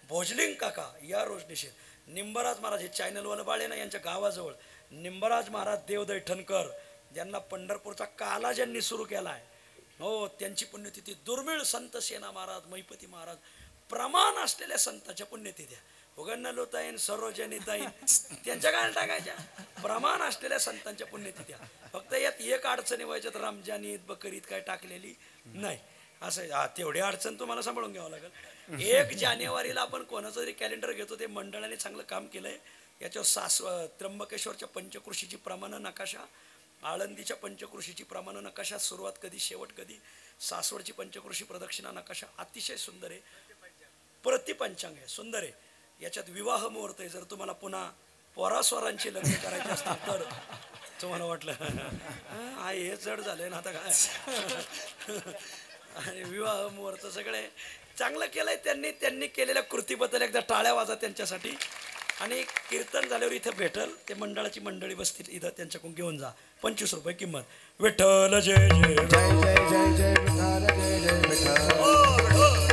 भोजलिंग काका या रोजनिशीत. निंबराज महाराज हे चॅनलवालं बाळे ना यांच्या गावाजवळ निंबराज महाराज देवदैठणकर ज्यांना पंढरपूरचा काला ज्यांनी सुरू केला आहे हो त्यांची पुण्यतिथी. दुर्मिळ संत सेना महाराज महिपती महाराज प्रमाण असलेल्या संतांच्या पुण्यतिथ्या. उगन्न लोताईन सरोजनीताईन त्यांच्या काय टाकायच्या. प्रमाण असलेल्या संतांच्या पुण्यतिथ्या. फक्त यात एक अडचणी व्हायच्यात रमजान ईद बकरीद काय टाकलेली नाही. असं तेवढी अडचण तुम्हाला सांभाळून घ्यावं लागेल. 1 जानेवारीला आपण कोणाचं तरी कॅलेंडर घेतो. ते मंडळाने चांगलं काम केलंय. याच्यावर त्र्यंबकेश्वरच्या पंचकृषीची प्रमाण नकाशा, आळंदीच्या पंचकृषीची प्रमाण नकाशा, सुरुवात कधी शेवट कधी, सासवडची पंचकृषी प्रदक्षिणा नकाशा अतिशय सुंदर आहे. प्रतिपंचांग आहे सुंदर आहे. याच्यात विवाह मुहूर्त आहे. जर तुम्हाला पुन्हा पोरास्वरांची लग्न करायची असतात तर तुम्हाला वाटलं हा हे जड झालंय ना आता काय. आणि विवाह मुहूर्त सगळे चांगलं केलंय त्यांनी केलेल्या कृतीबद्दल एकदा टाळ्या वाजा त्यांच्यासाठी. आणि कीर्तन झाल्यावर इथं भेटल ते मंडळाची मंडळी बसतील इथं त्यांच्याकडून घेऊन जा. 25 रुपये किंमत. विठ्ठल जय जय जय जय जय जय विठ्ठल जय जय विठ्ठल.